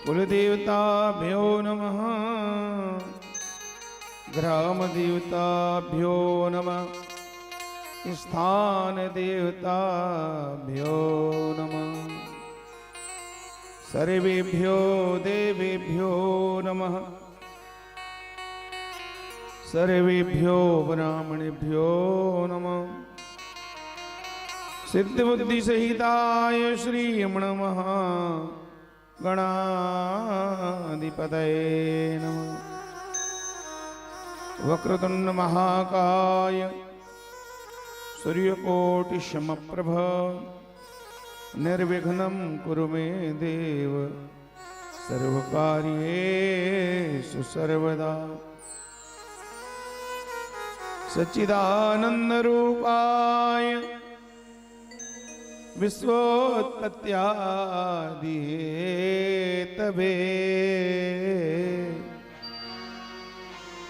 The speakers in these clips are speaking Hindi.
कुलदेवताभ्यो नमः। ग्रामदेवताभ्यो नमः। स्थानदेवताभ्यो नमः। सर्वेभ्यो देवेभ्यो नमः। सर्वेभ्यो ब्राह्मणेभ्यो नमः। सिद्धबुद्धिसहिताय श्रीरमण गणाधिपतये नमः। वक्रतुंड महाकाय सूर्यकोटिसमप्रभ निर्विघ्नं कुरु मे देव सर्वकार्येषु सर्वदा। सच्चिदानन्दरूपाय विश्वोत्पत्त्यादिहेतवे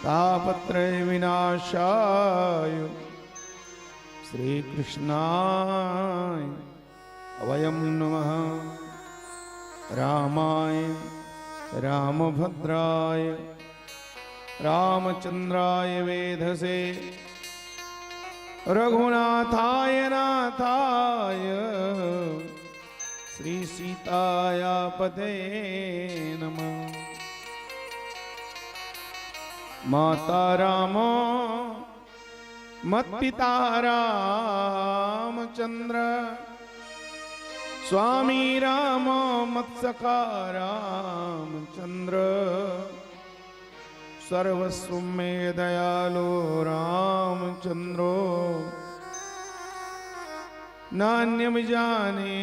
तापत्रय विनाशाय श्रीकृष्णाय वयं नमः। रामाय रामभद्राय रामचंद्राय वेधसे रघुनाथाय नाथाय श्री सीताया पते नमः। माता रामो मत्पिता रामचंद्र स्वामी रामो मत्सखा रामचंद्र सर्वस्व मे दयालो रामचंद्रो नान्यम जाने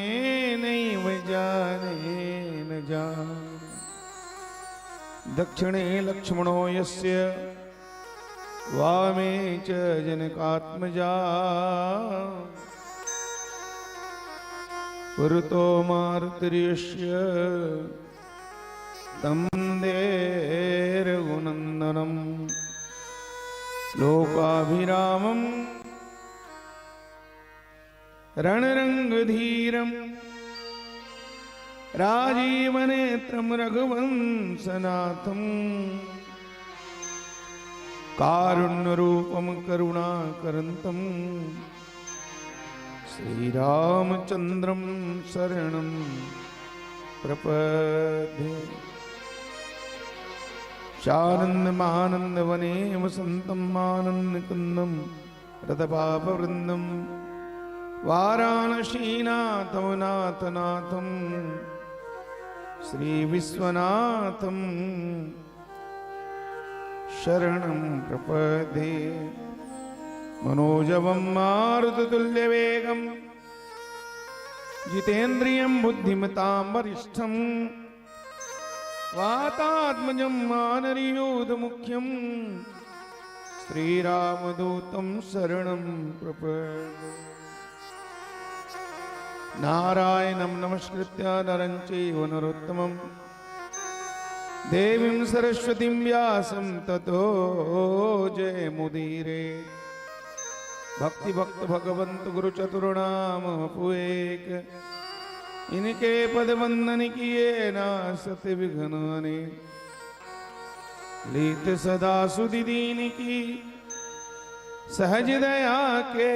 नैव जाने न जाने। दक्षिणे लक्ष्मणो यस्य वामे च जनकात्मजा पुरतो मारुतिर्यस्य तं रघुनन्दनं लोकाभिरामं रणरङ्गधीरं राजीवनेत्रं रघुवंशनाथं कारुण्यरूपं करुणाकरन्तं श्रीरामचन्द्रं शरणं प्रपद्ये। शानन्दमानन्दवने वसन्तं आनन्दकुन्दं रतपापवृन्दं वाराणसीनाथं नाथनाथं श्रीविश्वनाथं शरणं प्रपद्ये। मनोजवं मारुततुल्यवेगं जितेन्द्रियं बुद्धिमतां वरिष्ठं वातात्मजं मानरीयोधमुख्यं श्रीरामदूतं शरणं प्रपद्ये। नारायणं नमस्कृत्य नरं चैव नरोत्तमं देवीं सरस्वतीं व्यासं ततो जयमुदीरे। भक्ति भक्त भगवंत गुरु चतुर्नाम पुएक इनके पद वंदन किए ना सत्य विघ्नाने लीत सदा सुधि दीन की सहज दया के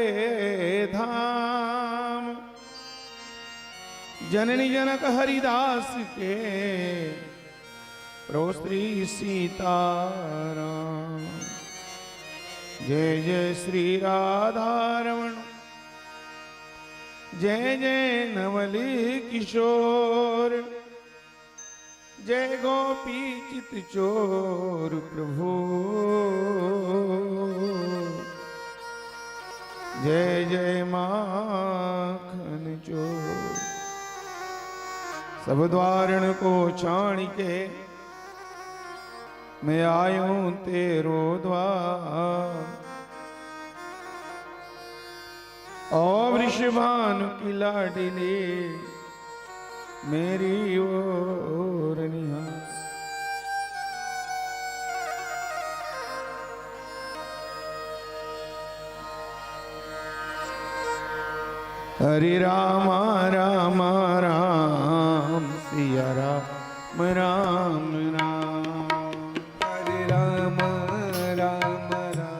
धाम। जननी जनक हरिदास के प्रोस्त्री सीताराम। जय जय श्री राधारमण जय जय नवली किशोर जय गोपी चित चोर प्रभु जय जय माखन चोर। सब द्वारण को छाण के मैं आयूं तेरो द्वार। ओ वृषभानु की लाडली मेरी ओर निहार। हरे राम राम राम सिया राम राम राम हरे राम राम राम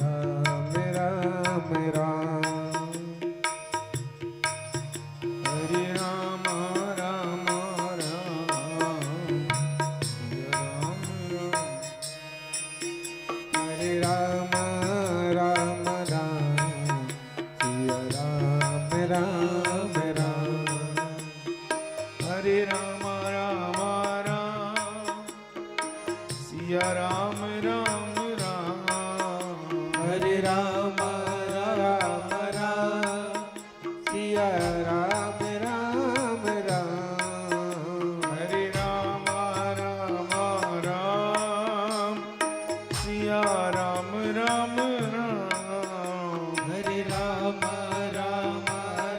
राम राम राम हरे राम राम राम हरे राम राम राम सिया राम राम राम हरे राम राम राम सिया राम राम राम हरे राम राम राम सिया राम राम राम हरे राम राम राम सिया राम राम राम हरे राम राम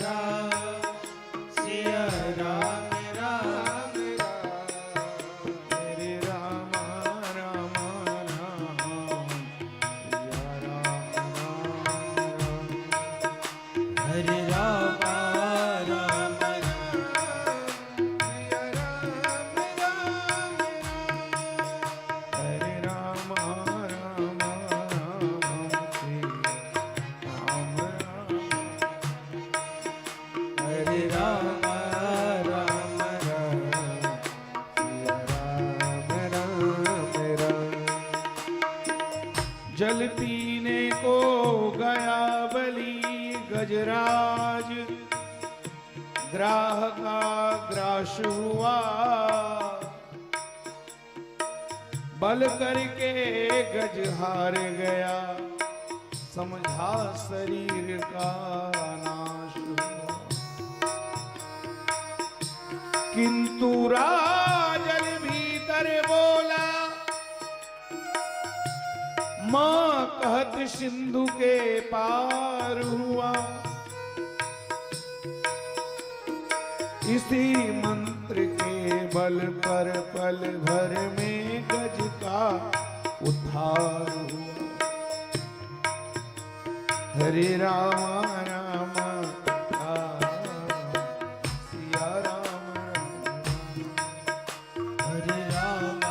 राम सिया राम राम राम हरे राम राम राम सिया राम राम हरे राम राम हरे राम राम राम सिया राम राम हरे राम राम राम सिया राम राम राम जल पीने को गया बलि गजराज ग्राह का ग्रास हुआ बल करके गज हार गया समझा शरीर का नाश हुआ किंतु राजन भीतर बोला मां कहत सिंधु के पार हुआ इसी मंत्र के बल पर पल भर में गज का उद्धार हुआ हरे राम राम सिया राम हरे राम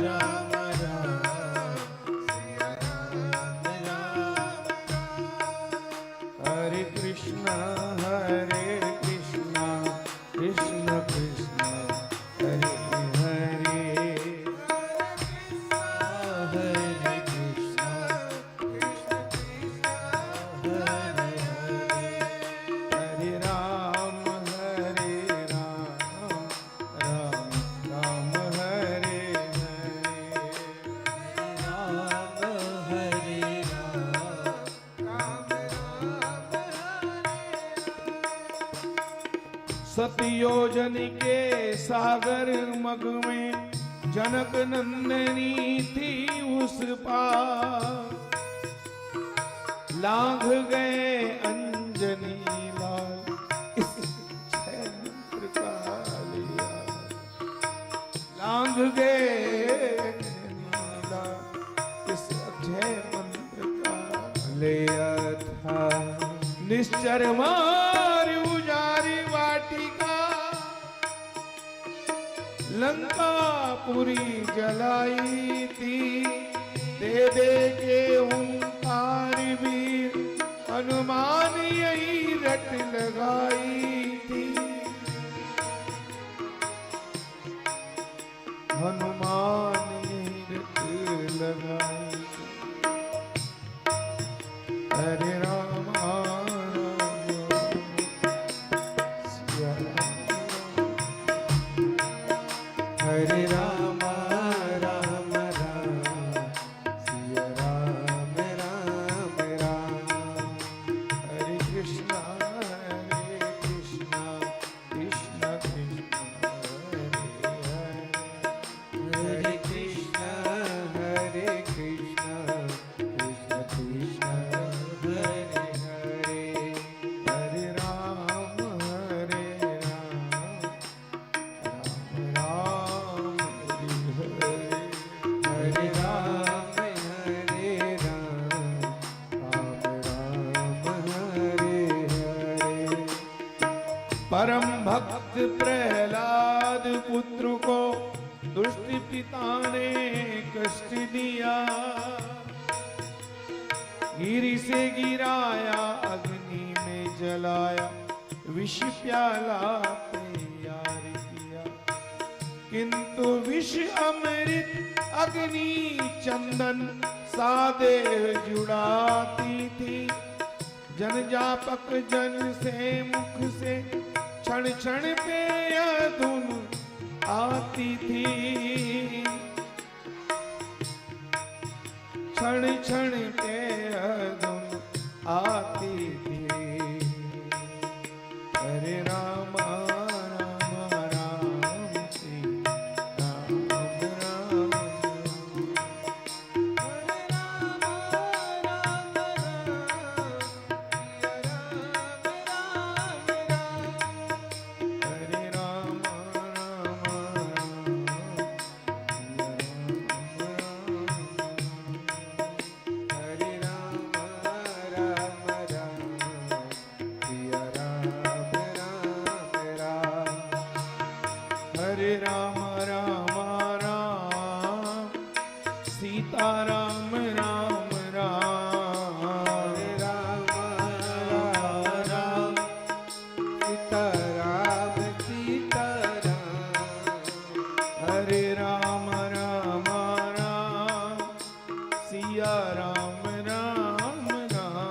राम राम सिया राम राम हरे कृष्ण कृष्ण कृष्ण हरे हरे हरे कृष्ण कृष्ण कृष्ण हरे हरे हरे राम राम राम हरे हरे राम हरे राम राम सतयोजन के सागर मग में जनक नंदनी थी उस पार लांघ गए अंजनी लाल इस छह मंत्र का लिया लांघ गए अंजनी लाल इस अक्षय मंत्र का लिया था निश्चर मार उजारी वाटिका लंकापुरी जलाई थी दे दे के ओंकार वीर हनुमान यही रट लगाई थी हनुमान यही रट लगाई थी हरे राम सिया हरे राम राम राम सिया राम राम राम हरे कृष्ण कृष्ण कृष्ण हरे हरे परम भक्त प्रहलाद पुत्र को दुष्ट पिता ने कष्ट दिया, गिरी से गिराया अग्नि में जलाया, विष प्याला तैयार किया, किंतु विष अमृत अग्नि चंदन सादेह जुड़ाती थी। जन जापक जन से मुख से क्षण क्षण पे यह धुन आती थी, क्षण क्षण पे यह धुन आती थी। हरे राम राम राम सीता राम राम, हरे राम हरे राम राम राम सिया राम राम राम, हरे राम राम राम सीता राम राम राम, हरे राम राम सीता राम सीता राम, हरे राम राम राम सिया राम राम राम,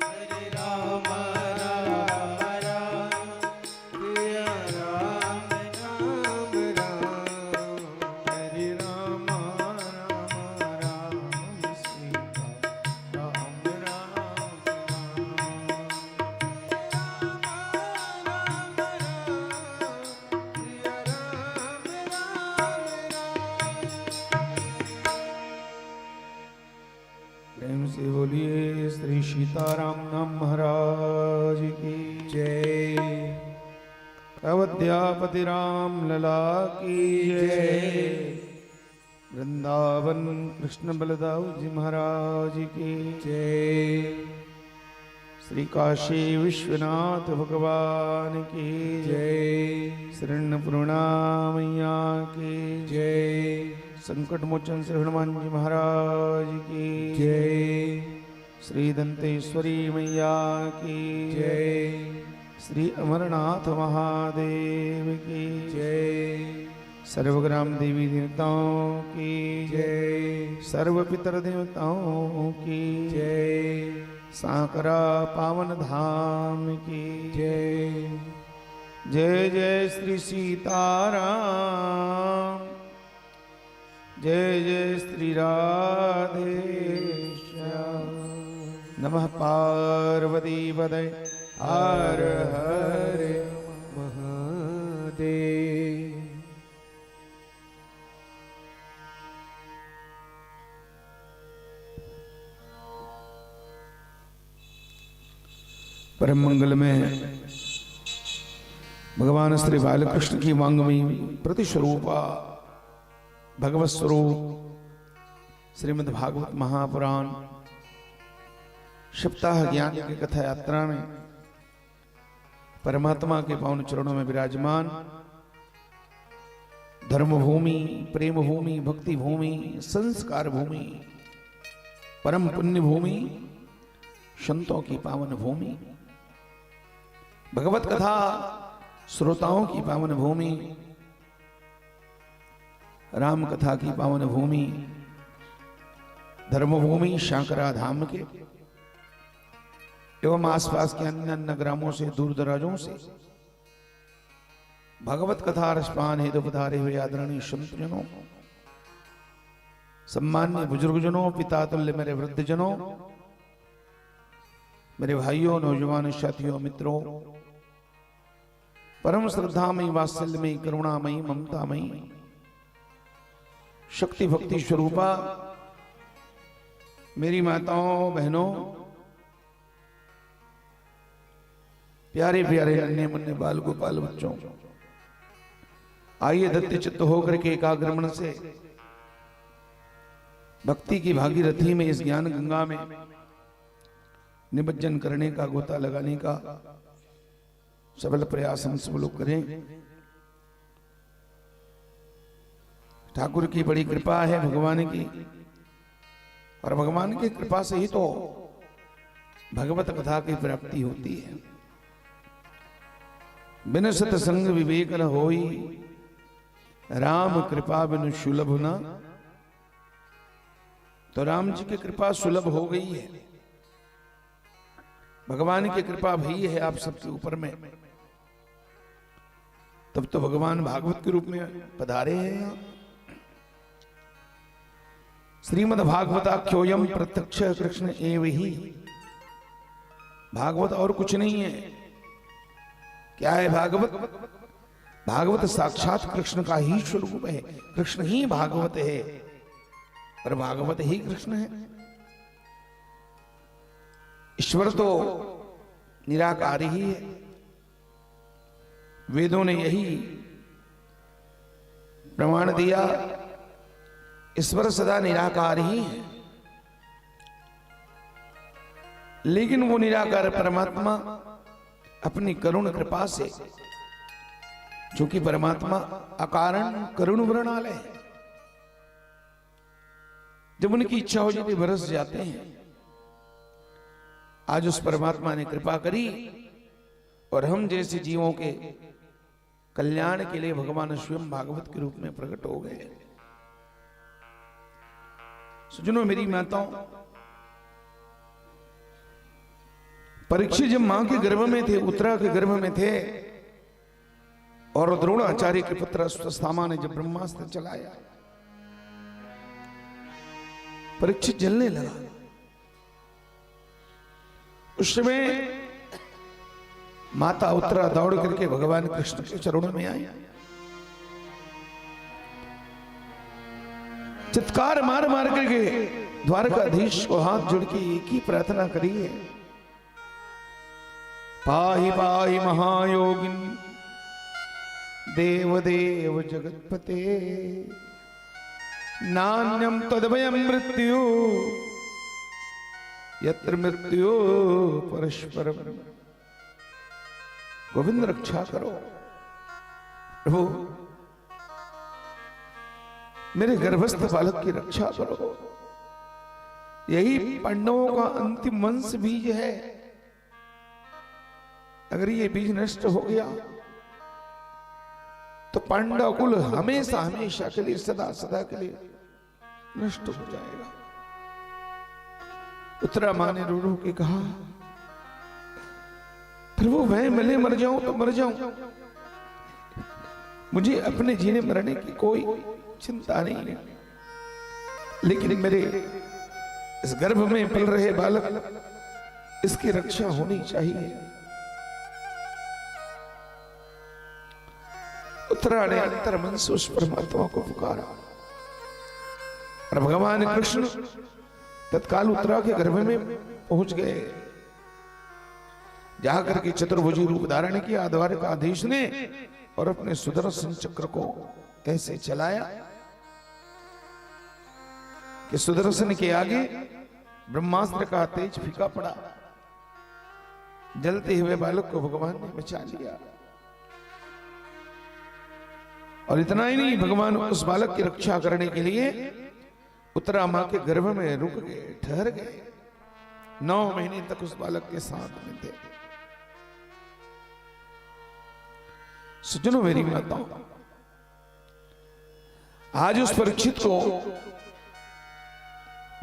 हरे राम राम राम सिया राम राम राम, हरे राम राम राम सीता राम राम प्रेम से बोलिए श्री सीताराम नाम महाराज की जय। अयोध्यापति राम लला की जय। वृंदावन कृष्ण बलदाऊ जी महाराज की जय। श्री काशी विश्वनाथ भगवान की जय। शरण पूर्णा मैया की जय। संकट मोचन श्री हनुमान जी महाराज की जय। श्री दंतेश्वरी मैया की जय। श्री अमरनाथ महादेव की जय। सर्वग्राम देवी देवताओं की जय। सर्व पितर देवताओं की जय। सांकरा पावन धाम की जय। जय जय श्री सीताराम, जय जय श्री राधे श्याम। नमः पार्वती पदय हर हर महादेव। परम मंगल में भगवान श्री बालकृष्ण की वांगमयी प्रतिस्वरूपा भगवत स्वरूप श्रीमद् भागवत महापुराण सप्ताह ज्ञान की कथा यात्रा में परमात्मा के पावन चरणों में विराजमान धर्म भूमि, प्रेम भूमि, भक्ति भूमि, संस्कार भूमि, परम पुण्य भूमि, संतों की पावन भूमि, भगवत कथा श्रोताओं की पावन भूमि, राम कथा की पावन भूमि, धर्म भूमि शांकरा धाम के एवं आसपास के अन्य अन्य ग्रामों से दूर दराजों से भगवत कथा रसपान हेतु पधारे हुए आदरणीय संतजनों, सम्मान्य बुजुर्गजनों, पिता तुल्य मेरे वृद्धजनों, मेरे भाइयों, नौजवान साथियों, मित्रों, परम श्रद्धामयी, वात्सल्यमयी, करुणामयी, ममतामयी, शक्ति भक्ति स्वरूपा मेरी माताओं, बहनों, प्यारे प्यारे नन्हे मुन्ने बाल गोपाल बच्चों, आइए दत्त चित्त होकर के एकाग्र मन से भक्ति की भागीरथी में इस ज्ञान गंगा में निमज्जन करने का, गोता लगाने का सबल प्रयास हम सब लोग करें। ठाकुर की बड़ी कृपा है भगवान की, और भगवान की कृपा से ही तो भगवत कथा की प्राप्ति होती है। बिन सतसंग विवेक न होई, राम कृपा बिन सुलभ न। तो राम जी की कृपा सुलभ हो गई है, भगवान की कृपा भई है आप सबके ऊपर में, तब तो भगवान भागवत के रूप में पधारे हैं यहाँ। श्रीमद् भागवताख्योयम प्रत्यक्ष कृष्ण एव ही। भागवत और कुछ नहीं है। क्या है भागवत? भागवत साक्षात कृष्ण का ही स्वरूप है। कृष्ण ही भागवत है और भागवत ही कृष्ण है। ईश्वर तो निराकार ही है। वेदों ने यही प्रमाण दिया, ईश्वर सदा निराकार ही है। लेकिन वो निराकार परमात्मा अपनी करुण कृपा से, चूंकि परमात्मा अकारण करुण वृणालय है, जब उनकी इच्छा हो जाती बरस जाते हैं। आज उस परमात्मा ने कृपा करी और हम जैसे जीवों के कल्याण के लिए भगवान स्वयं भागवत के रूप में प्रकट हो गए। सुनो मेरी माताओं, परीक्षित जब मां के गर्भ में थे, उत्तरा के गर्भ में थे, और द्रोणाचार्य के पुत्र अश्वत्थामा ने जब ब्रह्मास्त्र चलाया, परीक्षित जलने लगा। उस समय माता उत्तरा दौड़ करके भगवान कृष्ण के चरणों में आई, चित्कार मार मार करके द्वारकाधीश को हाथ जोड़ के एक ही प्रार्थना करी है, पाहि पाहि महायोगिन देव देव जगतपते, नान्यम तदभयं मृत्यु यत्र मृत्यु परस्परम। गोविंद रक्षा करो प्रभु, मेरे गर्भस्थ बालक की रक्षा करो। यही पांडवों का अंतिम वंश बीज है। अगर ये बीज नष्ट हो गया तो पांडव कुल हमेशा हमेशा के लिए, सदा सदा के लिए नष्ट हो जाएगा। उत्तरा मां ने रो रो के कहा, प्रभु मैं भले मर जाऊं तो मर जाऊं, मुझे अपने जीने मरने की कोई चिंता नहीं है, लेकिन मेरे इस गर्भ में पल रहे बालक, इसकी रक्षा होनी चाहिए। उत्तरा ने अंतर मन से उस परमात्मा को पुकारा और भगवान कृष्ण तत्काल उत्तरा के गर्भ में पहुंच गए। जाकर के चतुर्भुजी रूप धारण किया द्वारकाधीश ने और अपने सुदर्शन चक्र को ऐसे चलाया कि सुदर्शन के आगे ब्रह्मास्त्र का तेज फीका पड़ा। जलते हुए बालक को भगवान ने बचा लिया। और इतना ही नहीं, भगवान उस बालक की रक्षा करने के लिए उत्तरा मां के गर्भ में रुक गए, ठहर गए। 9 महीने तक उस बालक के साथ में थे। सज्जनों मेरी माताओं, आज उस परीक्षित को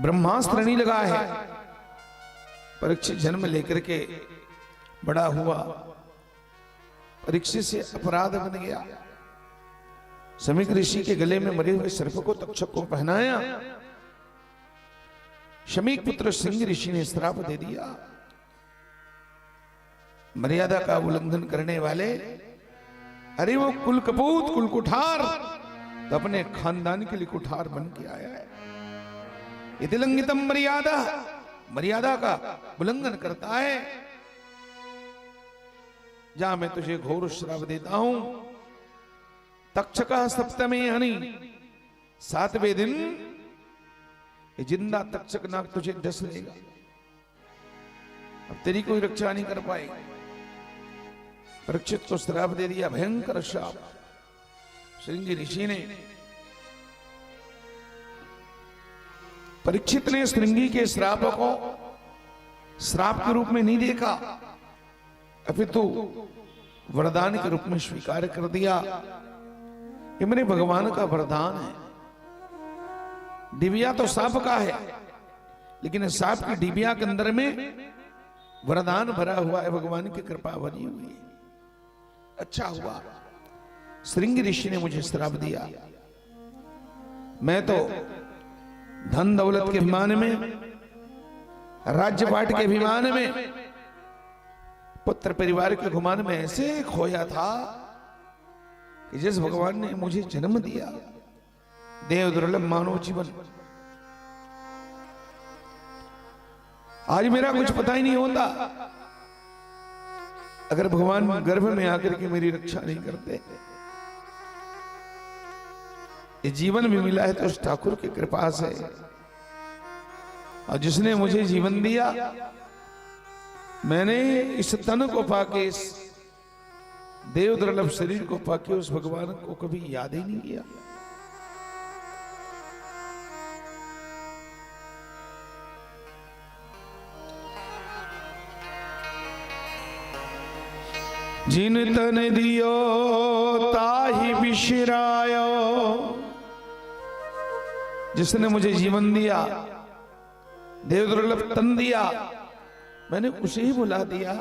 ब्रह्मास्त्र नहीं लगा है। परीक्षित जन्म लेकर के बड़ा हुआ, परीक्षित से अपराध बन गया। समीक ऋषि के गले में मरे हुए सर्प को तक्षक को पहनाया। शमीक पुत्र सिंह ऋषि ने श्राप दे दिया। मर्यादा का उल्लंघन करने वाले, अरे वो कुल कपूत कुल कुठार, तो अपने खानदान के लिए कुठार बन के आया है। यदि लंघितम मर्यादा, मर्यादा का उल्लंघन करता है, जा मैं तुझे घोर श्राप देता हूं। तक्षका सप्तमे हनि, 7वें दिन ये जिंदा तक्षक नाग तुझे डस लेगा। अब तेरी कोई रक्षा नहीं कर पाएगा। परीक्षित को श्राप दे दिया, भयंकर श्राप। श्रृंगी ऋषि ने, परीक्षित ने श्रृंगी के श्राप को श्राप के रूप में नहीं देखा, अपितु वरदान के रूप में स्वीकार कर दिया। ये मेरे भगवान का वरदान है। डिबिया तो सांप का है, लेकिन सांप की डिबिया के अंदर में वरदान भरा हुआ है, भगवान की कृपा बनी हुई है। अच्छा हुआ श्रृंगी ऋषि ने मुझे श्राप दिया। मैं तो धन दौलत के अभिमान में, राज्य पाट के अभिमान में, पुत्र परिवार के गुमान में ऐसे खोया था कि जिस भगवान ने मुझे जन्म दिया, देव दुर्लभ मानव जीवन, आज मेरा कुछ पता ही नहीं होता अगर भगवान गर्भ में आकर के मेरी रक्षा नहीं करते। ये जीवन भी मिला है तो उस ठाकुर की कृपा से, और जिसने मुझे जीवन दिया, मैंने इस तन को पाके, इस देव दुर्लभ शरीर को पाके उस भगवान को कभी याद ही नहीं किया। जिन तन दियो ताहि बिसरायो, जिसने मुझे जीवन दिया, देव दुर्लभ तन दिया, मैंने उसे ही बुला दिया।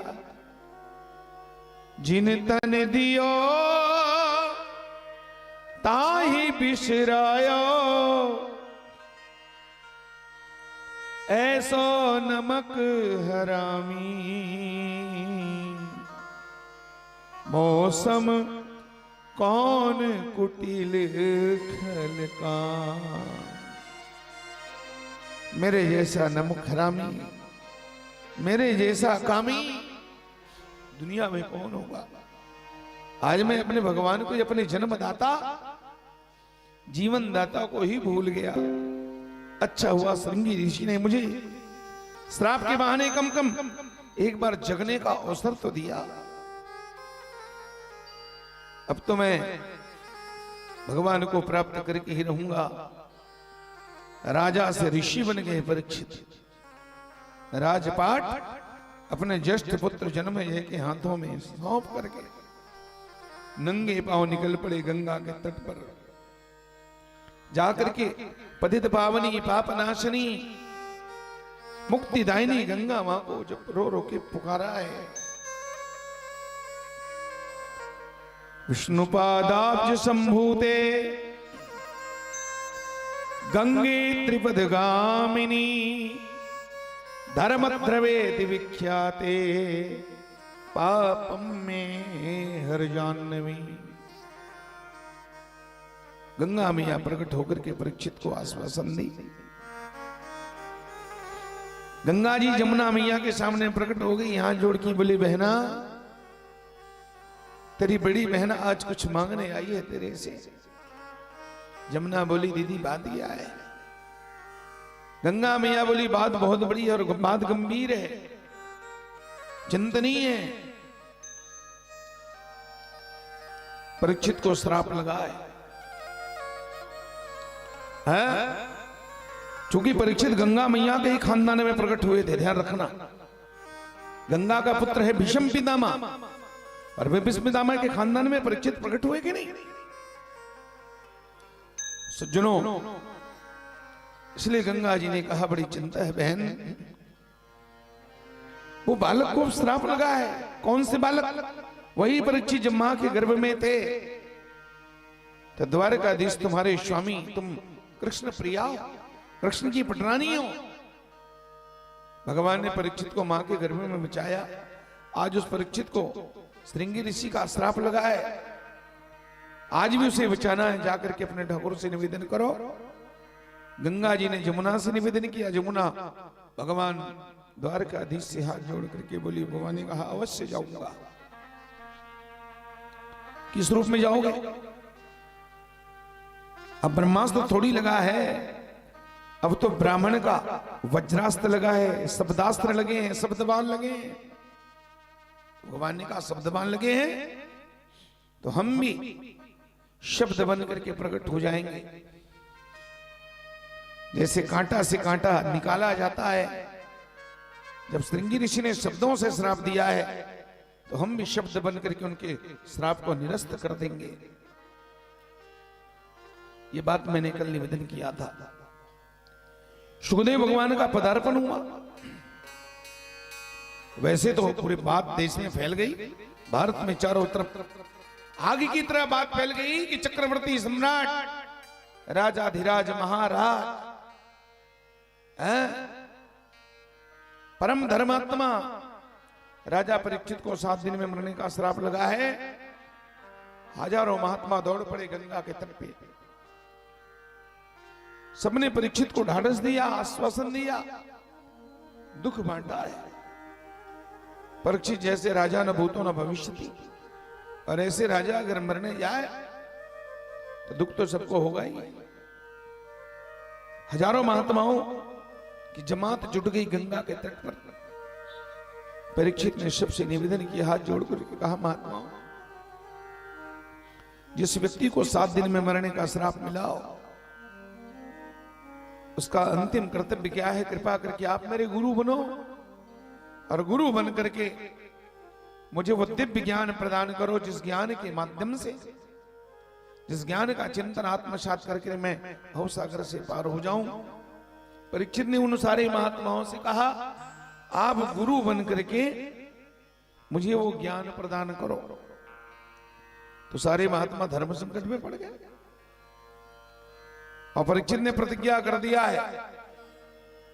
जिन तन दियो ताहि बिसरायो, ऐसो नमक हरामी, मौसम कौन कुटिल खल का। मेरे जैसा नमक हरामी, मेरे जैसा कामी दुनिया में कौन होगा। आज मैं अपने भगवान को, अपने जन्मदाता जीवन दाता को ही भूल गया। अच्छा हुआ श्रृंगी ऋषि ने मुझे श्राप के बहाने कम कम एक बार जगने का अवसर तो दिया। अब तो मैं भगवान को प्राप्त करके ही रहूंगा। राजा से ऋषि बन गए परीक्षित। राजपाट अपने ज्येष्ठ पुत्र जन्मेजय के हाथों में सौंप करके नंगे पांव निकल पड़े गंगा के तट पर। जाकर के पतित पावनी पाप नाशनी मुक्तिदायिनी गंगा मां को जब रो रो के पुकारा है। विष्णुपादाब्ज संभूते गंगे त्रिपदगामिनी, धर्मद्रवेति विख्याते पापम में हर जाह्नवी। गंगा मैया प्रकट होकर के परीक्षित को आश्वासन दी। गंगा जी जमुना मैया के सामने प्रकट हो गई, हाथ जोड़ की बोली, बहना तेरी बड़ी बहन आज कुछ मांगने आई है तेरे से। जमुना बोली, दीदी बात क्या है। गंगा मैया बोली, बात बहुत बड़ी है और बात गंभीर है, चिंतनीय है। परीक्षित को श्राप लगा है। चूंकि परीक्षित गंगा मैया के ही खानदान में प्रकट हुए थे, ध्यान रखना। गंगा का पुत्र है भीष्म पितामह, और वे भीष्म पितामह के खानदान में परीक्षित प्रकट हुए कि नहीं। सज्जनों, इसलिए गंगा जी ने कहा, बड़ी चिंता है बहन, वो बालक को श्राप लगा है। कौन से बालक? वही परीक्षित जब मां के गर्भ में थे। तो द्वारकाधीश तुम्हारे स्वामी, तुम कृष्ण प्रिया हो, कृष्ण की पटरानी हो। भगवान ने परीक्षित को मां के गर्भ में बचाया। आज उस परीक्षित को श्रृंगी ऋषि का श्राप लगा है। आज भी उसे बचाना है। जाकर के अपने ठाकुर से निवेदन करो। गंगा जी ने जमुना से निवेदन किया। जमुना भगवान द्वारकाधीश से हाथ जोड़ करके बोली, भगवान ने कहा अवश्य जाऊंगा। किस रूप में जाओगे? अब ब्रह्मास्त्र थोड़ी लगा है, अब तो ब्राह्मण का वज्रास्त्र लगा है, शब्दास्त्र लगे हैं, शब्दबाण लगे हैं। भगवान ने कहा शब्द बाण लगे हैं तो हम भी शब्द बन करके प्रकट हो जाएंगे। जैसे कांटा से कांटा निकाला जाता है, जब श्रृंगी ऋषि ने शब्दों से श्राप दिया है तो हम भी शब्द बन करके उनके श्राप को निरस्त कर देंगे। ये बात मैंने कल निवेदन किया था। सुखदेव भगवान का पदार्पण हुआ। वैसे तो पूरे बात देश में फैल गई, भारत में चारों तरफ आग की तरह बात फैल गई कि चक्रवर्ती सम्राट राजाधिराज महाराज परम धर्मात्मा राजा परीक्षित को 7 दिन में मरने का श्राप लगा है। हजारों महात्मा दौड़ पड़े गंगा के तट पे। सबने परीक्षित को ढाढ़स दिया, आश्वासन दिया, दुख बांटा है। परीक्षित जैसे राजा न भूतो न भविष्य थी, और ऐसे राजा अगर मरने जाए तो दुख तो सबको होगा ही। हजारों महात्माओं की जमात जुट गई गंगा के तट पर। परीक्षित ने सबसे निवेदन किया, हाथ जोड़कर कहा, महात्माओं, जिस व्यक्ति को 7 दिन में मरने का श्राप मिला हो, उसका अंतिम कर्तव्य क्या है? कृपा करके आप मेरे गुरु बनो और गुरु बन करके मुझे वो दिव्य ज्ञान प्रदान करो जिस ज्ञान के माध्यम से, जिस ज्ञान का चिंतन आत्मसात करके मैं भवसागर से पार हो जाऊं। परीक्षित ने उन सारे महात्माओं से कहा, आप गुरु बन करके मुझे वो ज्ञान प्रदान करो। तो सारे महात्मा धर्म संकट में पड़ गए और परीक्षित ने प्रतिज्ञा कर दिया है,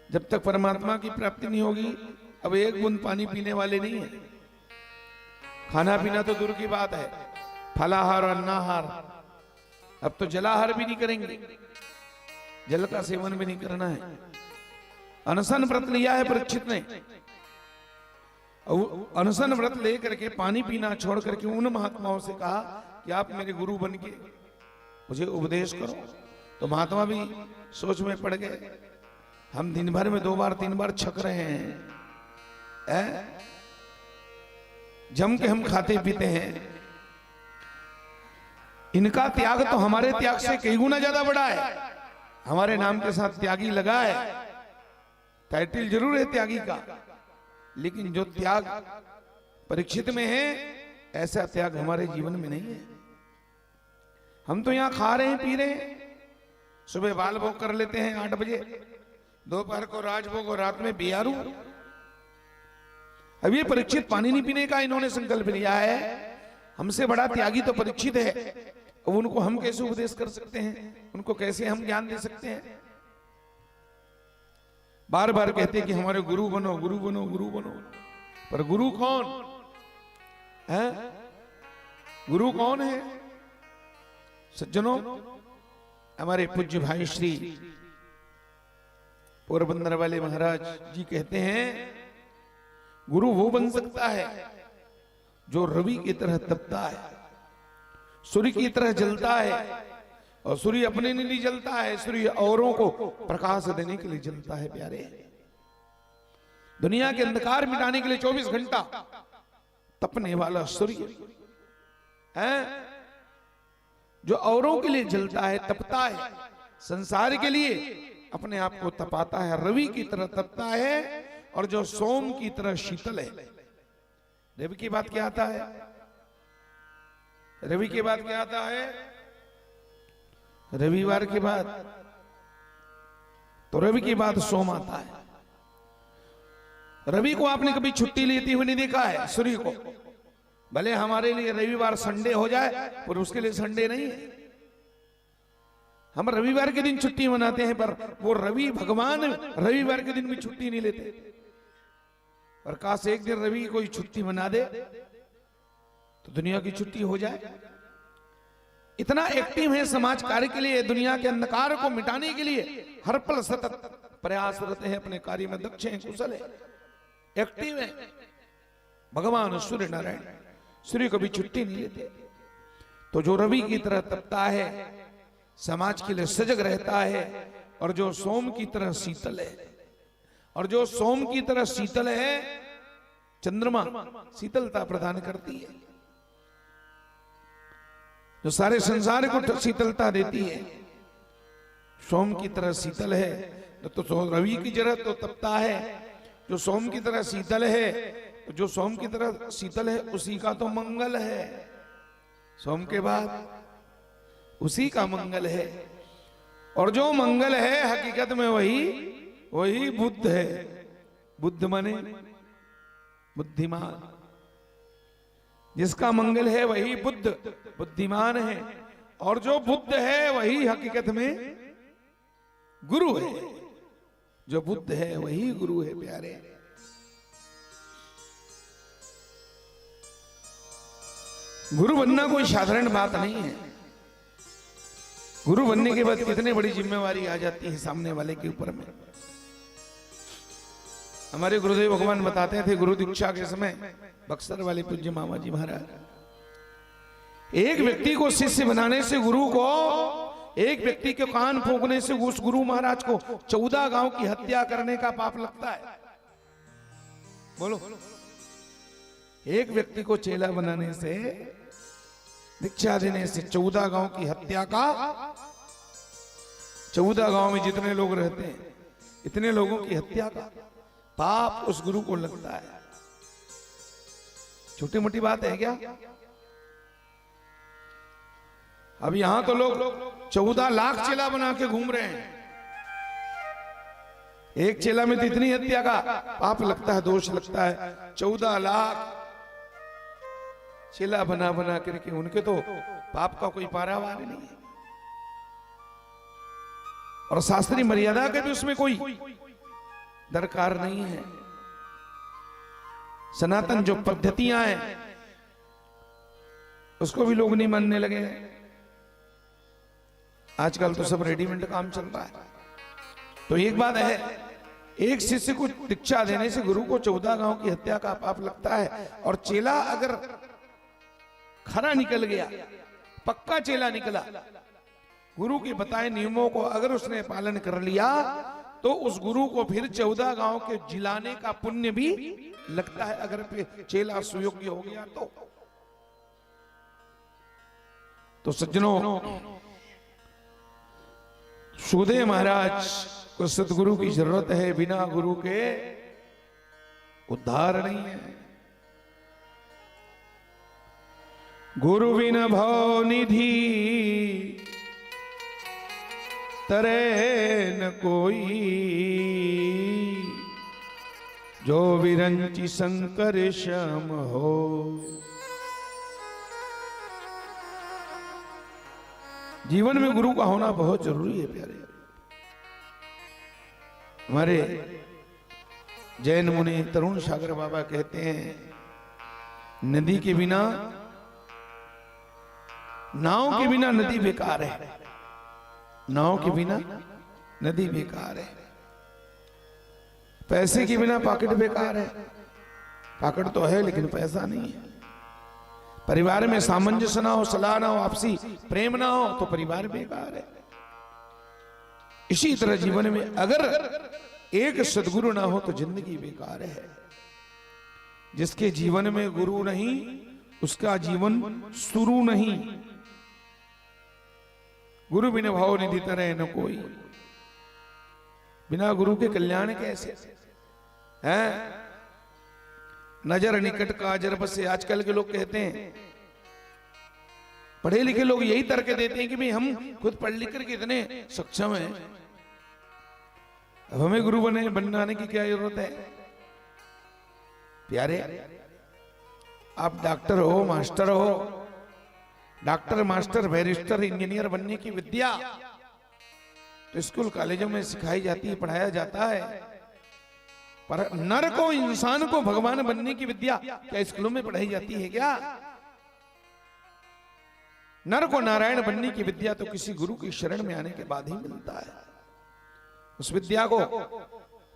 जब तक परमात्मा की प्राप्ति नहीं होगी अब एक बूंद पानी पीने वाले नहीं है। खाना पीना तो दूर की बात है, फलाहार और अन्नाहार, अब तो जलाहार भी नहीं करेंगे, जल का सेवन भी नहीं करना है। अनशन व्रत लिया है परीक्षित ने। अनशन व्रत लेकर के पानी पीना छोड़ करके उन महात्माओं से कहा कि आप मेरे गुरु बन के मुझे उपदेश करो। तो महात्मा भी सोच में पड़ गए, हम दिन भर में 2 बार 3 बार छक रहे हैं, जम के हम खाते पीते हैं, इनका त्याग तो हमारे त्याग से कई गुना ज्यादा बड़ा है। हमारे नाम के साथ त्यागी लगा है, टाइटल जरूर है त्यागी का, लेकिन जो त्याग परीक्षित में है ऐसा त्याग हमारे जीवन में नहीं है। हम तो यहां खा रहे हैं, पी रहे हैं, सुबह बाल भोग कर लेते हैं 8 बजे, दोपहर को राजभोग और रात में बियारू। अब ये परीक्षित पानी नहीं पीने का इन्होंने संकल्प लिया है। हमसे बड़ा त्यागी तो परीक्षित है, अब उनको हम कैसे उपदेश कर सकते हैं, उनको कैसे हम ज्ञान दे सकते हैं। बार बार कहते हैं कि हमारे गुरु बनो, गुरु बनो, गुरु बनो, पर गुरु कौन है? गुरु कौन है? सज्जनों, हमारे पूज्य भाई श्री पोरबंदर वाले महाराज जी कहते हैं, गुरु वो बन सकता है जो रवि की तरह तपता है, सूर्य की तरह जलता है, और सूर्य अपने लिए नहीं जलता है, सूर्य औरों को प्रकाश देने के लिए जलता है। प्यारे, दुनिया के अंधकार मिटाने के लिए 24 घंटा तपने वाला सूर्य है, जो औरों के लिए जलता है, तपता है, संसार के लिए अपने आप को तपाता है, रवि की तरह तपता है, और जो सोम की तरह शीतल है। रवि की बात क्या आता है? रवि की बात क्या आता है? रविवार के बाद तो रवि की बात सोम आता है। रवि को आपने कभी छुट्टी लेती हुई नहीं देखा है? सूर्य को भले हमारे लिए रविवार संडे हो जाए, पर उसके लिए संडे नहीं है। हम रविवार के दिन छुट्टी मनाते हैं, पर वो रवि भगवान रविवार के दिन भी छुट्टी नहीं लेते। और काश एक दिन रवि कोई छुट्टी मना दे तो दुनिया की छुट्टी हो जाए। इतना एक्टिव है समाज कार्य के लिए, दुनिया के अंधकार को मिटाने के लिए हर पल सतत प्रयासरत है, अपने कार्य में दक्ष हैं, कुशल है, एक्टिव है। भगवान सूर्य नारायण, सूर्य कभी छुट्टी नहीं लेते। तो जो रवि की तरह तपता है, समाज के लिए सजग रहता है, और जो सोम की तरह शीतल है, और जो सोम की तरह शीतल है, चंद्रमा शीतलता प्रदान करती है, जो सारे संसार को शीतलता देती है। सोम की तरह शीतल है, तो रवि की जरूरत तो तपता है। जो सोम की तरह शीतल है, जो सोम की तरह शीतल है उसी का तो मंगल है। सोम के बाद उसी का मंगल है, और जो मंगल है हकीकत में वही बुद्ध है। बुद्ध माने बुद्धिमान, जिसका मंगल है वही बुद्ध बुद्धिमान है, और जो बुद्ध है वही हकीकत में गुरु है। जो बुद्ध है वही गुरु है प्यारे। गुरु बनना कोई साधारण बात नहीं है। गुरु बनने के बाद कितनी बड़ी जिम्मेवारी आ जाती है सामने वाले के ऊपर में। हमारे गुरुदेव भगवान बताते थे गुरु दीक्षा के समय, बक्सर वाले पूज्य मामा जी महाराज, एक व्यक्ति को शिष्य बनाने से, गुरु को एक व्यक्ति के कान फूंकने से उस गुरु महाराज को 14 गांव की हत्या करने का पाप लगता है। बोलो, एक व्यक्ति को चेला बनाने से, दीक्षा देने से 14 गांव की हत्या का, 14 गांव में जितने लोग रहते हैं इतने लोगों की हत्या का पाप उस गुरु को लगता है। छोटी मोटी बात है क्या? अब यहां तो लोग 14 लाख चेला बना के घूम रहे हैं। एक चेला में तो इतनी हत्या का पाप लगता है, दोष लगता है। 14 लाख चेला बना बना करके उनके तो पाप का कोई पारावार नहीं है। और शास्त्रीय मर्यादा के भी उसमें कोई दरकार नहीं है। सनातन जो पद्धतियां हैं उसको भी लोग नहीं मानने लगे हैं। आजकल तो सब रेडीमेड काम चल रहा है। तो एक बात है, एक शिष्य को दीक्षा देने से गुरु को 14 गांव की हत्या का पाप लगता है। और चेला अगर खरा निकल गया, पक्का चेला निकला, गुरु के बताए नियमों को अगर उसने पालन कर लिया, तो उस गुरु को फिर 14 गांव के जिलाने का पुण्य भी लगता है, अगर चेला सुयोग्य हो गया तो सज्जनों, सुखदेव महाराज को सतगुरु की जरूरत है। बिना गुरु के उद्धार नहीं है। गुरु बिन भव निधि तरे न कोई, जो विरंचि शंकर श्याम हो। जीवन में गुरु का होना बहुत जरूरी है प्यारे। हमारे जैन मुनि तरुण सागर बाबा कहते हैं, नदी के बिना, नाव के बिना नदी बेकार है। नाव के बिना नदी बेकार है। पैसे के बिना पॉकेट बेकार है। पॉकेट तो है लेकिन पैसा नहीं है। परिवार में सामंजस्य ना हो, सलाह ना हो, आपसी प्रेम ना हो, तो परिवार बेकार है। इसी तरह जीवन में अगर एक सदगुरु ना हो तो जिंदगी बेकार है। जिसके जीवन में गुरु नहीं उसका जीवन शुरू नहीं। गुरु बिना भाव निधि तरह न कोई। बिना गुरु के कल्याण कैसे है? नजर निकट काजर बसे। आजकल के लोग कहते हैं, पढ़े लिखे लोग यही तर्क देते हैं कि भाई हम खुद पढ़ लिख करके इतने सक्षम हैं, अब हमें गुरु बनाने की क्या जरूरत है? प्यारे, आप डॉक्टर हो, मास्टर हो, डॉक्टर, मास्टर, बैरिस्टर, इंजीनियर बनने की विद्या तो स्कूल कॉलेजों में सिखाई जाती है, पढ़ाया जाता है। पर नर को, इंसान को भगवान बनने की विद्या क्या स्कूलों में पढ़ाई जाती है क्या? नर को नारायण बनने की विद्या तो किसी गुरु की शरण में आने के बाद ही मिलता है। उस विद्या को,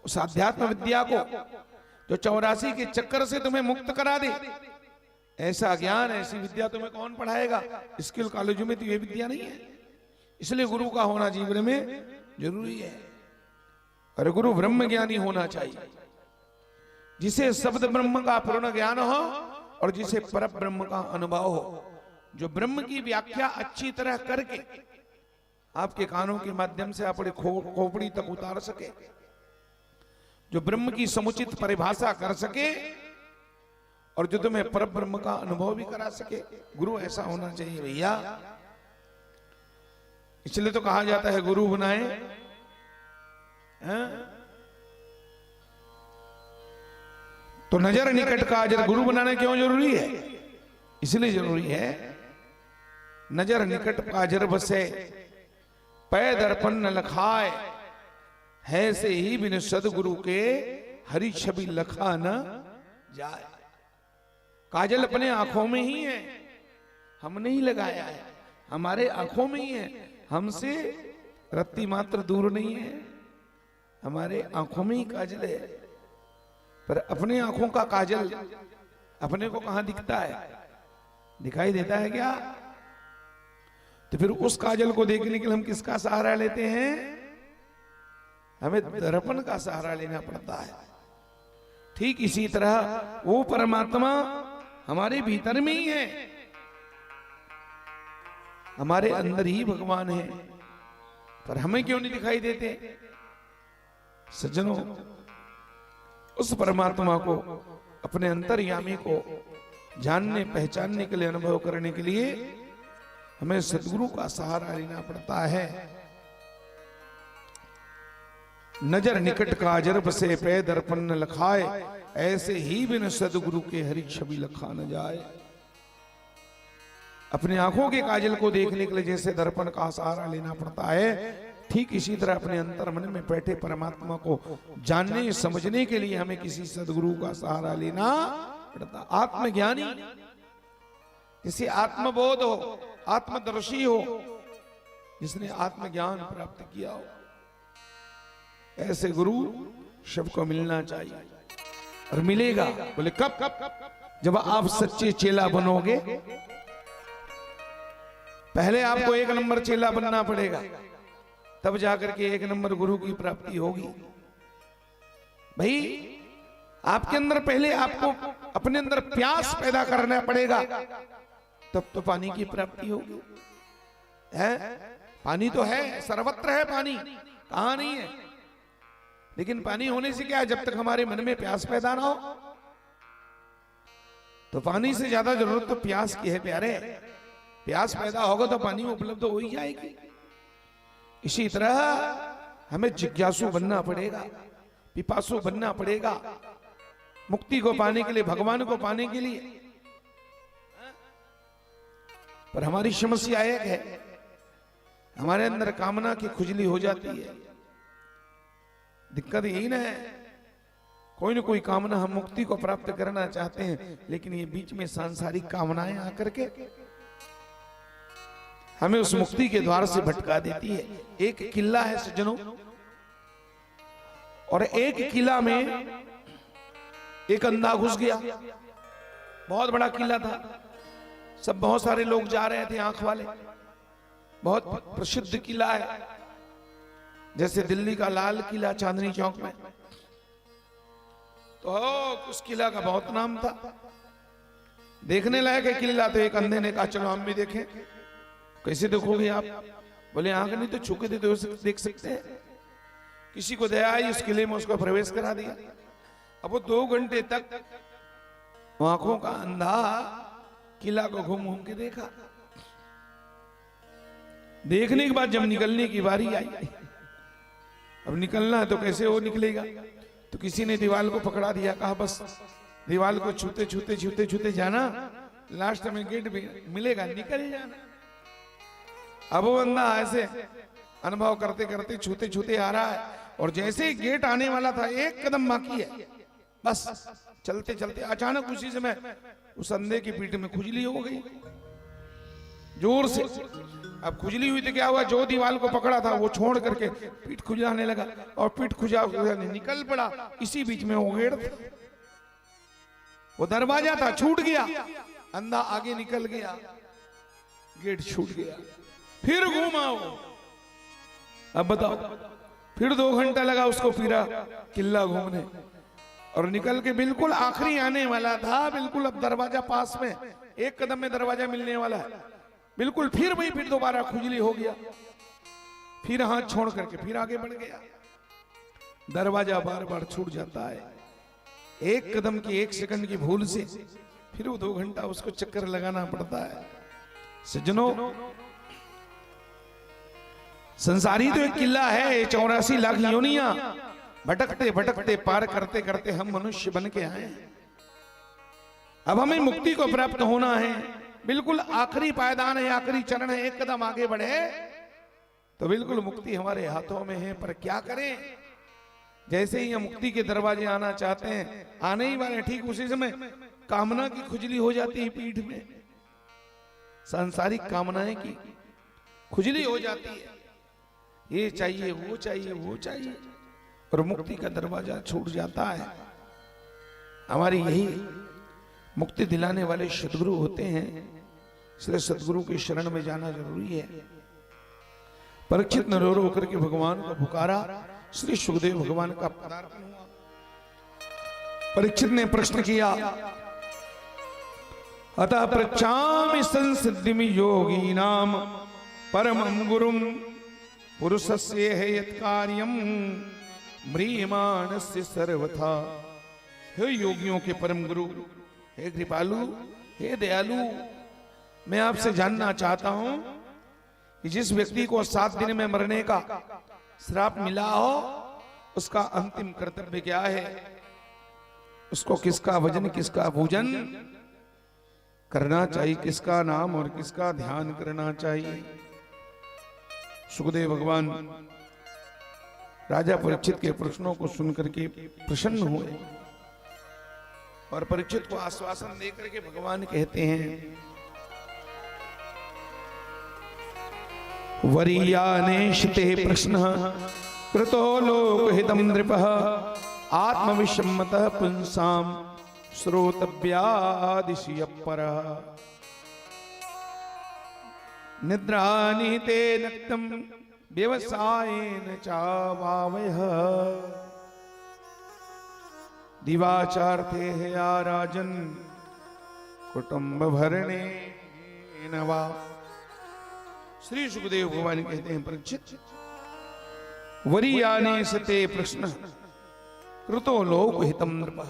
उस आध्यात्म विद्या को जो 84 के चक्कर से तुम्हें मुक्त करा दे, ऐसा ज्ञान, ऐसी विद्या तुम्हें कौन पढ़ाएगा? स्कूल कॉलेजों में तो ये विद्या नहीं है। इसलिए गुरु का होना जीवन में जरूरी है। और गुरु ब्रह्म ज्ञानी होना चाहिए। जिसे शब्द ब्रह्म का पूर्ण ज्ञान हो और जिसे पर ब्रह्म का अनुभव हो, जो ब्रह्म की व्याख्या अच्छी तरह करके आपके कानों के माध्यम से अपने खोपड़ी तक उतार सके, जो ब्रह्म की समुचित परिभाषा कर सके और जो तुम्हें पर ब्रह्म का अनुभव भी करा सके, गुरु ऐसा होना चाहिए भैया। इसलिए तो कहा जाता है गुरु बनाए तो नजर निकट काजर। गुरु बनाना क्यों जरूरी है? इसलिए जरूरी है, नजर निकट काजर बसे, पै दर्पण न लखाए, है से ही बिन सदगुरु के हरि छवि लखा न जाए। काजल अपने आंखों में ही है, हमने ही लगाया है, हमारे आंखों में ही है, हमसे रत्ती मात्र दूर नहीं है, हमारे आंखों में ही काजल है। पर अपने आंखों का काजल अपने को कहां दिखता है? दिखाई देता है क्या? तो फिर उस काजल को देखने के लिए हम किसका सहारा लेते हैं? हमें दर्पण का सहारा लेना पड़ता है। ठीक इसी तरह वो परमात्मा हमारे भीतर में ही है, हमारे अंदर ही भगवान है, पर हमें क्यों नहीं दिखाई देते? सज्जनों, उस परमात्मा को, अपने अंतर्यामी को जानने पहचानने के लिए, अनुभव करने के लिए हमें सद्गुरु का सहारा लेना पड़ता है। नजर निकट काजर बसे, पै दर्पण न लखाए, ऐसे ही बिन सद्गुरु के हरि छवि लखा न जाए। अपने आंखों के काजल को देखने के लिए जैसे दर्पण का सहारा लेना पड़ता है, ठीक इसी तरह अपने अंतर मन में बैठे परमात्मा को जानने समझने के लिए हमें किसी सदगुरु का सहारा लेना पड़ता। आत्मज्ञानी, जिसे आत्मबोध हो, आत्मदर्शी हो, जिसने आत्मज्ञान प्राप्त किया हो, ऐसे गुरु सबको मिलना चाहिए। और मिलेगा, बोले कब? जब आप सच्चे चेला बनोगे। पहले आपको एक नंबर चेला बनना पड़ेगा, तब जाकर के एक नंबर गुरु की प्राप्ति होगी। भाई, आपके अंदर पहले आपको अपने अंदर प्यास पैदा करना पड़ेगा, तब तो पानी की प्राप्ति होगी। है? पानी तो है, सर्वत्र है पानी, कहां नहीं है? लेकिन पानी होने से क्या है? जब तक हमारे मन में प्यास पैदा ना हो। तो पानी से ज्यादा जरूरत तो प्यास की है प्यारे। प्यास पैदा होगा तो पानी उपलब्ध हो ही जाएगी। इसी तरह हमें जिज्ञासु बनना पड़ेगा, पिपासु बनना पड़ेगा, मुक्ति को पाने के लिए, भगवान को पाने के लिए। पर हमारी समस्या एक है, हमारे अंदर कामना की खुजली हो जाती है। दिक्कत यही ना है, कोई ना कोई कामना, हम मुक्ति को प्राप्त करना चाहते हैं, लेकिन ये बीच में सांसारिक कामनाएं आकर के हमें उस मुक्ति के द्वार से भटका देती है। एक किला है सज्जनों, और एक किला में एक अंधा घुस गया। बहुत बड़ा किला था, सब बहुत सारे लोग जा रहे थे, आंख वाले। बहुत प्रसिद्ध किला है, जैसे दिल्ली का लाल किला चांदनी चौक में, तो उस किला का बहुत नाम था। देखने लायक है किला। तो एक अंधे ने कहा चलो हम भी देखें। कैसे देखोगे आप? बोले आंख नहीं तो छुके देख सकते हैं। किसी को दया आई, उस किले में उसको प्रवेश करा दिया। अब वो 2 घंटे तक आंखों का अंधा किला को घूम घूम के देखा। देखने के बाद जब निकलने की बारी आई, अब निकलना है तो कैसे वो निकलेगा? तो किसी ने दीवार को पकड़ा दिया, कहा बस दीवार को छूते छूते छूते छूते जाना, लास्ट में गेट भी मिलेगा, निकल जाना। अब वो बंदा ऐसे अनुभव करते करते छूते छूते आ रहा है, और जैसे ही गेट आने वाला था, 1 कदम बाकी है, बस चलते चलते अचानक उसी समय उस अंधे की पीठ में खुजली हो गई जोर से। अब खुजली हुई तो क्या हुआ? जो दीवार को पकड़ा था वो छोड़ करके पीठ खुजाने लगा, और पीठ खुजाने निकल पड़ा। इसी बीच में वो गेट, वो दरवाजा था, छूट गया। अंधा आगे निकल गया, गेट छूट गया। फिर घूमा वो। अब बताओ, फिर 2 घंटा लगा उसको पूरा किला घूमने। और निकल के बिल्कुल आखिरी आने वाला था, बिल्कुल अब दरवाजा पास में, एक कदम में दरवाजा मिलने वाला है, बिल्कुल फिर वही फिर दोबारा खुजली हो गया, फिर हाथ छोड़ करके फिर आगे बढ़ गया। दरवाजा बार बार छूट जाता है, एक कदम की एक सेकंड की भूल से फिर वो 2 घंटा उसको चक्कर लगाना पड़ता है। सज्जनों, संसारी तो एक किला है, 84 लाख योनियां भटकते भटकते पार करते करते हम मनुष्य बन के आए। अब हमें मुक्ति को प्राप्त होना है, बिल्कुल आखिरी पायदान है, आखिरी चरण है, एक कदम आगे बढ़े तो बिल्कुल मुक्ति हमारे हाथों में है। पर क्या करें, जैसे ही हम मुक्ति के दरवाजे आना चाहते हैं, आने ही वाले ठीक उसी समय कामना की खुजली हो जाती है पीठ में, सांसारिक कामनाएं की खुजली हो जाती है, ये चाहिए वो चाहिए वो चाहिए, और मुक्ति का दरवाजा छूट जाता है। हमारी यही मुक्ति दिलाने वाले सदगुरु होते हैं, इसलिए सदगुरु की शरण में जाना जरूरी है। परीक्षित ने रो रो करके भगवान को पुकारा, श्री सुखदेव भगवान का पदार्पण हुआ। परीक्षित ने प्रश्न किया, अतः पृच्छामि संसिद्धिं योगिनां परमं गुरुं पुरुषस्य यत् कार्यं म्रियमाणस्य सर्वथा। हे योगियों के परम गुरु, हे कृपालु, हे दयालु, मैं आपसे जानना चाहता हूं कि जिस व्यक्ति को 7 दिन में मरने का श्राप मिला हो, उसका अंतिम कर्तव्य क्या है, उसको किसका भजन किसका पूजन करना चाहिए, किसका नाम और किसका ध्यान करना चाहिए। सुखदेव भगवान राजा परीक्षित के प्रश्नों को सुनकर के प्रसन्न हुए और परीक्षित को आश्वासन देकर के भगवान कहते हैं, वरीयानेशते प्रश्नः कृतो लोकहितं नृपः आत्मविसम्मतः पुंसां श्रोतव्यादिशि अपरः। निद्रानीते नक्तं व्यवसायेन चावावयः दिवाचार्थे या राजन् कुटुंब भरणे नवा। श्री सुखदेव भगवान कहते हैं, परीक्षित, वरीयाने सते प्रश्न कृतो लोकहितं नृपः।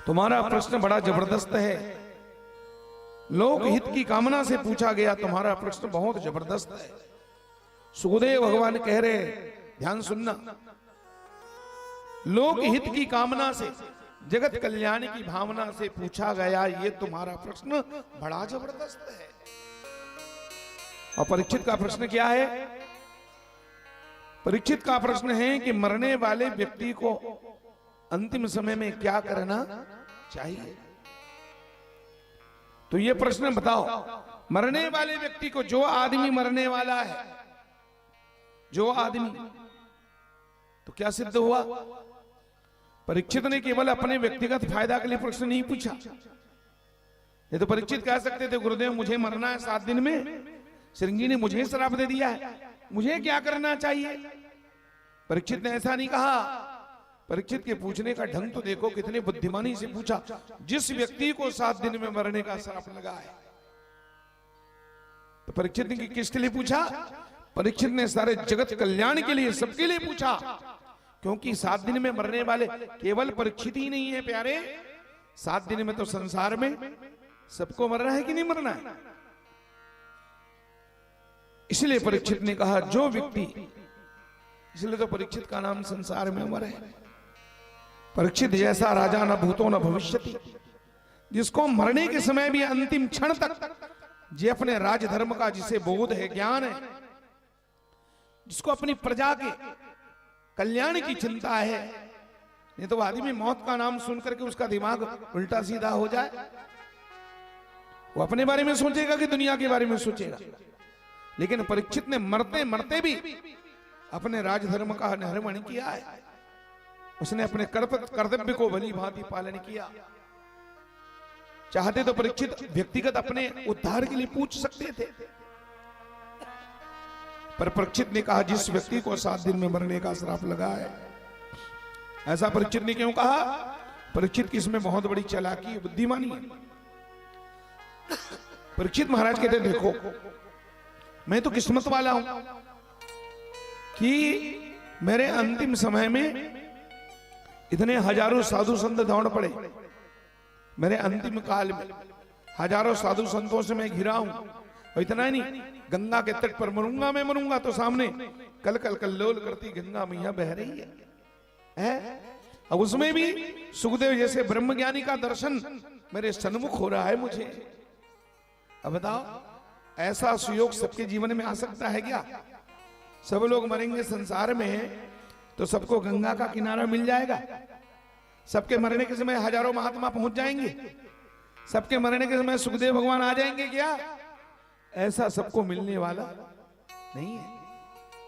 तुम्हारा प्रश्न बड़ा जबरदस्त है, लोकहित की कामना से पूछा गया, तुम्हारा प्रश्न बहुत जबरदस्त है। सुखदेव भगवान कह रहे, ध्यान सुनना, लोकहित की कामना से, जगत कल्याण की भावना से पूछा गया ये तुम्हारा प्रश्न बड़ा जबरदस्त है। और परीक्षित का प्रश्न क्या है? परीक्षित का प्रश्न है कि मरने वाले व्यक्ति को अंतिम समय में क्या करना चाहिए। तो ये प्रश्न बताओ, मरने वाले व्यक्ति को, जो आदमी मरने वाला है, जो आदमी, तो क्या सिद्ध हुआ? परीक्षित ने केवल अपने व्यक्तिगत फायदा के लिए प्रश्न नहीं पूछा। ये तो परीक्षित कह सकते थे, गुरुदेव मुझे मरना है 7 दिन में, श्रृंगी ने मुझे श्राप दे दिया है, मुझे क्या करना चाहिए। परीक्षित ने ऐसा नहीं कहा। परीक्षित के पूछने का ढंग तो देखो, कितने बुद्धिमानी से पूछा। जिस व्यक्ति को 7 दिन में मरने का श्राप लगा है, तो परीक्षित ने किसके लिए पूछा? परीक्षित ने सारे जगत कल्याण के लिए, सबके लिए पूछा, क्योंकि 7 दिन में मरने वाले केवल परीक्षित ही नहीं है प्यारे। 7 दिन में तो संसार में सबको मरना है कि नहीं मरना है। इसलिए परीक्षित ने कहा जो व्यक्ति, इसलिए तो परीक्षित का नाम संसार में अमर है। परीक्षित जैसा राजा न भूतो न भविष्यति, जिसको मरने के समय भी अंतिम क्षण तक जे अपने राजधर्म का, जिसे बोध है, ज्ञान है, जिसको अपनी प्रजा के कल्याण की चिंता है। नहीं तो आदमी मौत का नाम सुनकर के उसका दिमाग उल्टा सीधा हो जाए, वो अपने बारे में सोचेगा कि दुनिया के बारे में सोचेगा। लेकिन परीक्षित ने मरते मरते भी अपने राजधर्म का निर्वहन किया है। उसने अपने कर्तव्य को भली भांति पालन किया। चाहते तो परीक्षित व्यक्तिगत अपने उद्धार के लिए पूछ सकते थे, पर परीक्षित ने कहा जिस व्यक्ति को 7 दिन में मरने का श्राप लगा है, ऐसा परीक्षित ने क्यों कहा? परीक्षित की इसमें बहुत बड़ी चालाकी बुद्धिमानी है। परीक्षित महाराज कहते देखो मैं तो किस्मत वाला हूं कि मेरे अंतिम समय में इतने हजारों साधु संत दौड़ पड़े। मेरे अंतिम काल में हजारों साधु संतों से मैं घिरा हूं। और इतना ही नहीं, गंगा के तट पर मरूंगा मैं, मरूंगा तो सामने कल कल कल्लोल करती गंगा मैया बह रही है? अब उसमें भी सुखदेव जैसे ब्रह्मज्ञानी का दर्शन मेरे सन्मुख हो रहा है मुझे। अब बताओ ऐसा सुयोग सबके जीवन में आ सकता है क्या? सब लोग मरेंगे संसार में तो सबको गंगा का किनारा मिल जाएगा? सबके मरने के समय हजारों महात्मा पहुंच जाएंगे? सबके मरने के समय सुखदेव भगवान आ जाएंगे क्या? ऐसा सबको मिलने वाला नहीं है।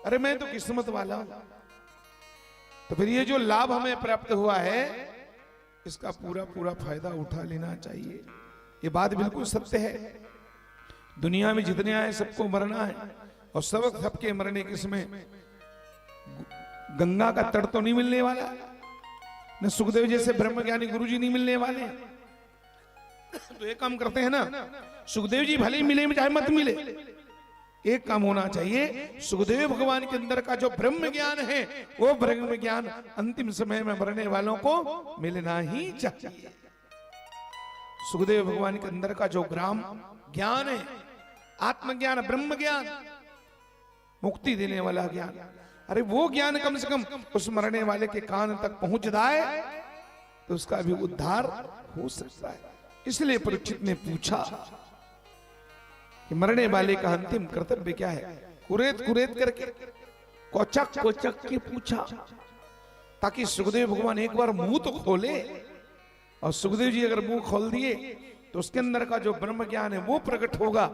अरे मैं तो किस्मत वाला हूं। तो फिर ये जो लाभ हमें प्राप्त हुआ है इसका पूरा पूरा फायदा उठा लेना चाहिए। ये बात बिल्कुल सत्य है। दुनिया में जितने आए सबको मरना है और सबके मरने के समय गंगा का तट तो नहीं मिलने वाला, न सुखदेव जैसे ब्रह्मज्ञानी गुरुजी नहीं मिलने वाले। तो एक काम करते हैं ना, सुखदेव जी भले ही मिले चाहे मत मिले, एक काम होना चाहिए, सुखदेव भगवान के अंदर का जो ब्रह्म ज्ञान है वो ब्रह्म ज्ञान अंतिम समय में मरने वालों को मिलना ही चाहिए। सुखदेव भगवान के अंदर का जो ग्राम ज्ञान है, आत्मज्ञान, ब्रह्म ज्ञान, मुक्ति देने वाला ज्ञान, अरे वो ज्ञान कम से कम उस मरने वाले के कान तक पहुंच जाए तो उसका भी उद्धार हो सकता है। इसलिए परीक्षित ने पूछा कि मरने वाले का अंतिम कर्तव्य क्या है। कुरेद कुरेद करके कोचक कोचक के पूछा ताकि सुखदेव भगवान एक बार मुंह तो खोले। और सुखदेव जी अगर मुंह खोल दिए तो उसके अंदर का जो ब्रह्म ज्ञान है वो प्रकट होगा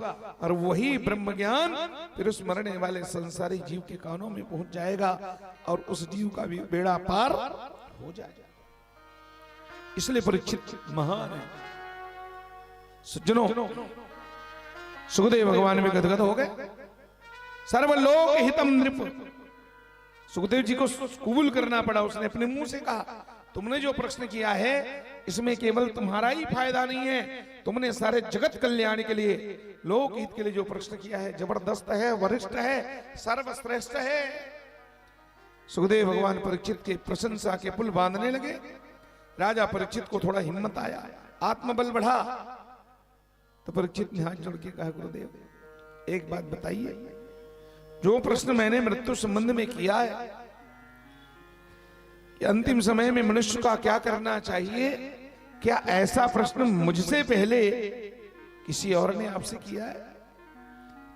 और वही ब्रह्म ज्ञान फिर उस मरने वाले संसारी जीव के कानों में पहुंच जाएगा और उस जीव का भी बेड़ा पार हो जाएगा। इसलिए परीक्षित महान है। सज्जनों, सुखदेव भगवान में गदगद हो गए। सर्वलोक हितम नृप, सुखदेव जी को कबूल करना पड़ा। उसने अपने मुंह से कहा तुमने जो प्रश्न किया है इसमें केवल तुम्हारा ही फायदा नहीं है, तुमने सारे जगत कल्याण के लिए, लोक हित के लिए जो प्रश्न किया है जबरदस्त है, वरिष्ठ है, सर्वश्रेष्ठ है। सुखदेव भगवान परीक्षित के प्रशंसा के पुल बांधने लगे। राजा परीक्षित को थोड़ा हिम्मत आया, आत्मबल बढ़ा। तो परीक्षित ने हाथ जोड़ के कहा गुरुदेव एक बात बताइए, जो प्रश्न मैंने मृत्यु संबंध में किया है कि अंतिम समय में मनुष्य का क्या करना चाहिए, क्या ऐसा प्रश्न मुझसे पहले किसी और ने आपसे किया है?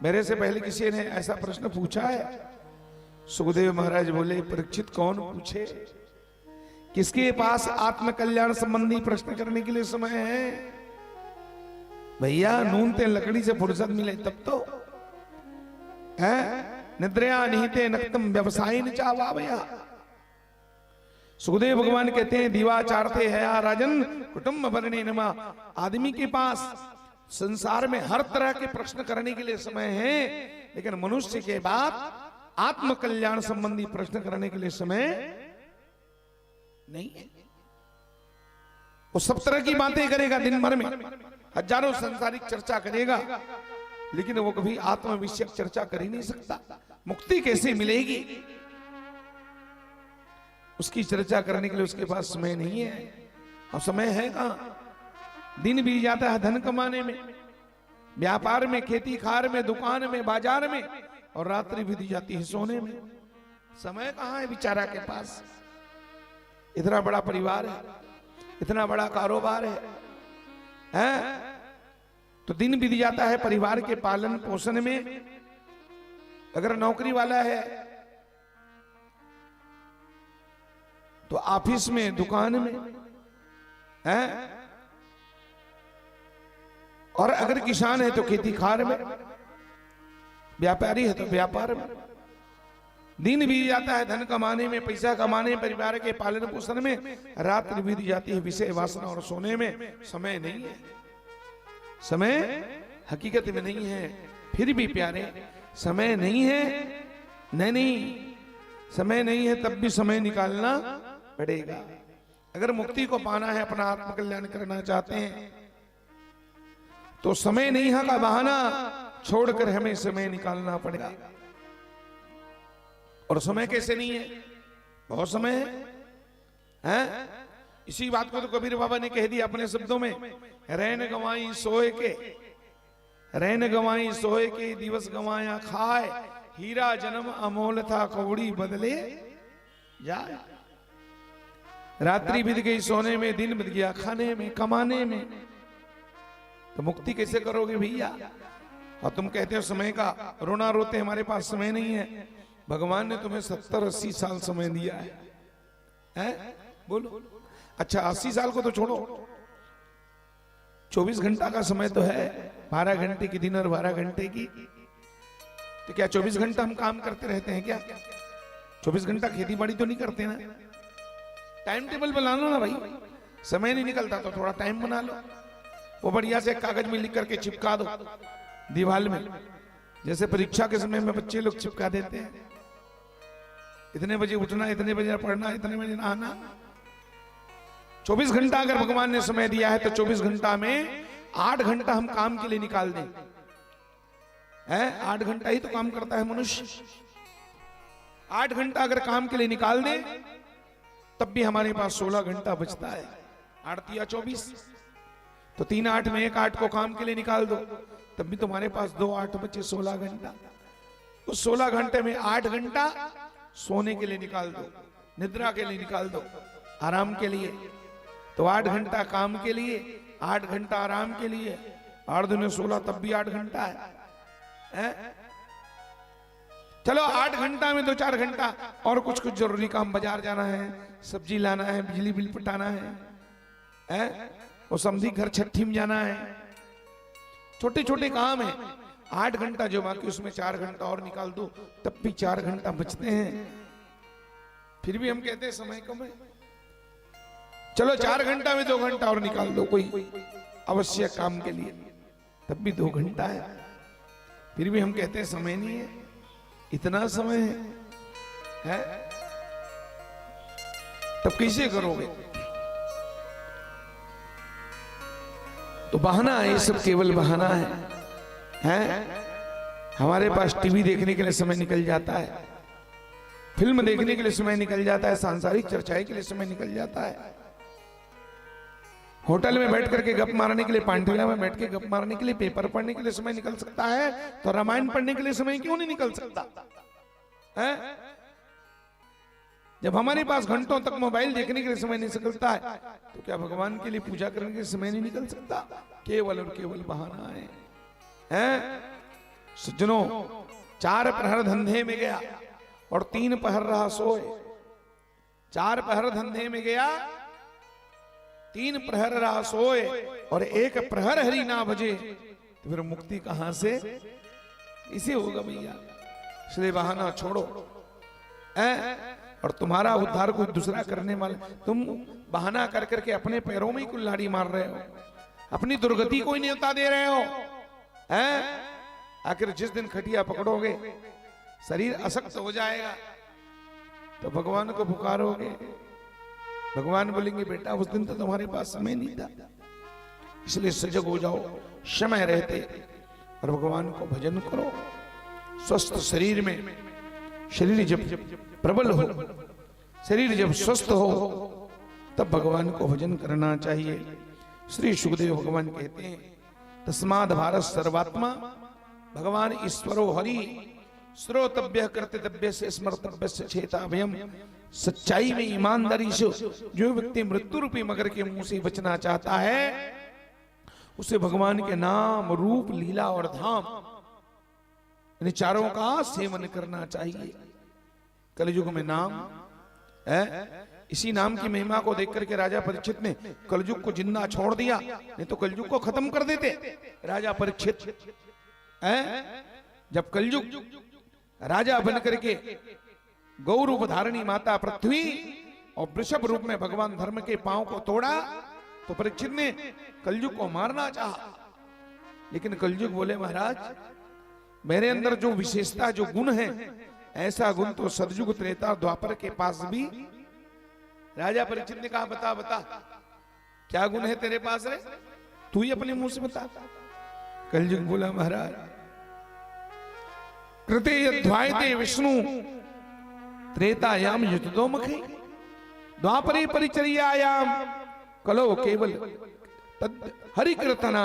मेरे से पहले किसी ने ऐसा प्रश्न पूछा है? सुखदेव महाराज बोले परीक्षित कौन पूछे? किसके पास आत्मकल्याण संबंधी प्रश्न करने के लिए समय है? भैया नून ते लकड़ी से फुर्सत मिले तब तो है। निद्रया निहिते नक्तम व्यवसाय न चावा भैया। सुखदेव भगवान कहते हैं दीवाचार थे है राजन कुटुंब भरने नमा। आदमी के पास संसार में हर तरह के प्रश्न करने के लिए समय है, लेकिन मनुष्य के बाद आत्मकल्याण संबंधी प्रश्न करने के लिए समय नहीं है। वो सब तरह की बातें करेगा दिन भर में, हजारों संसारिक चर्चा करेगा, लेकिन वो कभी आत्म विषयक चर्चा कर ही नहीं सकता। मुक्ति कैसे मिलेगी उसकी चर्चा करने के लिए उसके पास समय नहीं है। और समय है कहां? दिन बीत जाता है धन कमाने में, व्यापार में, खेती खार में, दुकान में, बाजार में, और रात्रि बीत जाती है सोने में। समय कहां है बेचारा के पास? इतना बड़ा परिवार है, इतना बड़ा कारोबार है? तो दिन बीत जाता है परिवार के पालन पोषण में। अगर नौकरी वाला है तो ऑफिस में, दुकान में है, और अगर किसान है तो खेती खार में, व्यापारी है तो व्यापार में। दिन बीत जाता है धन कमाने में, पैसा कमाने में, परिवार के पालन पोषण में, रात्रि बीत जाती है विषय वासना और सोने में। समय नहीं है, समय हकीकत में नहीं है। फिर भी प्यारे समय नहीं है, नहीं समय नहीं है तब भी समय निकालना पड़ेगा। अगर मुक्ति को पाना है, अपना आत्मकल्याण करना चाहते हैं, तो समय नहीं है का बहाना छोड़कर हमें समय निकालना पड़ेगा। और समय कैसे नहीं है, बहुत समय है। इसी बात को तो कबीर बाबा ने कह दिया अपने शब्दों में, रैन गंवाई सोए के, रैन गंवाई सोए के, दिवस गंवाया खाए, हीरा जन्म अमोल था कौड़ी बदले जाए। रात्रि बीत गई सोने में, दिन बीत गया खाने में, कमाने में, तो मुक्ति कैसे करोगे भैया। और तुम कहते हो समय का, रोना रोते हमारे पास समय नहीं है। भगवान ने तुम्हें 70-80 साल समय दिया है? बोलो। अच्छा 80 साल को तो छोड़ो, 24 घंटा का समय तो है, 12 घंटे की दिन और 12 घंटे की। तो क्या 24 घंटा हम काम करते रहते हैं क्या? 24 घंटा खेती बाड़ी तो नहीं करते ना। टाइम टेबल बना लो ना भाई, समय नहीं निकलता तो थोड़ा टाइम बना लो। वो बढ़िया से कागज में लिख करके चिपका दो दीवार में, जैसे परीक्षा के समय में बच्चे लोग चिपका देते हैं। इतने बजे उठना, इतने बजे पढ़ना, इतने बजे नहाना। 24 घंटा अगर भगवान ने समय दिया है तो 24 घंटा में 8 घंटा हम काम के लिए निकाल दें। 8 घंटा ही तो काम करता है मनुष्य। 8 घंटा अगर काम के लिए निकाल दें तब भी हमारे पास 16 घंटा बचता है। 8 या 24, तो 3 8 में 1 8 को काम के लिए निकाल दो, तब भी तुम्हारे पास 2 8 बचे 16 घंटा। उस 16 घंटे में 8 घंटा सोने के लिए निकाल दो, निद्रा के लिए निकाल दो, आराम के लिए। तो 8 घंटा काम के लिए, 8 घंटा आराम के लिए, 8 दूने 16, तब भी 8 घंटा है। चलो 8 घंटा में 2-4 घंटा और कुछ कुछ जरूरी काम, बाजार जाना है, सब्जी लाना है, बिजली बिल पटाना है, वो समझी घर छठी में जाना है, छोटे छोटे काम है। 8 घंटा जो बाकी उसमें 4 घंटा और निकाल दो, तब भी 4 घंटा बचते हैं। फिर भी हम कहते हैं समय कम है। चलो 4 घंटा में 2 घंटा और निकाल दो कोई आवश्यक काम के लिए, तब भी 2 घंटा है। फिर भी हम कहते हैं समय नहीं है। इतना समय है, तब कैसे करोगे? तो बहाना है, ये सब केवल बहाना है। हमारे पास टीवी देखने के लिए समय निकल जाता है, फिल्म देखने के लिए समय निकल जाता है, सांसारिक चर्चाएं के लिए समय निकल जाता है, होटल में बैठ करके गप मारने के लिए, पांठिया में बैठ के गप मारने के लिए, पेपर पढ़ने के लिए समय निकल सकता है, तो रामायण पढ़ने के लिए समय क्यों नहीं निकल सकता है? जब हमारे पास घंटों तक मोबाइल देखने के लिए समय नहीं निकलता है, तो क्या भगवान के लिए पूजा करने के लिए समय नहीं निकल सकता? केवल और केवल बहाना है। सज्जनों, 4 प्रहर धंधे में गया और 3 प्रहर रहा सोए। 4 प्रहर धंधे में गया, 3 प्रहर रहा सोए, और 1 प्रहर हरि ना बजे, तो फिर मुक्ति कहां से? इसे होगा भैया। इसलिए बहाना छोड़ो। और तुम्हारा उद्धार कोई दूसरा करने वाला, तुम बहाना कर करके अपने पैरों में ही कुल्हाड़ी मार रहे हो, अपनी दुर्गति को ही न्योता दे रहे हो। आखिर जिस दिन खटिया पकड़ोगे, शरीर अशक्त हो जाएगा, तो भगवान को पुकारोगे। भगवान बोलेंगे बेटा उस दिन तो तुम्हारे पास समय नहीं था, इसलिए सजग हो जाओ, समय रहते और भगवान को भजन करो। स्वस्थ शरीर में, शरीर जब प्रबल हो, शरीर जब स्वस्थ हो, तब भगवान को भजन करना चाहिए। श्री सुखदेव भगवान कहते हैं, तस्माद् भारत सर्वात्मा भगवान ईश्वरो हरि श्रोतव्य कर्तव्य से स्मर्तव्य से चेताभयम। सच्चाई में, ईमानदारी से जो व्यक्ति मृत्यु रूपी मगर के मुंह से बचना चाहता है, उसे भगवान के नाम, रूप, लीला और धाम, इन चारों का सेवन करना चाहिए। कलयुग में नाम है, इसी नाम की महिमा को देख करके राजा परीक्षित ने कलयुग को जिंदा छोड़ दिया, नहीं तो कलयुग को खत्म कर देते राजा परीक्षित। जब कलयुग राजा बन करके गौ रूप धारणी माता पृथ्वी और वृषभ रूप में भगवान धर्म के पांव को तोड़ा, तो परीक्षित ने कलयुग को मारना चाहा, लेकिन कलयुग बोले महाराज मेरे अंदर जो विशेषता, जो गुण है, ऐसा गुण तो सतयुग त्रेता द्वापर के पास भी राजा परीक्षित ने कहा बता बता क्या गुण है तेरे पास रे, तू ही अपने मुंह से बता। कलयुग बोला महाराज कृते यद्वायते विष्णु त्रेतायाम युद्धो मखे द्वापरे परिचर्यायाम कलो केवल तद हरि कीर्तना।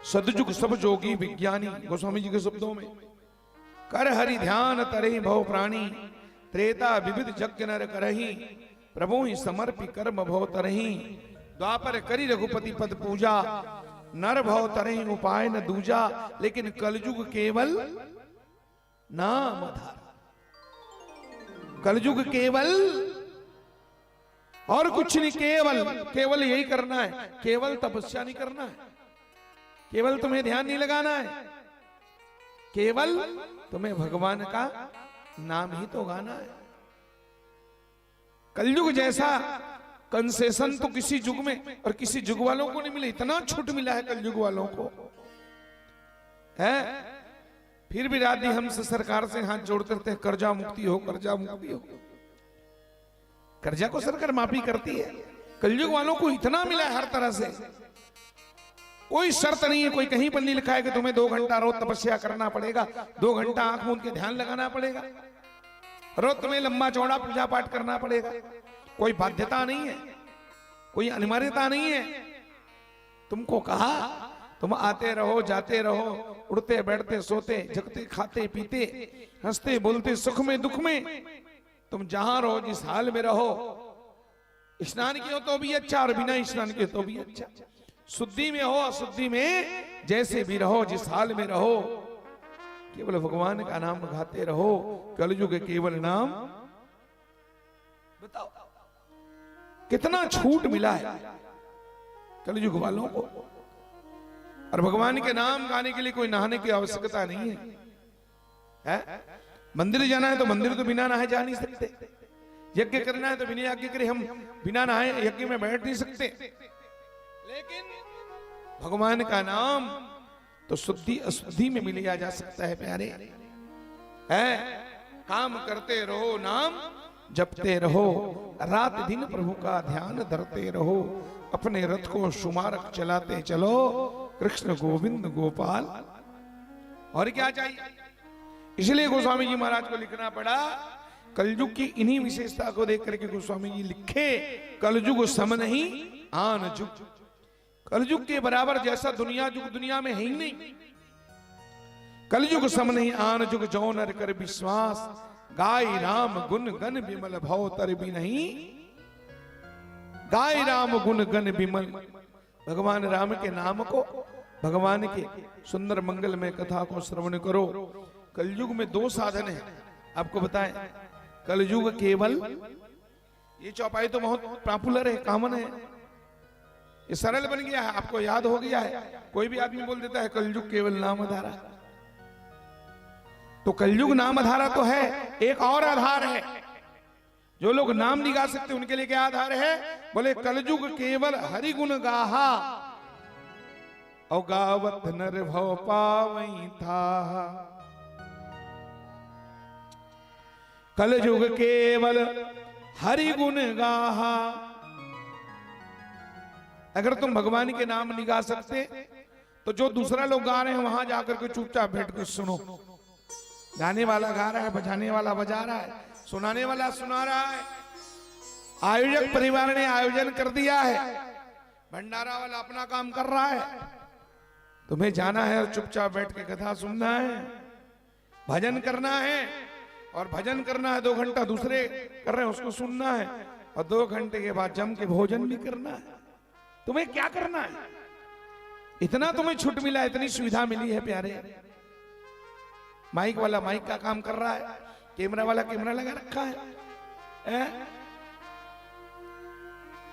सदयुग सब जोगी विज्ञानी गोस्वामी जी के शब्दों में कर हरि ध्यान तरहि भव प्राणी त्रेता विविध यज्ञ नर करहि प्रभु ही समर्पि कर्म भव तरहि द्वापर करी रघुपति पद पूजा नर भव तरहि उपाय न दूजा। लेकिन कलयुग केवल नाम आधार, कलयुग केवल और कुछ नहीं, केवल केवल यही करना है, केवल तपस्या नहीं करना है, केवल तुम्हें ध्यान नहीं लगाना है, केवल तुम्हें भगवान का नाम ही तो गाना है। कलयुग जैसा कंसेशन तो किसी युग में और किसी युग वालों को नहीं मिला, इतना छूट मिला है कलयुग वालों को है। फिर भी रात दिन हमसे सरकार से हाथ जोड़ते रहते हैं कर्जा मुक्ति हो, कर्जा मुक्ति हो। कर्जा को सरकार माफी करती है, कलयुग वालों को इतना मिला है हर तरह से, कोई शर्त नहीं है, कोई कहीं पर नहीं लिखा है कि तुम्हें 2 घंटा रोज तपस्या करना पड़ेगा, 2 घंटा आंख मूंद के ध्यान लगाना पड़ेगा, रोज तुम्हें लंबा चौड़ा पूजा पाठ करना पड़ेगा। कोई बाध्यता नहीं है, कोई अनिवार्यता नहीं है। तुमको कहा तुम आते रहो जाते रहो, उड़ते बैठते सोते जगते खाते पीते हंसते बोलते सुख में दुख में, तुम जहां रहो जिस हाल में रहो, स्नान किए हो तो भी अच्छा और बिना स्नान किए तो भी अच्छा, शुद्धि में हो अशुद्धि में जैसे भी रहो जिस हाल में रहो, केवल भगवान का नाम गाते रहो। कलयुग केवल नाम। बताओ कितना छूट मिला है कलयुग वालों को। और भगवान के नाम गाने के लिए कोई नहाने की आवश्यकता नहीं है, मंदिर जाना है तो मंदिर तो बिना नहाए जा नहीं सकते, यज्ञ करना है तो बिना यज्ञ करे हम बिना नहाए यज्ञ में बैठ नहीं सकते। लेकिन भगवान का नाम तो शुद्धि अशुद्धि में मिल जा सकता है प्यारे, है। काम करते रहो नाम जपते रहो, रात दिन प्रभु का ध्यान धरते रहो, अपने रथ को सुमारक चलाते चलो, कृष्ण गोविंद गोपाल। और क्या चाहिए? इसलिए गोस्वामी जी महाराज को लिखना पड़ा, कलयुग की इन्हीं विशेषता को देख करके गोस्वामी जी लिखे, कलयुग सम नहीं आन जुग। कलयुग के बराबर जैसा दुनिया युग दुनिया में है ही नहीं। कलयुग सम नहीं आन जुग जो नर कर विश्वास, गाय राम गुण गण विमल भव तर भी नहीं। गाय राम गुण गण विमल, भगवान राम के नाम को, भगवान के सुंदर मंगल में कथा को श्रवण करो। कलयुग में 2 साधन है, आपको बताएं। कलयुग केवल, ये चौपाई तो बहुत पॉपुलर है, कॉमन है, ये सरल बन गया है, आपको याद हो गया है। कोई भी आदमी बोल देता है कलयुग केवल नाम आधारा। तो कलयुग नाम आधारा तो है, एक और आधार है जो लोग नाम नहीं गा सकते उनके लिए क्या आधार है? बोले कलयुग केवल हरि गुण गाहा, और गावत नर भव पावई था। कलयुग केवल हरि गुण गाहा। अगर तुम भगवान के नाम नहीं गा सकते तो जो दूसरा लोग गा रहे हैं वहां जाकर के चुपचाप बैठ कर सुनो। गाने वाला गा रहा है, बजाने वाला बजा रहा है, सुनाने वाला सुना रहा है, आयोजक परिवार ने आयोजन कर दिया है, भंडारा वाला अपना काम कर रहा है। तुम्हें जाना है और चुपचाप बैठ के कथा सुनना है, भजन करना है, और भजन करना है 2 घंटा दूसरे कर रहे हैं उसको सुनना है, और 2 घंटे के बाद जम के भोजन भी करना है। तुम्हें क्या करना है? इतना तुम्हें छूट मिला, इतनी सुविधा मिली है प्यारे। माइक वाला माइक का काम कर रहा है, कैमरा वाला कैमरा लगा रखा है,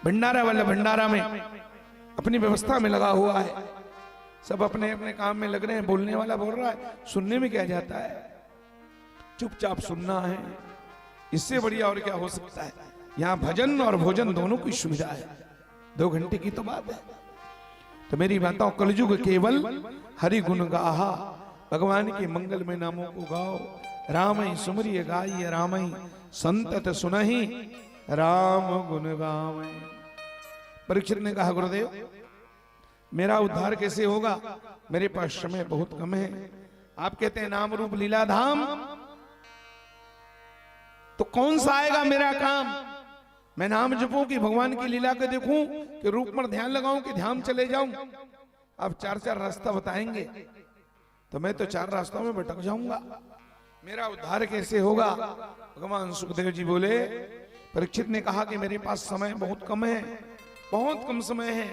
भंडारा वाला भंडारा में अपनी व्यवस्था में लगा हुआ है, सब अपने अपने काम में लग रहे हैं। बोलने वाला बोल रहा है, सुनने में क्या जाता है, चुपचाप सुनना है। इससे बढ़िया और क्या हो सकता है? यहाँ भजन और भोजन दोनों की सुविधा है, 2 घंटे की तो बात है। तो मेरी माताओं, कलयुग केवल हरि गुण गाहा, भगवान के मंगल में नामों को गाओ। रामई सुमरिय गाइय रामई संतत सुनहि, राम गुण गावे। परीक्षित ने कहा गुरुदेव मेरा उद्धार कैसे होगा, मेरे पास समय बहुत कम है। आप कहते हैं नाम रूप लीला धाम, तो कौन सा आएगा मेरा काम? मैं नाम जपूं कि भगवान की लीला को देखूं कि रूप पर ध्यान लगाऊं कि ध्यान चले जाऊं? आप चार चार रास्ता बताएंगे तो मैं तो चार रास्तों में भटक जाऊंगा, मेरा उद्धार कैसे होगा? भगवान सुखदेव जी बोले, परीक्षित ने कहा कि मेरे पास समय बहुत कम है, बहुत कम समय है।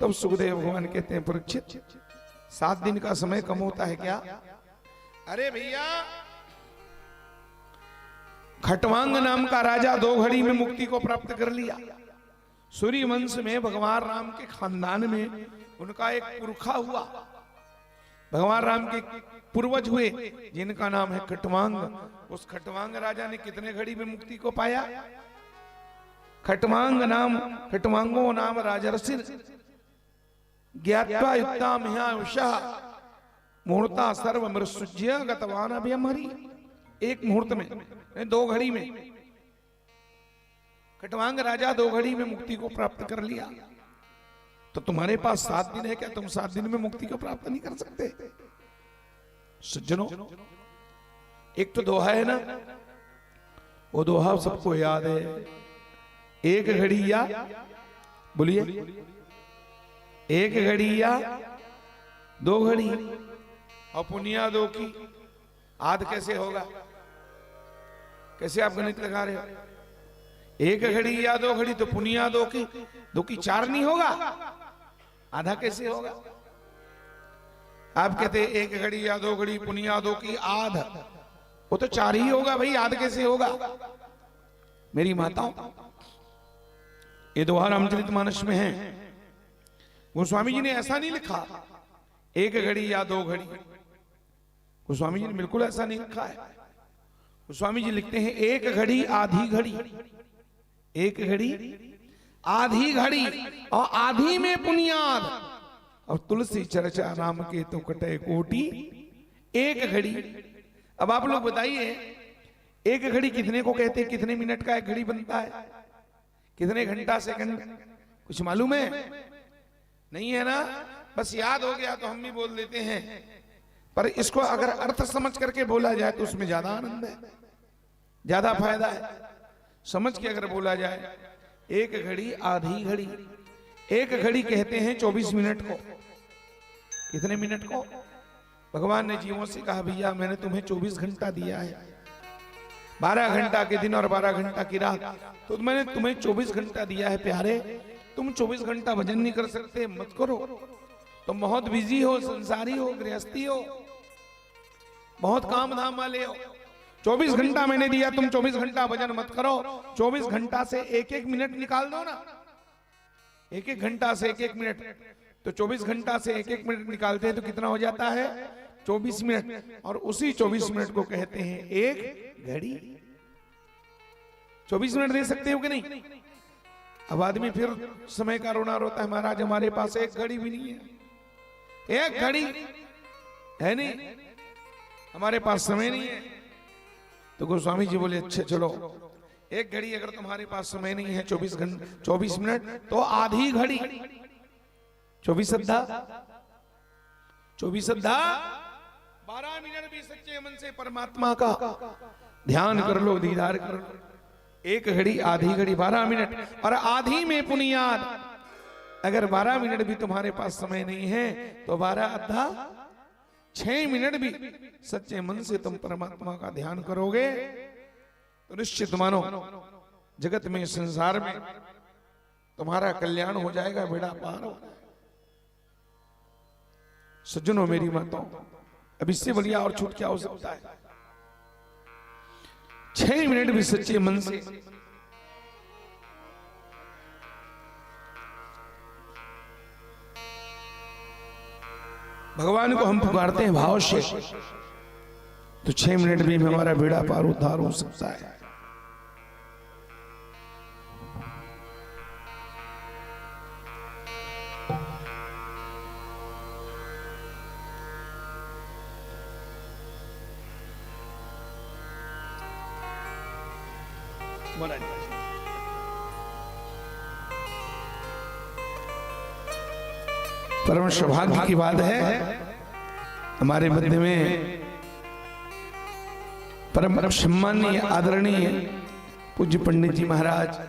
तब सुखदेव भगवान कहते हैं परीक्षित 7 दिन का समय कम होता है क्या? अरे भैया खटवांग नाम का राजा 2 घड़ी में मुक्ति को प्राप्त कर लिया। सूर्य वंश में भगवान राम के खानदान में उनका एक पुरखा हुआ, भगवान राम के पूर्वज हुए जिनका नाम है खटवांग। उस खटवांग राजा ने कितने घड़ी में मुक्ति को पाया? खटवांगो नाम राजर्षि ज्ञात्वा युक्ता मिहायुषः मुहूर्ता सर्व मृत्युज्य गतवान अभयमहरि। एक मुहूर्त में 2 घड़ी में खटवांग राजा 2 घड़ी में मुक्ति को प्राप्त कर लिया। तो तुम्हारे पास 7 दिन है क्या? तुम 7 दिन में मुक्ति को प्राप्त नहीं कर सकते? सज्जनों एक तो दोहा है ना, वो दोहा सबको याद है, एक घड़ी या बोलिए, एक घड़ी या 2 घड़ी और पुनिया 2 की आध कैसे होगा? कैसे आप गणित लगा रहे हो? एक घड़ी या 2 घड़ी तो पुनिया 2 की 4 नहीं होगा, आधा कैसे होगा? आप कहते 1 घड़ी या 2 घड़ी पुनिया 2 की आध, वो तो 4 ही होगा भाई, आध कैसे होगा? मेरी माताओं ये दोहा रामचरितमानस में है। गोस्वामी जी ने ऐसा नहीं लिखा 1 घड़ी या 2 घड़ी, गोस्वामी जी ने बिल्कुल ऐसा नहीं लिखा है। गोस्वामी जी लिखते हैं 1 घड़ी आधी घड़ी, 1 घड़ी आधी घड़ी और आधी में पुनियाद, और तुलसी चर्चा राम के तो कटे कोटि 1 घड़ी। अब आप लोग बताइए 1 घड़ी कितने को कहते हैं? कितने मिनट का 1 घड़ी बनता है? कितने घंटा सेकंड? कुछ मालूम है? नहीं है ना? बस याद हो गया तो हम भी बोल देते हैं, पर इसको अगर अर्थ समझ करके बोला जाए तो उसमें ज्यादा आनंद है, ज्यादा फायदा है। समझ के अगर बोला जाए 1 घड़ी आधी घड़ी, 1 घड़ी कहते हैं 24 मिनट को। कितने मिनट को? भगवान ने जीवों से कहा भैया मैंने तुम्हें 24 घंटा दिया है, 12 घंटा के दिन और 12 घंटा की रात, तो मैंने तुम्हें 24 घंटा दिया है प्यारे। तुम 24 घंटा भजन नहीं कर सकते, मत करो। तुम बहुत बिजी हो, संसारी हो, गृहस्थी हो, बहुत काम धाम वाले हो। 24 घंटा मैंने दिया, तुम 24 घंटा भजन मत करो। 24 घंटा से 1-1 मिनट निकाल दो ना, 1-1 घंटा से 1-1 मिनट, तो 24 घंटा से 1-1 मिनट निकालते हैं तो कितना हो जाता है? 24 मिनट। और उसी 24 मिनट को कहते हैं 1 घड़ी। 24 मिनट दे सकते हो कि नहीं? अब आदमी फिर समय का रोना रोता है, महाराज हमारे पास 1 घड़ी भी नहीं है, 1 घड़ी है नहीं, हमारे पास समय नहीं है। तो गोस्वामी जी बोले अच्छा चलो 1 घड़ी अगर तुम्हारे पास समय नहीं है, 24 मिनट, तो आधी घड़ी 24 अद्धा 12 मिनट भी सच्चे मन से परमात्मा का ध्यान कर लो, दीदार कर लो। 1 घड़ी आधी घड़ी 12 मिनट, और आधी में पुनियाद। अगर 12 मिनट भी तुम्हारे पास समय नहीं है तो 12 अद्धा 6 मिनट भी सच्चे मन से तुम परमात्मा का ध्यान करोगे तो निश्चित मानो जगत में, संसार में तुम्हारा कल्याण हो जाएगा, बेड़ा पार हो। सज्जनों मेरी माताओं, अब इससे बढ़िया और छूट क्या हो सकता है? 6 मिनट भी सच्चे मन से भगवान को हम पुकारते हैं भाव से, तो 6 मिनट भी हमारा बेड़ा पार उद्धार हो सकता है। परम सौभाग्य की बात है हमारे मध्य में परम सम्मानीय आदरणीय पूज्य पंडित जी महाराज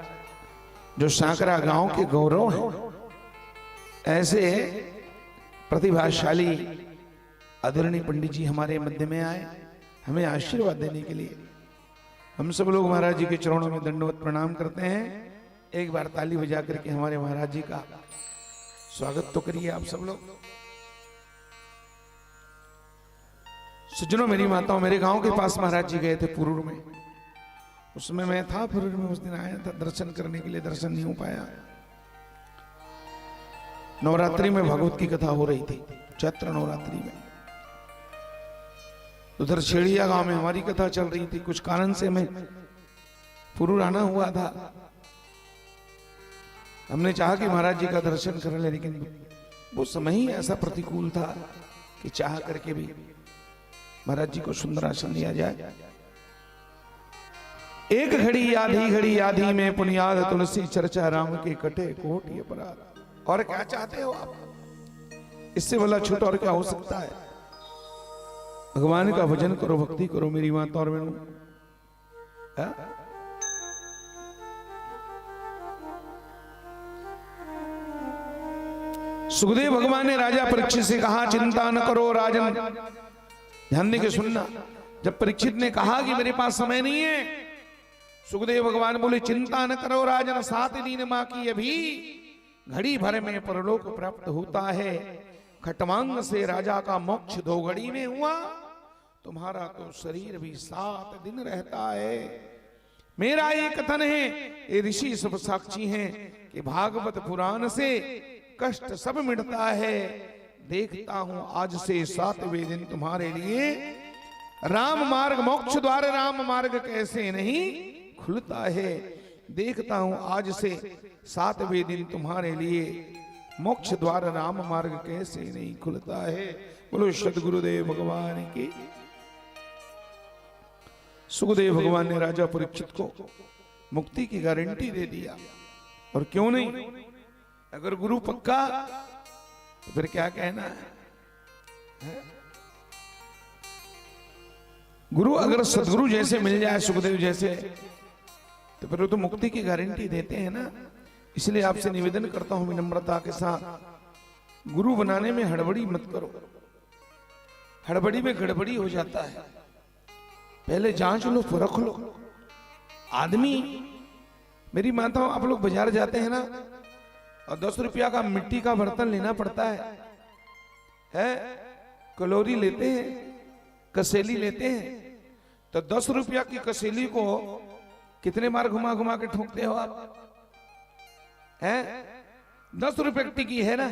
जो सांकरा गांव के गौरव हैं, ऐसे प्रतिभाशाली आदरणीय पंडित जी हमारे मध्य में आए हमें आशीर्वाद देने के लिए। हम सब लोग महाराज जी के चरणों में दंडवत प्रणाम करते हैं। एक बार ताली बजा करके हमारे महाराज जी का स्वागत तो करिए आप सब लोग। सज्जनों, मेरी माताओं, मेरे गांव के पास महाराज जी गए थे पुरूर में, उसमें मैं था। पुरूर में उस दिन आया था दर्शन करने के लिए, दर्शन नहीं हो पाया। नवरात्रि में भगवत की कथा हो रही थी, चैत्र नवरात्रि में। उधर छेड़िया गांव में हमारी कथा चल रही थी। कुछ कारण से मैं पुरूर आना हुआ था। हमने चाहा कि महाराज जी का दर्शन कर ले, लेकिन वो समय ही ऐसा प्रतिकूल था कि चाह करके भी महाराज जी को सुंदर आसन दिया जाए। एक घड़ी आधी में पुनियाद तुलसी चर्चा राम के कटे कोट ये अपराध। और क्या चाहते हो आप? इससे बोला छूट और क्या हो सकता है? भगवान का भजन करो, भक्ति करो मेरी माता और बहनों। सुखदेव भगवान ने राजा परीक्षित से कहा, चिंता न करो राजन। ध्यान देके सुनना। जब परीक्षित ने कहा कि मेरे पास समय नहीं है, सुखदेव भगवान बोले, चिंता न करो राजन, 7 दिन बाकी अभी, घड़ी भर में परलोक प्राप्त होता है। खटवांग से राजा का मोक्ष 2 घड़ी में हुआ, तुम्हारा तो शरीर भी 7 दिन रहता है। मेरा ये कथन है, ये ऋषि सब साक्षी हैं कि भागवत पुराण से कष्ट सब मिटता है। देखता हूं आज से 7वें दिन तुम्हारे लिए राम मार्ग, मोक्ष द्वार राम मार्ग कैसे नहीं खुलता है। देखता हूं आज से 7वें दिन तुम्हारे लिए मोक्ष द्वार राम मार्ग कैसे नहीं खुलता है। बोलो सद्गुरुदेव भगवान की। सुखदेव भगवान ने राजा परीक्षित को मुक्ति की गारंटी दे दिया। और क्यों नहीं? अगर गुरु पक्का तो फिर क्या कहना है? गुरु अगर सदगुरु जैसे मिल जाए, सुखदेव जैसे, तो फिर वो तो मुक्ति की गारंटी देते हैं ना। इसलिए आपसे निवेदन करता हूं विनम्रता के साथ, गुरु बनाने में हड़बड़ी मत करो। हड़बड़ी में गड़बड़ी हो जाता है। पहले जांच लो, परख लो। आदमी, मेरी माताओं, आप लोग बाजार जाते हैं ना और 10 रुपया का मिट्टी का बर्तन लेना पड़ता है? कलोरी लेते हैं, कसेली लेते हैं, तो 10 रुपया की कसेली को कितने बार घुमा घुमा के ठोकते हो आप? 10 रुपए की टिकी है ना,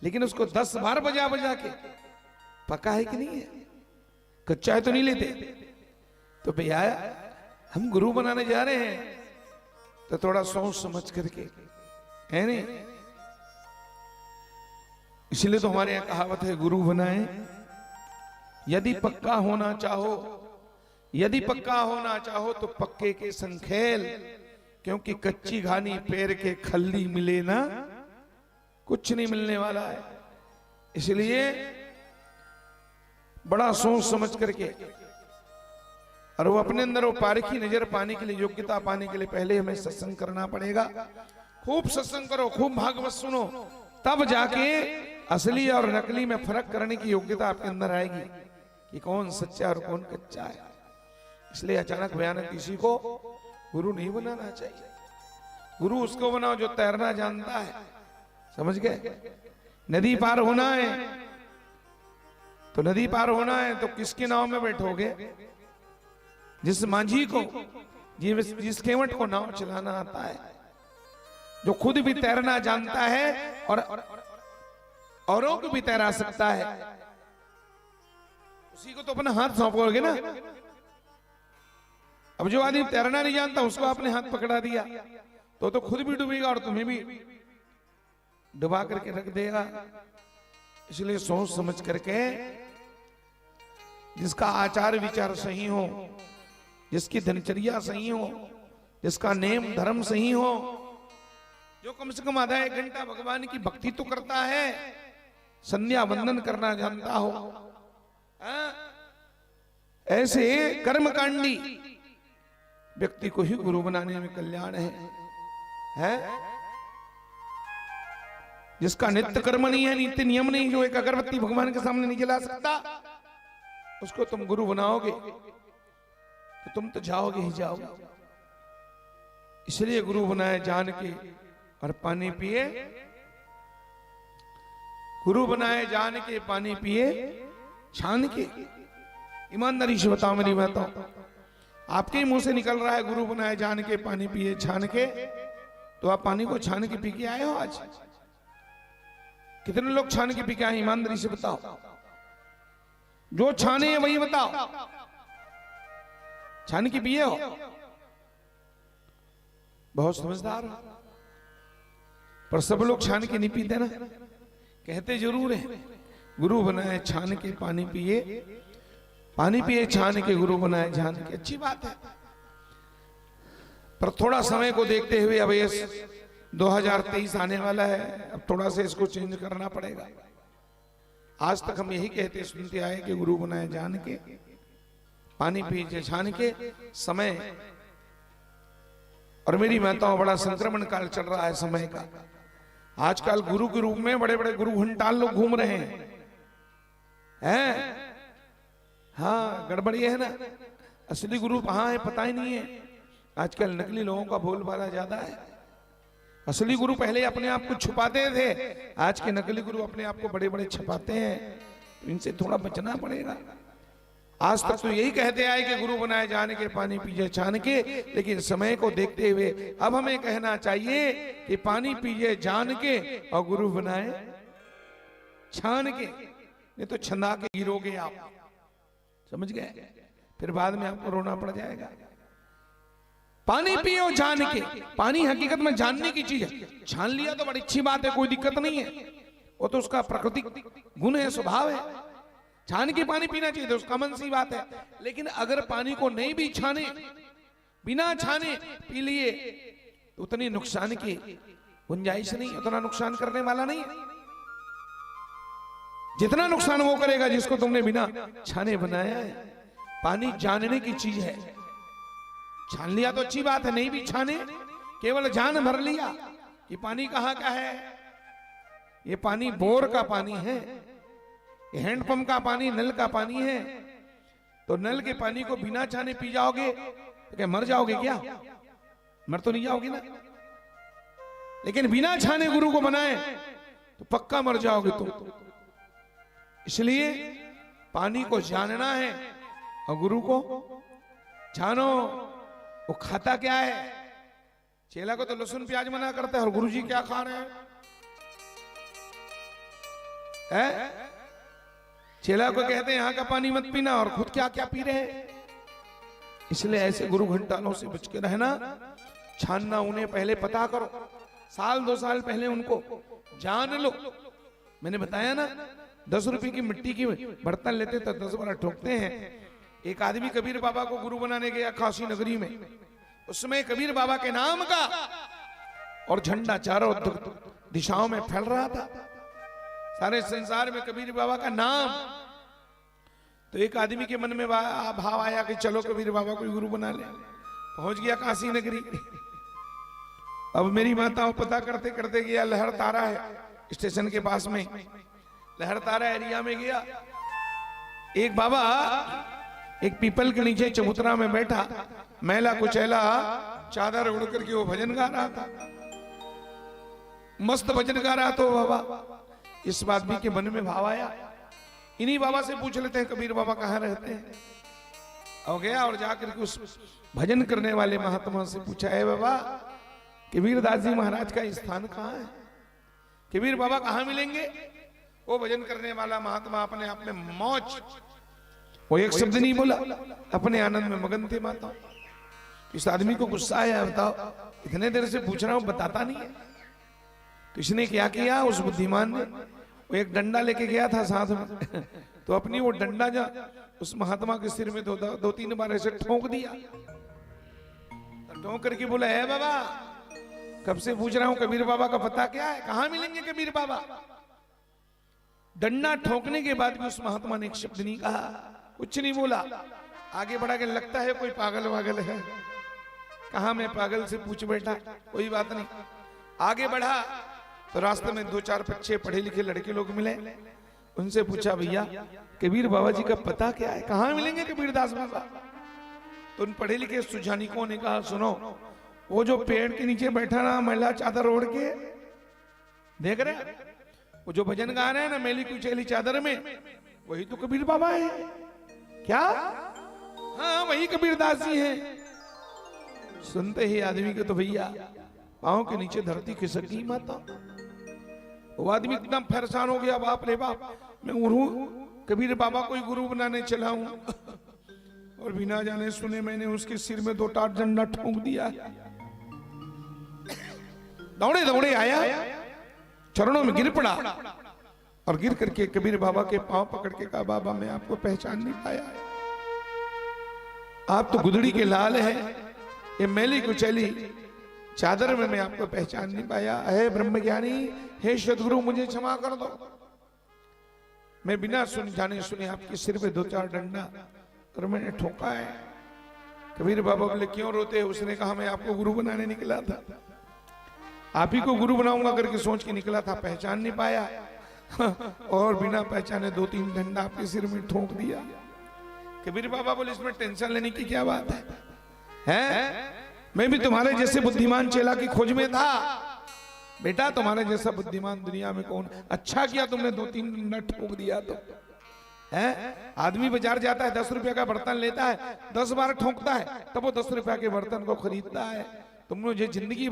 लेकिन उसको 10 बार बजा बजा के पका है कि नहीं है? कच्चा है तो नहीं लेते। तो भैया हम गुरु बनाने जा रहे हैं तो थोड़ा सोच समझ करके, है नहीं? इसलिए तो हमारे यहां कहावत है, गुरु बनाए यदि पक्का होना चाहो, यदि पक्का होना चाहो तो पक्के के संखेल, क्योंकि कच्ची घानी पैर के खल्ली मिले ना, कुछ नहीं मिलने वाला है। इसलिए बड़ा सोच समझ करके, और वो अपने अंदर वो पारखी नजर पाने के लिए, योग्यता पाने के लिए पहले हमें सत्संग करना पड़ेगा। खूब सत्संग करो, खूब भागवत सुनो, तब जाके असली और नकली में फर्क करने की योग्यता आपके अंदर आएगी कि कौन सच्चा और कौन कच्चा है। इसलिए अचानक भयानक किसी को गुरु नहीं बनाना चाहिए। गुरु उसको बनाओ जो तैरना जानता है। समझ गए? नदी पार होना है तो नदी पार होना है तो किसके नाव में बैठोगे? जिस मांझी को, जिस केवट को नाव चलाना आता है, जो खुद भी तैरना जानता है और औरों को भी तैरा सकता है, उसी को तो अपना हाथ सौंपोगे ना। अब जो आदमी तैरना नहीं जानता उसको आपने हाथ पकड़ा दिया तो खुद भी डूबेगा और तुम्हें भी डुबा करके रख देगा। इसलिए सोच समझ करके, जिसका आचार विचार सही हो, जिसकी दिनचर्या सही हो, जिसका नेम धर्म सही हो, जो कम से कम आधा 1 घंटा भगवान की भक्ति तो करता है, संध्या वंदन करना जानता हो, हाँ? ऐसे कर्मकांडी व्यक्ति को ही गुरु बनाने में कल्याण है? जिसका नित्य कर्म नहीं है, नित्य नियम नहीं, जो एक अगरबत्ती भगवान के सामने नहीं जला सकता, उसको तुम गुरु बनाओगे तो तुम तो जाओगे ही जाओगे। इसलिए गुरु बनाए जान के और पानी पिए, गुरु बनाए जान के पानी पिए छान के। ईमानदारी से बताओ मेरी बात, आपके ही मुंह से निकल रहा है गुरु बनाए जान के पानी पिए छान के, तो आप पानी को छान के पी के आए हो? आज कितने लोग छान के पी के आए? ईमानदारी से बताओ, जो छाने हैं वही बताओ। छान के पिए हो? बहुत समझदार हो, पर सब लोग छान के नहीं पीते ना, कहते जरूर है गुरु बनाए छान के पानी पिए, पानी पिए छान के गुरु बनाए जान के। अच्छी बात है, पर थोड़ा समय को देखते हुए अब ये 2023 आने वाला है, अब थोड़ा सा इसको चेंज करना पड़ेगा। आज तक हम यही कहते सुनते आए कि गुरु बनाए जान के पानी पिए छान के। समय और मेरी माताओं, बड़ा संक्रमण काल चल रहा है समय का। आजकल गुरु के रूप में बड़े बड़े गुरु घंटाल लोग घूम रहे हैं? हाँ, गड़बड़ी है ना। असली गुरु कहाँ है पता ही नहीं है। आजकल नकली लोगों का बोलबाला ज्यादा है। असली गुरु पहले अपने आप को छुपाते थे, आज के नकली गुरु अपने आप को बड़े बड़े छुपाते हैं, तो इनसे थोड़ा बचना पड़ेगा। आज तक तो यही कहते आए कि गुरु बनाए जान के पानी पीजिए छान के, लेकिन समय को देखते हुए अब हमें कहना चाहिए कि पानी पीजिए जान के और गुरु बनाए छान के, नहीं तो छंदा के गिरोगे आप। समझ गए? फिर बाद में आपको रोना पड़ जाएगा। पानी पियो जान के। पानी हकीकत में जानने की चीज है। छान लिया तो बड़ी अच्छी बात है, कोई दिक्कत नहीं है, वो तो उसका प्राकृतिक गुण है, स्वभाव है। छान के पानी पीना चाहिए तो उसका मन सी बात है। लेकिन अगर पानी को नहीं भी छाने, बिना छाने पी लिए तो उतनी नुकसान की गुंजाइश नहीं, उतना नुकसान करने वाला नहीं है जितना नुकसान वो करेगा जिसको तुमने बिना छाने बनाया है। पानी जानने की चीज है। छान लिया तो अच्छी बात है, नहीं भी छाने केवल जान भर लिया कि पानी कहाँ का है। ये पानी बोर का पानी है, ये हैंडपंप का पानी, नल का पानी है। तो नल के पानी को बिना छाने पी जाओगे तो क्या मर जाओगे? क्या मर तो नहीं जाओगे ना। लेकिन बिना छाने गुरु को बनाए तो पक्का मर जाओगे तुम। इसलिए पानी को जानना है और गुरु को जानो। वो खाता क्या है? चेला को तो लहसुन प्याज मना करता है, और गुरुजी क्या खा रहे हैं? चेला को कहते हैं यहाँ का पानी मत पीना, और खुद क्या क्या पी रहे हैं। इसलिए ऐसे गुरु घंटालों से बच के रहना। छानना उन्हें पहले पता करो, 1-2 साल पहले उनको जान लो। मैंने बताया ना, 10 रुपए की मिट्टी की बर्तन लेते तो 10 बार ठोकते हैं। एक आदमी कबीर बाबा को गुरु बनाने गया काशी नगरी में। उसमें कबीर बाबा के नाम का और झंडा चारों दिशाओं में फैल रहा था, सारे संसार में कबीर बाबा का नाम। तो एक आदमी के मन में भाव आया कि चलो कबीर बाबा को गुरु बना ले। पहुंच गया काशी नगरी। अब मेरी माताओं पता करते करते गया, लहर तारा है स्टेशन के पास में, लहर तारा एरिया में गया। एक बाबा एक पीपल के नीचे चबूतरा में बैठा, मैला कुचैला चादर उड़ करके वो भजन गा रहा था। मस्त भजन गा रहा तो बाबा। इस आदमी के मन में भाव आया, इन्हीं बाबा से पूछ लेते हैं कबीर बाबा कहाँ रहते हैं। और गया और जाकर के उस भजन करने वाले महात्मा से पूछा, है बाबा कबीर दास जी महाराज का स्थान कहाँ है? कबीर बाबा कहाँ मिलेंगे? वो भजन करने वाला महात्मा अपने आप में मौज, वो एक शब्द नहीं बोला, अपने आनंद में मगन थे माता। इस आदमी को गुस्सा आया, बताओ इतने देर से पूछ रहा हूं बताता नहीं है। तो इसने क्या किया, उस बुद्धिमान ने वो एक डंडा लेके गया था साथ में, तो अपनी वो डंडा जा उस महात्मा के सिर में 2-3 बार ऐसे ठोक दिया। ठोक करके बोला, है बाबा कब से पूछ रहा हूं कबीर बाबा का पता क्या है, कहां मिलेंगे कबीर बाबा। डंडा ठोकने के बाद भी उस महात्मा ने एक शब्द नहीं कहा, कुछ नहीं बोला। आगे बढ़ा के लगता है कोई पागल वागल है, कहा मैं पागल से पूछ बैठा, कोई बात नहीं। आगे बढ़ा तो रास्ते में 2-4 बच्चे पढ़े लिखे लड़के लोग मिले, उनसे पूछा भैया कबीर बाबा जी का पता क्या है, कहां मिलेंगे कबीरदास बाबा। तो उन पढ़े लिखे सुजानिकों ने कहा सुनो, वो जो पेड़ के नीचे बैठा ना मैला चादर ओढ़ के, देख रहे वो जो भजन गा रहे हैं ना मैली कुचैली चादर में, वही तो कबीर बाबा है। क्या? हाँ वही कबीरदास जी हैं। सुनते ही आदमी के तो भैया पांव के नीचे धरती खिसक गई माता। वो आदमी एकदम परेशान हो गया, बाप रे बाप, मैं गुरु कबीर बाबा को गुरु बनाने चला हूं और बिना जाने सुने मैंने उसके सिर में 2 टाट डंडा ठोक दिया। दौड़े दौड़े आया, चरणों में गिर पड़ा और गिर करके कबीर बाबा के पांव पकड़ के कहा बाबा मैं आपको पहचान नहीं पाया, आप तो गुदड़ी के लाल है, ये मैली कुचैली चादर में मैं आपको पहचान नहीं पाया। हे ब्रह्मज्ञानी, हे सदगुरु मुझे क्षमा कर दो, मैं बिना जाने सुने आपके सिर पे 2-4 डंडा और मैंने ठोका है। कबीर बाबा बोले क्यों रोते हैं? उसने कहा मैं आपको गुरु बनाने निकला था, आप ही को गुरु बनाऊंगा करके सोच के निकला था, पहचान नहीं पाया और बिना पहचाने 2-3 डंडा आपके सिर में ठोक दिया। कबीर बाबा बोले इसमें टेंशन लेने की क्या बात है? मैं भी तुम्हारे जैसे बुद्धिमान चेला की खोज में था बेटा, तुम्हारे जैसा बुद्धिमान दुनिया में कौन। अच्छा किया तुमने 2-3 डंडा ठोक दिया तो है। आदमी बाजार जाता है 10 रुपया का बर्तन लेता है, 10 बार ठोकता है तब वो 10 रुपया के बर्तन को खरीदता है। तुम मुझे जिंदगी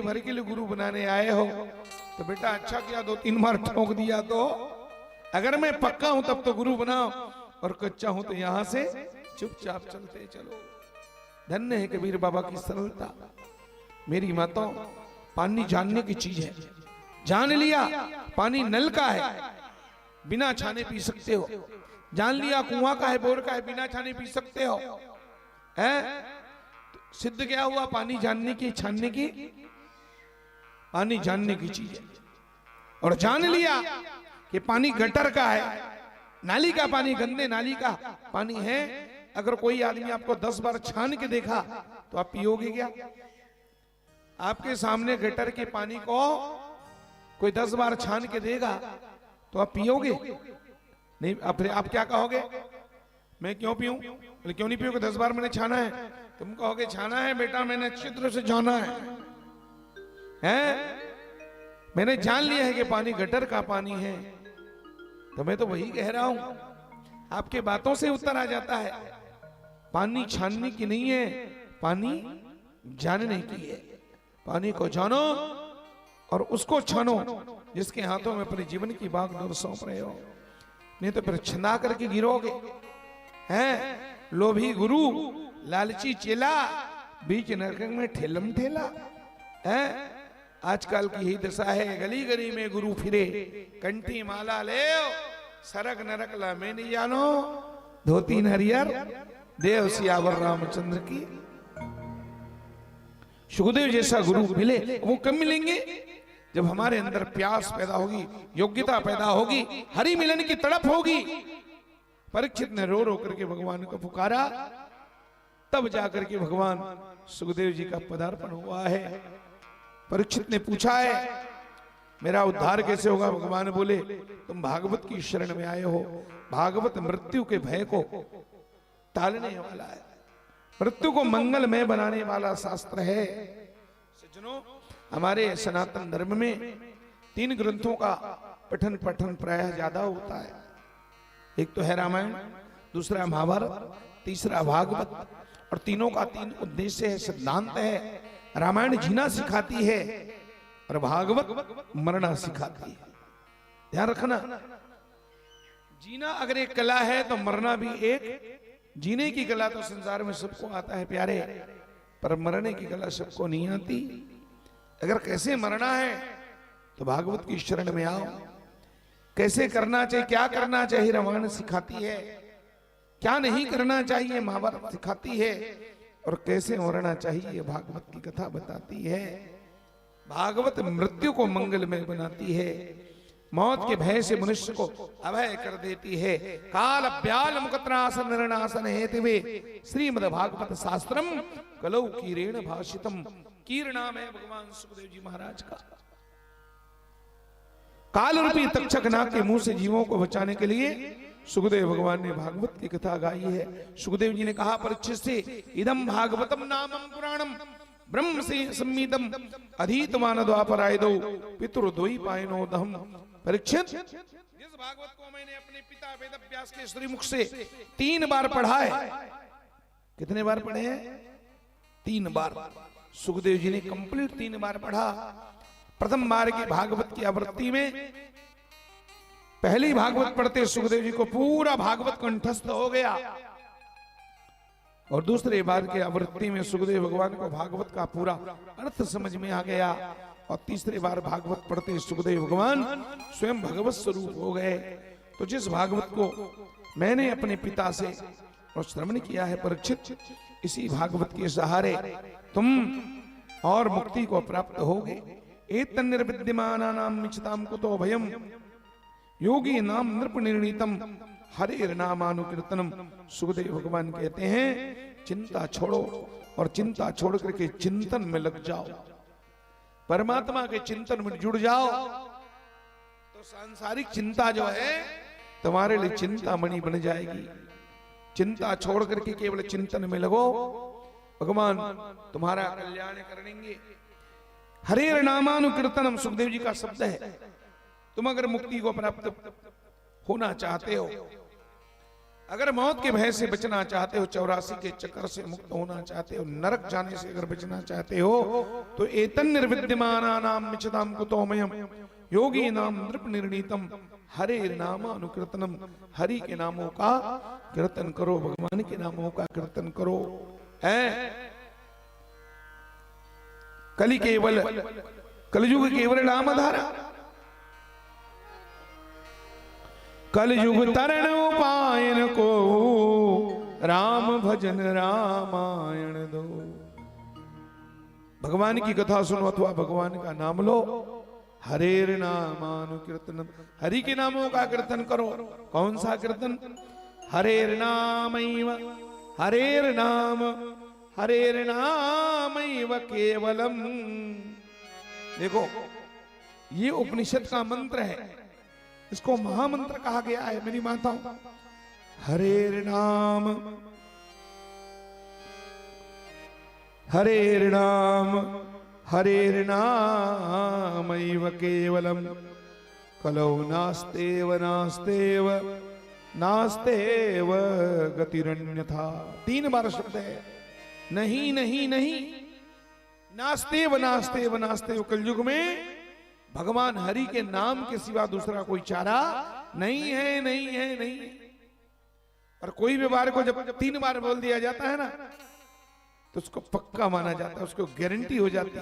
भर के लिए गुरु बनाने आए हो तो बेटा अच्छा किया 2-3 बार ठोक दिया। तो अगर मैं पक्का हूं तब तो गुरु बनाओ और कच्चा हूं तो यहां से चुपचाप चलते चलो। धन्य है कबीर बाबा की सरलता। मेरी माताओं, पानी जानने की चीज है, जान लिया पानी नल का है, बिना छाने पी सकते हो। जान लिया कुआं का है, बोर का है, बिना छाने पी सकते हो। है सिद्ध क्या हुआ? पानी जानने की, छानने की, पानी जानने की चीज है। और जान लिया कि पानी गटर का है, नाली का पानी, गंदे नाली का पानी है। अगर कोई आदमी आपको 10 बार छान के देखा तो आप पियोगे क्या? आपके सामने गटर के पानी को कोई 10 बार छान के देगा तो आप पियोगे नहीं? आप क्या कहोगे? मैं क्यों पीऊं? बोले क्यों नहीं पियोगे? 10 बार मैंने छाना है। तुम कहोगे छाना है बेटा, मैंने अच्छी तरह से जाना है? मैंने जान लिया है कि पानी गटर का पानी है। तो मैं तो वही कह रहा हूं, आपके बातों से उत्तर आ जाता है। पानी छानने की नहीं है, पानी जानने की है। पानी को जानो और उसको छानो जिसके हाथों में अपने जीवन की बागडोर सौंप रहे हो। नहीं तो फिर छना करके गिरोगे। हैं लोभी गुरु, लालची चेला, बीच नरक में ठेलम ठेला। हैं आजकल की ही दशा है, गली गली में गुरु फिरे, कंठी माला ले सरक नरक ला में नहीं जानो, धोती हरियर देव सियावर रामचंद्र की। सुखदेव जैसा गुरु मिले, वो कब मिलेंगे? जब हमारे अंदर प्यास पैदा होगी, योग्यता पैदा होगी, हरि मिलन की तड़प होगी। परीक्षित ने रो रो करके भगवान को पुकारा, तब जाकर के भगवान सुखदेव जी का पदार्पण हुआ है। परीक्षित ने पूछा है मेरा उद्धार कैसे होगा? भगवान बोले तुम भागवत की शरण में आए हो। भागवत मृत्यु के भय को टालने वाला है, मृत्यु को मंगलमय बनाने वाला शास्त्र है। सज्जनों, हमारे सनातन धर्म में 3 ग्रंथों का पठन प्रायः ज्यादा होता है। एक तो है रामायण, दूसरा महाभारत, तीसरा भागवत। और तीनों का 3 उद्देश्य है, सिद्धांत है। रामायण जीना सिखाती है और भागवत मरना सिखाती है। ध्यान रखना, जीना अगर एक कला है तो मरना भी एक। जीने की कला तो संसार में सबको आता है प्यारे, पर मरने की कला सबको नहीं आती। अगर कैसे मरना है तो भागवत की शरण में आओ। कैसे करना चाहिए, क्या करना चाहिए, रामायण सिखाती है। क्या नहीं करना चाहिए, महाभारत सिखाती है। और कैसे मरना चाहिए, भागवत की कथा बताती है। भागवत मृत्यु को मंगलमय बनाती है, मौत के भय से मनुष्य को अभय कर देती है। काल ब्याल मुकत्रासन निर्णासन हेतुवे श्रीमद् भागवत शास्त्रम कलौ कीरेण भाषितम। कीर नाम है भगवान सुखदेव जी महाराज का। काल रूपी तक्षक नाग के मुंह से जीवों को बचाने के लिए सुखदेव भगवान ने भागवत की कथा गाई है। सुखदेव जी ने कहा परीक्षित से, इदम भागवतम नामम पुराणम ब्रह्म से संमीतम अधीतमान द्वापरायदो पितृद्वैपायनो दहम। परीक्षित, जिस भागवत को मैंने अपने पिता वेद व्यास के श्रीमुख से 3 बार पढ़ा है। कितने बार पढ़े हैं? 3 बार। सुखदेव जी ने कंप्लीट 3 बार पढ़ा। प्रथम बार की भागवत की आवृत्ति में पहली भागवत पढ़ते सुखदेव जी को पूरा भागवत कंठस्थ हो गया, और दूसरे बार के आवृत्ति में सुखदेव भगवान को भागवत का पूरा अर्थ समझ में आ गया, और तीसरे बार भागवत पढ़ते सुखदेव भगवान स्वयं भगवत स्वरूप हो गए। तो जिस भागवत को मैंने अपने पिता से और श्रवण किया है परीक्षित, इसी भागवत के सहारे तुम और मुक्ति को प्राप्त होगे। एतन्निर्विद्यमानानां मिच्छताम कुतो भयम योगी नाम नृप निर्णीतम हरे नामानुकीर्तनम। सुखदेव भगवान कहते हैं चिंता छोड़ो, और चिंता छोड़ करके चिंतन में लग जाओ, परमात्मा के चिंतन में जुड़ जाओ, तो सांसारिक चिंता जो है तुम्हारे लिए चिंतामणि बन जाएगी। चिंता छोड़ करके केवल चिंतन में लगो, भगवान तुम्हारा कल्याण करेंगे। हरे नामानुकीर्तनम सुखदेव जी का शब्द है। तुम अगर मुक्ति को प्राप्त होना चाहते हो, अगर मौत के भय से बचना चाहते हो, 84 के चक्कर से मुक्त होना चाहते हो, नरक जाने से अगर बचना चाहते हो, तो एतन निर्विद्यमानानां मिच्छताम कुतो मयम योगी नाम नृप निर्णीतम हरे नामानुकीर्तनम। हरि के नामों का कीर्तन करो, भगवान के नामों का कीर्तन करो। कलि केवल कलयुग केवल नामधारा, कलयुग तरण उपायन को राम भजन रामायण दो। भगवान की कथा सुनो अथवा भगवान का नाम लो। हरेर नामानुकीर्तनम, हरि के नामों का कीर्तन करो। कौन सा कीर्तन? हरेर नामैव, हरेर नाम, हरेर नामैव केवलम। देखो ये उपनिषद का मंत्र है, इसको महामंत्र कहा गया है मेरी माताओं। हरेर नाम, हरेर नाम, हरेर नामैव केवलम कलौ नास्तेव नास्तेव नास्तेव गतिरन्यथा। 3 बार शब्द है, नहीं नहीं नहीं, नास्तेव नास्तेव नास्तेव। कलयुग में भगवान हरि के नाम के सिवा दूसरा कोई चारा नहीं है, नहीं है, नहीं है। और कोई भी बार को जब 3 बार बोल दिया जाता है ना, तो उसको पक्का माना जाता है, उसको गारंटी हो जाती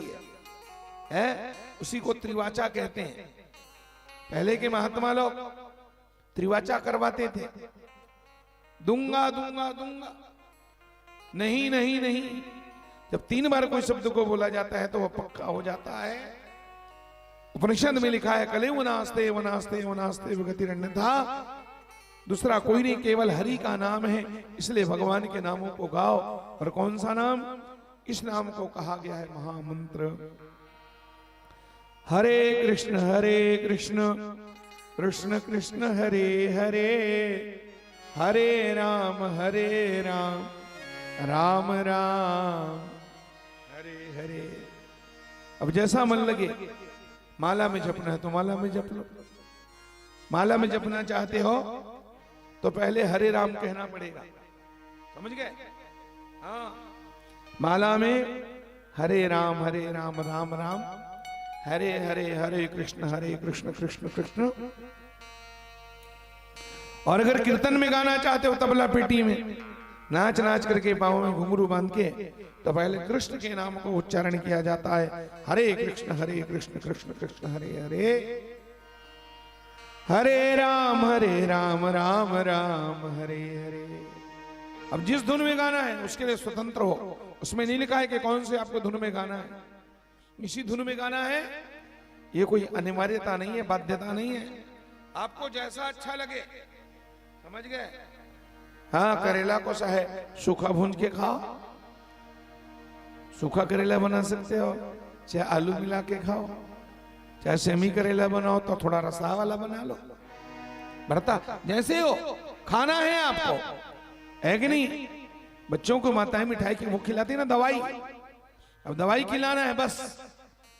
है। उसी को त्रिवाचा कहते हैं। पहले के महात्मा लोग त्रिवाचा करवाते थे, दूंगा दूंगा दूंगा, नहीं नहीं नहीं। जब 3 बार कोई शब्द को बोला जाता है तो वह पक्का हो जाता है। उपनिषद में लिखा है कलेव नास्ते वनास्ते वनास्ते गतिरन्यथा। दूसरा कोई नहीं, केवल हरि का नाम है, इसलिए भगवान के नामों को गाओ। और कौन सा नाम? इस नाम को कहा गया है महामंत्र। हरे कृष्ण कृष्ण कृष्ण हरे हरे, हरे राम राम राम हरे हरे। अब जैसा मन लगे, माला में जपना है तो माला में जप लो। माला में जपना चाहते हो तो पहले हरे राम कहना पड़ेगा, समझ गए? हाँ, माला में हरे राम राम राम हरे हरे, हरे कृष्ण कृष्ण कृष्ण। और अगर कीर्तन में गाना चाहते हो, तबला पेटी में नाच नाच करके पाँव में घुंघरू बांध के, तो पहले कृष्ण के नाम को उच्चारण किया जाता है। हरे कृष्ण कृष्ण कृष्ण हरे हरे, हरे राम राम राम हरे हरे। अब जिस धुन में गाना है उसके लिए स्वतंत्र हो, उसमें नहीं लिखा है कि कौन से आपको धुन में गाना है। इसी धुन में गाना है। ये कोई अनिवार्यता नहीं है, बाध्यता नहीं है, आपको जैसा अच्छा लगे, समझ गए। हाँ, करेला को चाहे सूखा भून के खाओ, सूखा करेला बना सकते हो, चाहे आलू मिला के खाओ, चाहे सेमी करेला बनाओ तो थोड़ा रसा वाला बना लो, भरता जैसे हो खाना है आपको, है कि नहीं। बच्चों को माताएं मिठाई की वो खिलाती ना दवाई, अब दवाई खिलाना है बस,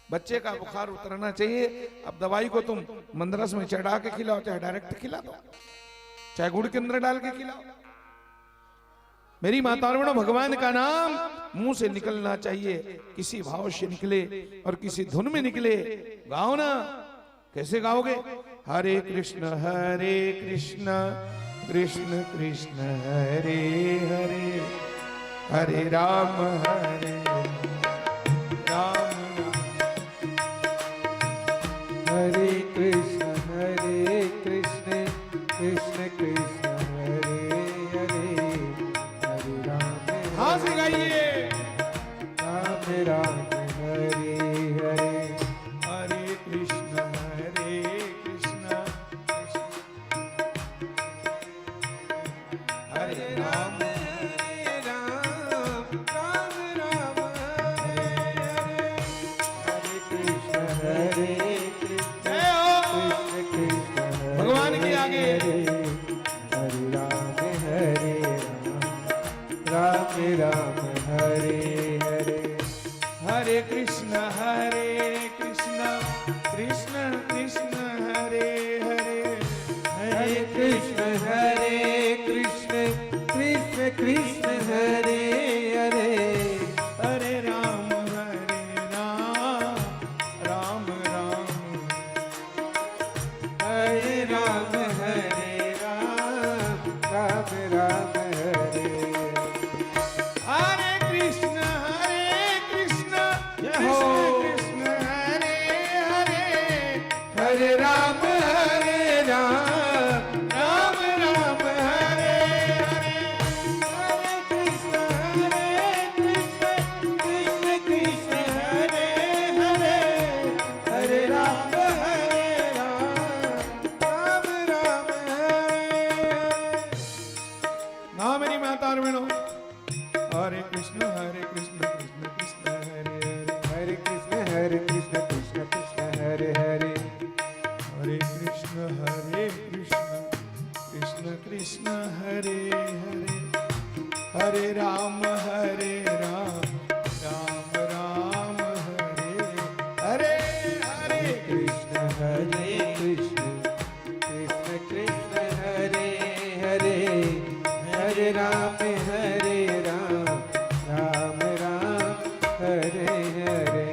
बच्चे का बुखार उतरना चाहिए। अब दवाई को तुम मंदरस में चढ़ा के खिलाओ, चाहे डायरेक्ट खिला दो, चाहे गुड़ के अंदर डाल के खिलाओ। मेरी माताओं, भगवान का नाम मुंह से निकलना चाहिए, किसी भाव से निकले और किसी धुन में निकले। गाओ ना, कैसे गाओगे? हरे कृष्ण कृष्ण कृष्ण हरे हरे, हरे राम राम, हरे कृष्ण कृष्ण कृष्ण हरे हरे, हरे राम हाँ से गाइए। राम राम हरे हरे, हरे कृष्ण कृष्ण हरे राम राम राम हरे हरे, हरे कृष्ण जय हो कृष्ण भगवान के आगे। हरे राम राम हरे हरे, हरे कृष्ण कृष्ण कृष्ण हरे हरे, हरे कृष्ण कृष्ण कृष्ण हरे हरे, हरे राम राम राम, हरे राम राम राम हरे। हरे कृष्ण कृष्ण कृष्ण हरे हरे, हरे राम राम राम हरे हरे, हरे कृष्ण कृष्ण कृष्ण हरे हरे, हरे राम राम हरे। ना मेरी माता और बहनों, हरे कृष्ण कृष्ण कृष्ण हरे हरे, हरे कृष्ण कृष्ण कृष्ण हरे हरे, हरे कृष्ण कृष्ण कृष्ण हरे हरे, हरे राम राम राम हरे हरे, हरे कृष्ण कृष्ण कृष्ण हरे हरे, हरे राम राम हरे हरे,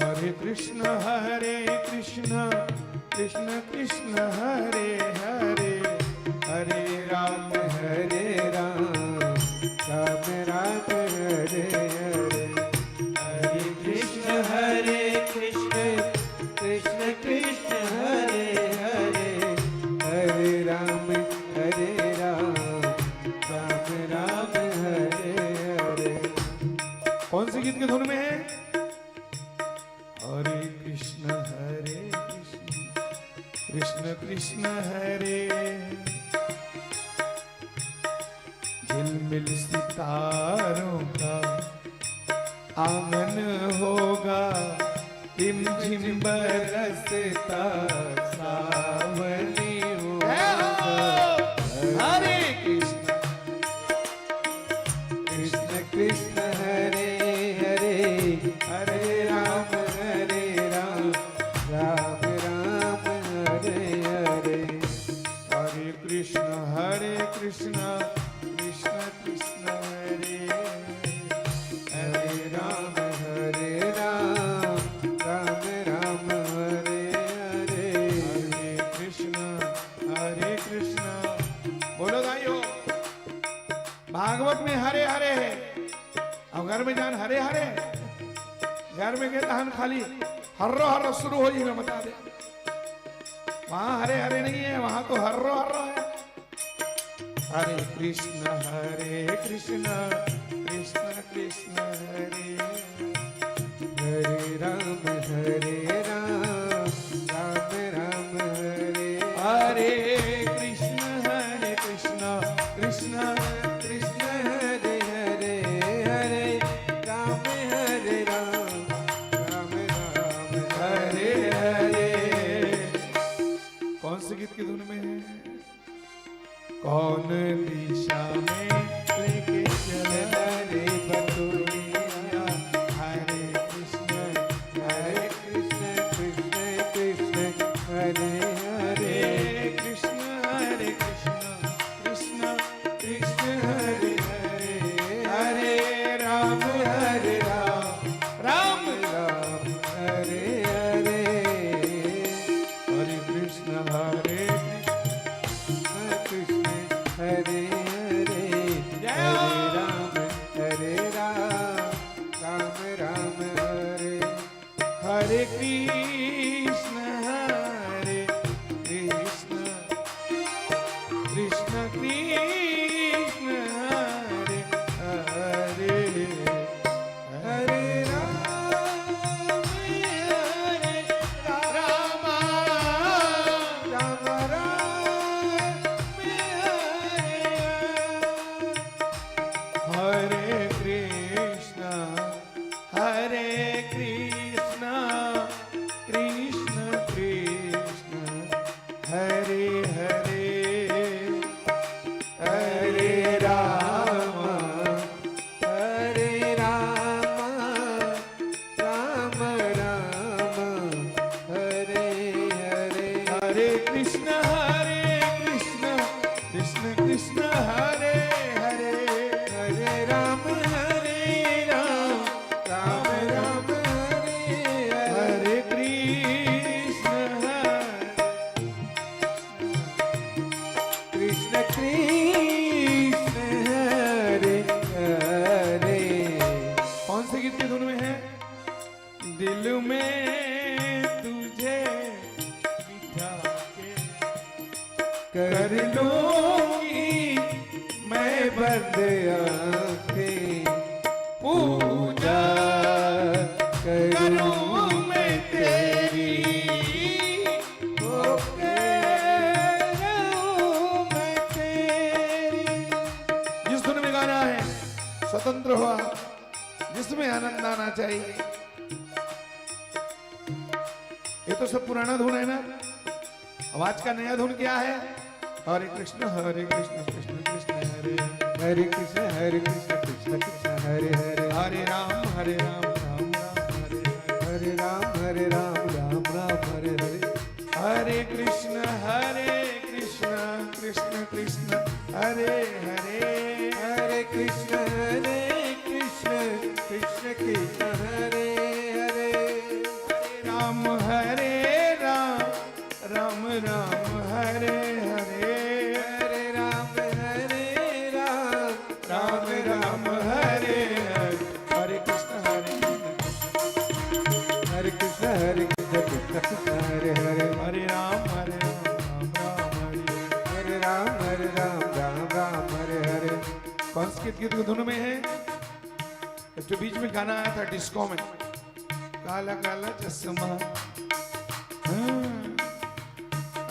हरे कृष्ण कृष्ण कृष्ण हरे हरे, हरे राम राम हरे हरे, हरे कृष्ण कृष्ण कृष्ण हरे हरे, हरे राम राम हरे हरे। कौन सी गीत के धुन में है? हरे कृष्ण कृष्ण कृष्ण हरे, झिलमिल सितारों का आंगन होगा, रिम झिम बरसता सावनी होगा। हरे कृष्ण कृष्ण हरे हरे, हरे राम राम हरे हरे, हरे कृष्ण कृष्ण कृष्ण हरे हरे राम, राम हरे हरे, हरे कृष्ण। बोलो भाइयों, भागवत में हरे हरे है, अब घर में जान हरे हरे, घर में गए तहन खाली हर्रो हर्रो शुरू हो जी, मैं बता दे, वहां हरे हरे नहीं है, वहां तो हर्रो हर्रो है। हरे कृष्ण कृष्ण कृष्ण हरे, हरे राम राम राम हरे हरे कृष्ण कृष्ण कृष्ण हरे हरे हरे राम राम हरे हरे। कौन से गीत की धुन में है? कौन दिशा में लेके चले हरे बटुरिया हरे कृष्ण कृष्ण कृष्ण हरे हरे कृष्ण कृष्ण कृष्ण हरे हरे हरे राम राम राम हरे हरे हरे कृष्ण कृष्ण हरे हरे जय हरे राम राम हरे हरे कृष्ण कृष्ण कृष्ण कृष्ण हरे हरे हरे राम राम हरे कृष्ण कृष्ण कृष्ण हरे हरे हरे राम राम हरे हरे हरे कृष्ण कृष्ण कृष्ण हरे हरे हरे राम राम हरे हरे कृष्ण कृष्ण कृष्ण हरे हरे कौन से गीत की धुन में है? दिल में तुझे बिठा के कर लूंगी मैं बंद आंखें पूजा करूं करूं मैं तेरी मैं तेरी। जिस धुन में गाना है स्वतंत्र हुआ, जिसमें आनंद आना चाहिए। ये तो सब पुराना धुन है ना। अब आज का नया धुन क्या है? हरे कृष्ण कृष्ण कृष्ण हरे हरे कृष्ण कृष्ण कृष्ण हरे हरे हरे राम राम हरे हरे राम राम हरे हरे हरे कृष्ण कृष्ण कृष्ण हरे हरे हरे कृष्ण कृष्ण कृष्ण हरे हरे राम राम हरे हरे हरे राम राम हरे हरे हरे कृष्ण हरे कृष्ण कृष्ण कृष्ण हरे हरे हरे राम हरे हरे राम राम हरे हरे। कौन सी गीत की धुन में है? जो बीच में गाना आया था डिस्को में, काला काला चश्मा।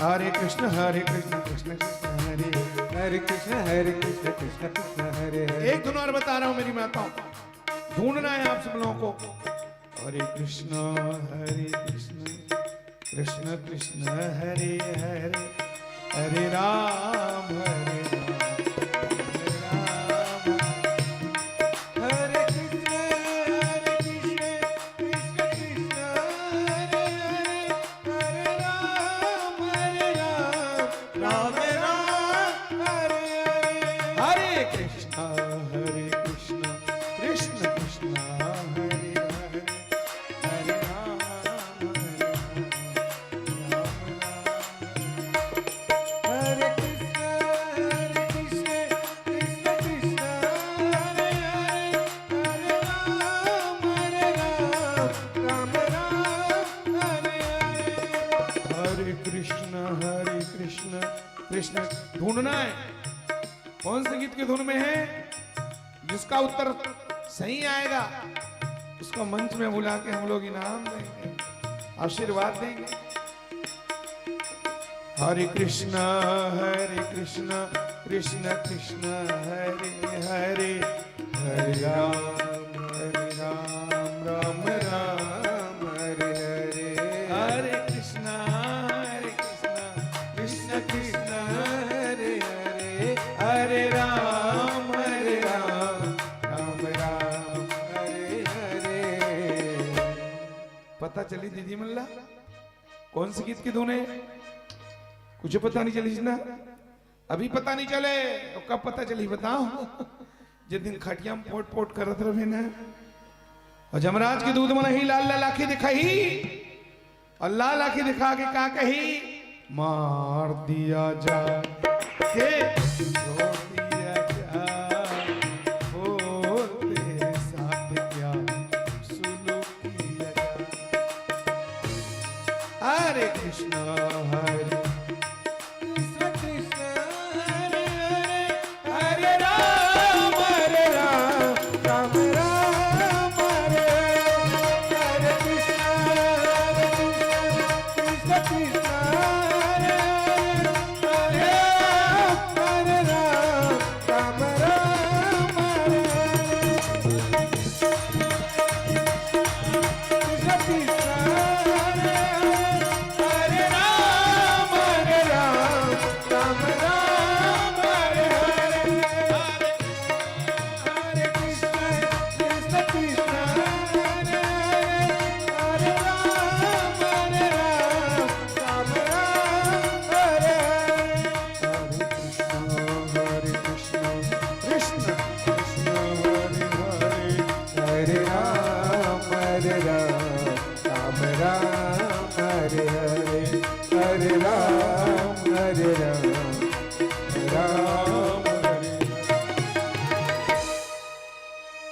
हरे कृष्ण कृष्ण कृष्ण हरे हरे कृष्ण कृष्ण कृष्ण हरे हरे। एक धुन और बता रहा हूं मेरी माताओं, ढूंढना है आप सब लोगों को। हरे कृष्ण कृष्ण कृष्ण हरे हरे हरे राम हरे कृष्ण कृष्ण कृष्ण हरे हरे हरे राम राम हरे हरे। हरे कृष्ण कृष्ण कृष्ण हरे हरे हरे राम हरे कृष्ण कृष्ण कृष्ण हरे हरे हरे राम राम हरे हरे। हरे कृष्ण कृष्ण ढूंढना है कौन से गीत की धुन में है। जिसका उत्तर सही आएगा उसको मंच में बुला के हम लोग इनाम देंगे, आशीर्वाद देंगे। हरे कृष्णा कृष्ण कृष्ण हरे हरे, हरे राम राम राम हरे हरे। हरे कृष्णा कृष्ण कृष्ण हरे हरे, हरे राम राम राम हरे हरे। पता चली दीदी मल्ला कौन सी गीत की धुन है? कुछ पता नहीं चली ना? अभी पता नहीं चले तो कब पता चली बताओ? जिस दिन खटिया में पोट पोट करत रहे ना, और जमराज के दूध में नहीं लाल लाल आंखें दिखाई, और लाल आंखें दिखा के क्या कही? मार दिया जा के छोड़ दिया जा, बोलते साथ क्या सुलूक किया जा। हरे कृष्णा हरे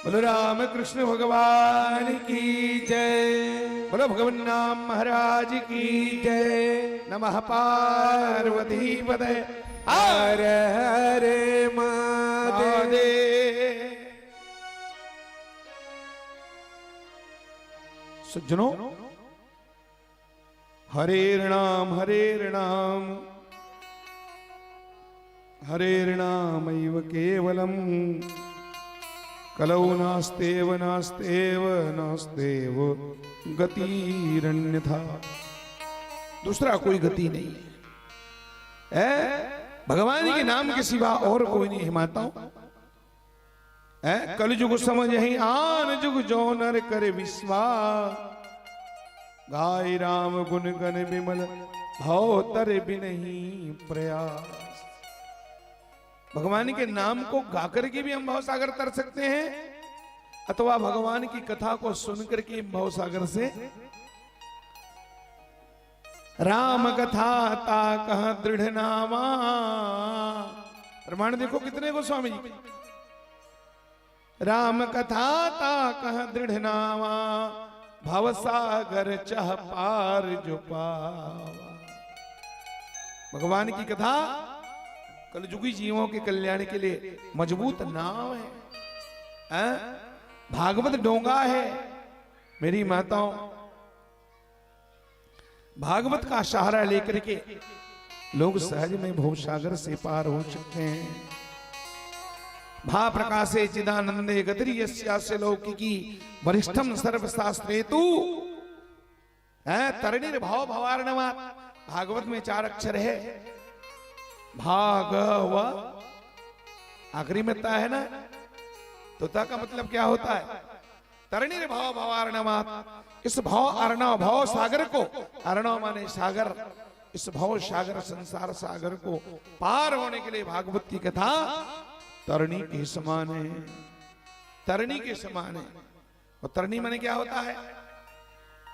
बोलो राम कृष्ण भगवान की जय, बोलो भगवान नाम महाराज की जय। नमः पार्वती पदे हर हरे महादेव। सज्जनों, हरे नाम हरे नामैव केवलम, कलौ नास्तेव नास्तेव नास्तेव गतिरन्यथा। दूसरा कोई गति नहीं है। भगवान के नाम के सिवा और कोई नहीं है माताओं। कलयुग समझ ही आन जुग जो नर करे विश्वास, गाय राम गुण गण विमल भाव तर बिनहि प्रयास। भगवान के नाम को गाकर के भी हम भाव सागर तर सकते हैं, अथवा भगवान की कथा को सुनकर के भाव सागर से। राम कथा ता कह दृढ़ नामा, प्रमाण देखो कितने गोस्वामी जी। राम कथा ता कह दृढ़ नामा, भव सागर चह पार जो पावा। भगवान की कथा कलयुगी जीवों के कल्याण के लिए मजबूत नाव है, भागवत डोंगा है। मेरी माताओं, भागवत का सहारा लेकर के लोग सहज में भवसागर से पार हो सकते हैं। भा प्रकाशे चिदानंदे गतरी यस्यास्य लौकिकी वरिष्ठम सर्वशास्त्रेतु। तरणीर भाव भवार्णवा। भागवत में 4 अक्षर है। भागव आखिरी में ता है ना, तो ता का मतलब क्या होता है? तरणीर भाव भवार्णवात। इस भाव अर्णव भाव सागर को, अर्णव माने सागर, इस भाव सागर संसार सागर को पार होने के लिए भागवत की कथा तरणी के समान है। तरणी के समान है। और तरणी माने क्या होता है?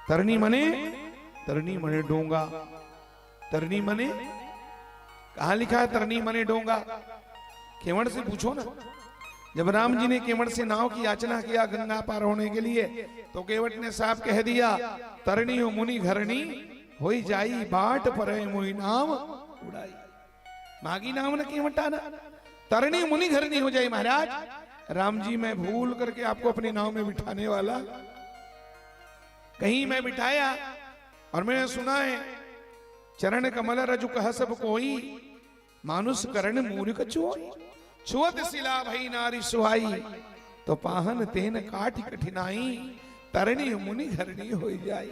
तरणी मने डोंगा। तरणी मने कहा लिखा है? तरणी मने डोंगा। केवट से पूछो ना, जब राम जी ने केवट से नाव की याचना किया गंगा पार होने के लिए, तो केवट ने साफ कह दिया, तरणी हो मुनि घरणी होई जाई, बाट पर मोई नाव उड़ाई। मागी नाम न केवटा ना, तरणी मुनि घरणी हो जाए। महाराज राम जी, मैं भूल करके आपको अपनी नाव में बिठाने वाला कहीं मैं बिठाया और मैंने सुना है चरण कमल रजु कह सब कोई मानुष करण मूर्ख चोई छुअत शिला भई नारी सुहाई तो पाहन तेन काट कठिनाई तरणी मुनि घरणी हो जाई।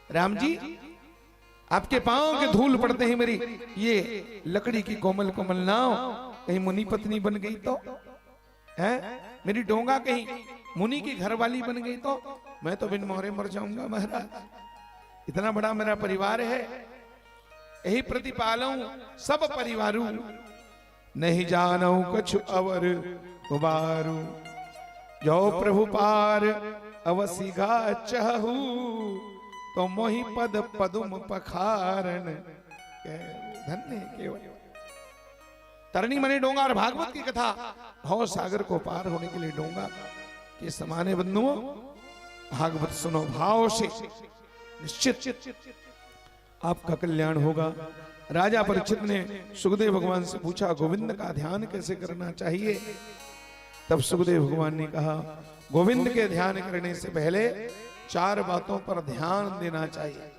राम जी आपके पांव के धूल पड़ते ही मेरी ये लकड़ी की कोमल कोमल नाव कहीं मुनि पत्नी बन गई तो है, मेरी डोंगा कहीं मुनि की घरवाली बन गई तो मैं तो बिन मोहरे मर जाऊंगा महाराज। इतना बड़ा मेरा परिवार है, यही प्रतिपालू सब परिवारू नहीं जानो कछु अवर उबारू जो प्रभु पार अवसिगा चहू तो मोहि पद पदुम पखारण धन्य केवल। तरणी मने डोंगा और भागवत की कथा भव सागर को पार होने के लिए डोंगा के समाने बंधुओं भागवत सुनो भाव से, निश्चित आपका कल्याण होगा। राजा परीक्षित ने सुखदेव भगवान से पूछा गोविंद का ध्यान कैसे करना चाहिए। तब सुखदेव भगवान ने कहा गोविंद के ध्यान करने से पहले 4 बातों पर ध्यान देना चाहिए।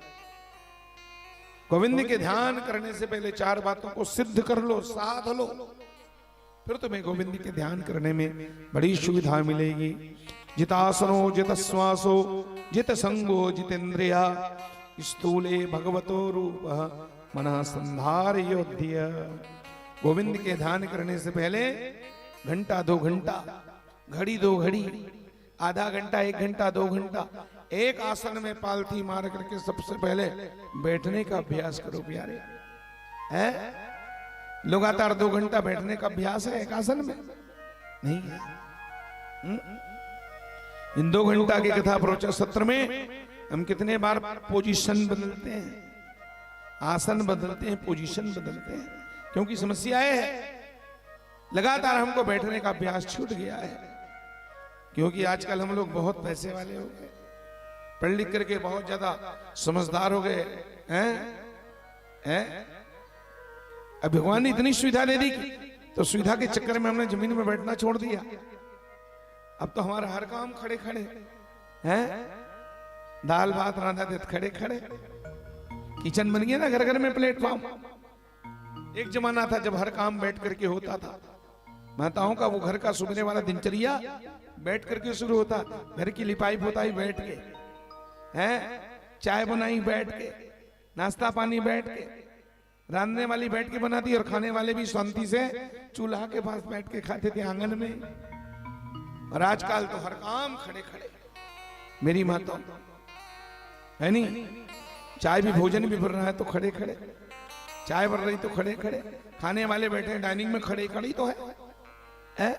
गोविंद के ध्यान करने से पहले 4 बातों को सिद्ध कर लो, साध लो, फिर तुम्हें गोविंद के ध्यान करने में बड़ी सुविधा मिलेगी। जितासनो जित श्वासो जित संगो जितेंद्रिया स्थूले भगवतो रूप मना संधार योध्य। गोविंद के ध्यान करने से पहले घंटा 2 घंटा, घड़ी 2 घड़ी, आधा घंटा 1 घंटा 2 घंटा एक आसन में पालथी मार करके सबसे पहले बैठने का अभ्यास करो प्यारे। है लगातार 2 घंटा बैठने का अभ्यास है एक आसन में नहीं है। इन 2 घंटा की कथा प्रवचन सत्र में हम कितने बार पोजीशन बदलते हैं, आसन बदलते हैं, पोजीशन बदलते हैं, क्योंकि समस्या है लगातार हमको बैठने का अभ्यास छूट गया है। क्योंकि आजकल हम लोग बहुत पैसे वाले हो गए, पढ़ लिख करके बहुत ज्यादा समझदार हो गए हैं। अब भगवान ने इतनी सुविधा दे दी तो सुविधा के चक्कर में हमने जमीन में बैठना छोड़ दिया। अब तो हमारा हर काम खड़े खड़े हैं, दाल भात रांधा देते खड़े खड़े, किचन बन गया ना घर घर में प्लेटफॉर्म। एक जमाना था जब हर काम बैठ करके होता था, माताओं का वो घर का सुबह वाला दिनचर्या बैठ करके शुरू होता, घर की लिपाई पोताई बैठ के हैं, चाय बनाई बैठ के, नाश्ता पानी बैठ के, रांधने वाली बैठ के बनाती और खाने वाले भी शांति से चूल्हा के पास बैठ के खाते थे आंगन में। और आजकल तो हर काम खड़े खड़े। मेरी माता है नहीं, चाय भी भोजन भी बन रहा है तो खड़े खड़े, चाय बन रही तो खड़े खड़े, खाने वाले बैठे डाइनिंग में खड़े खड़ी तो है।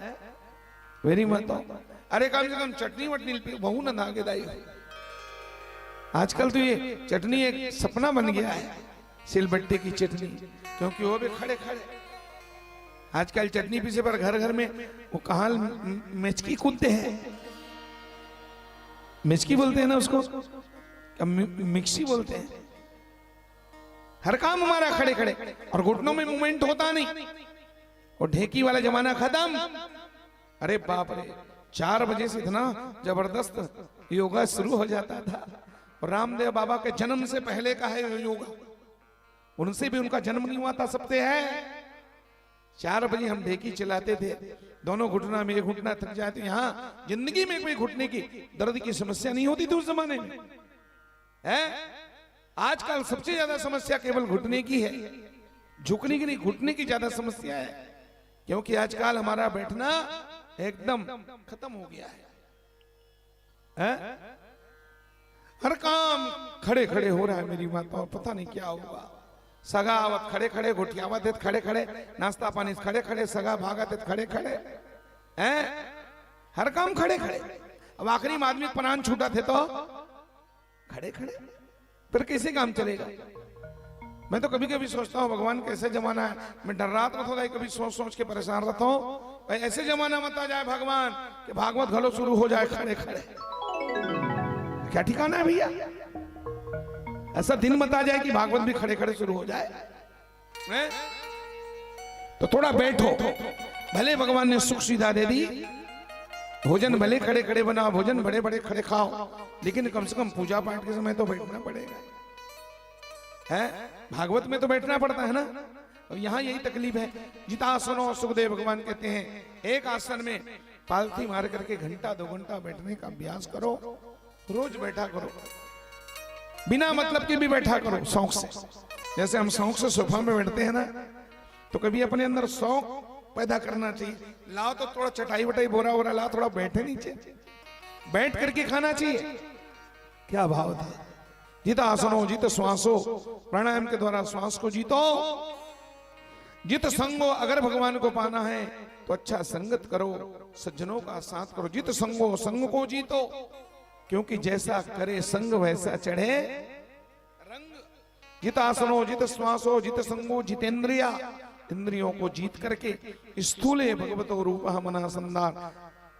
मेरी माता अरे कम से कम चटनी वटनी बहु न धागे दाई। आजकल तो ये चटनी एक सपना बन गया है, सिलबट्टे की चटनी, क्योंकि वो भी खड़े खड़े। आजकल चटनी पीछे पर घर घर में वो कहाँ मेचकी कूदते हैं, मेचकी बोलते हैं ना उसको, मिक्सी बोलते हैं। हर काम हमारा खड़े खड़े और घुटनों में मूवमेंट होता नहीं। और ढेकी वाला जमाना खत्म। अरे बाप रे, 4 बजे से इतना जबरदस्त योगा शुरू हो जाता था। और रामदेव बाबा के जन्म से पहले का है योगा, उनसे भी उनका जन्म नहीं हुआ था, सबसे है। 4 बजे हम ढेकी चलाते थे, दोनों घुटना में एक घुटना थक जाते। यहाँ जिंदगी में कोई घुटने की दर्द की समस्या नहीं होती थी उस जमाने में, है। आजकल सबसे ज्यादा समस्या केवल घुटने की है, झुकने की नहीं, घुटने की ज्यादा समस्या है। क्योंकि आजकल हमारा बैठना एकदम खत्म हो गया है। हर काम खड़े खड़े हो रहा है मेरी माता, पता नहीं क्या होगा। सगा आवत खड़े खड़े, घुटियावत खड़े खड़े, नाश्ता पानी खड़े खड़े, सगा भागत खड़े खड़े हैं, हर काम खड़े खड़े। अब आखिरी में आदमी प्राण छूटा थे तो खड़े खड़े, फिर कैसे काम चलेगा। मैं तो कभी कभी सोचता हूँ भगवान कैसे जमाना है, मैं डर रात रहता हूँ, कभी सोच सोच के परेशान रहता हूँ, ऐसे जमाना मत आ जाए भगवान कि भागवत घलो शुरू हो जाए खड़े खड़े। क्या ठिकाना है भैया, ऐसा दिन मत आ जाए कि भागवत भी खड़े खड़े शुरू हो जाए। तो थोड़ा बैठो, भले भगवान ने सुख सुविधा दे दी, भोजन भले खड़े खड़े बनाओ, भोजन बड़े बड़े खड़े खाओ, लेकिन कम से कम पूजा पाठ के समय तो बैठना पड़ेगा, है? भागवत में तो बैठना पड़ता है ना। और यहाँ यही तकलीफ है। जितासनो, सुखदेव भगवान कहते हैं एक आसन में पालथी मार करके घंटा 2 घंटा बैठने का अभ्यास करो, रोज बैठा करो, बिना मतलब के भी बैठा करो, शौक से। जैसे हम शौक से सोफा में बैठते हैं ना, तो कभी अपने अंदर शौक पैदा करना चाहिए। लाओ तो थोड़ा चटाई वटाई बोरा वोरा लाओ, थोड़ा बैठे नीचे, बैठ करके खाना चाहिए। क्या भाव था? जित आसनो, जित श्वासो, प्राणायाम के द्वारा श्वास को जीतो। जित संगो, अगर भगवान को पाना है तो अच्छा संगत करो, सज्जनों का साथ करो। जित संगो, संग को जीतो, क्योंकि जैसा करे संग वैसा चढ़े रंग। जित आसनो, जित श्वासो, जित संगो, जितेंद्रिया, इंद्रियों को जीत करके स्थूले भगवतो रूप मना संदान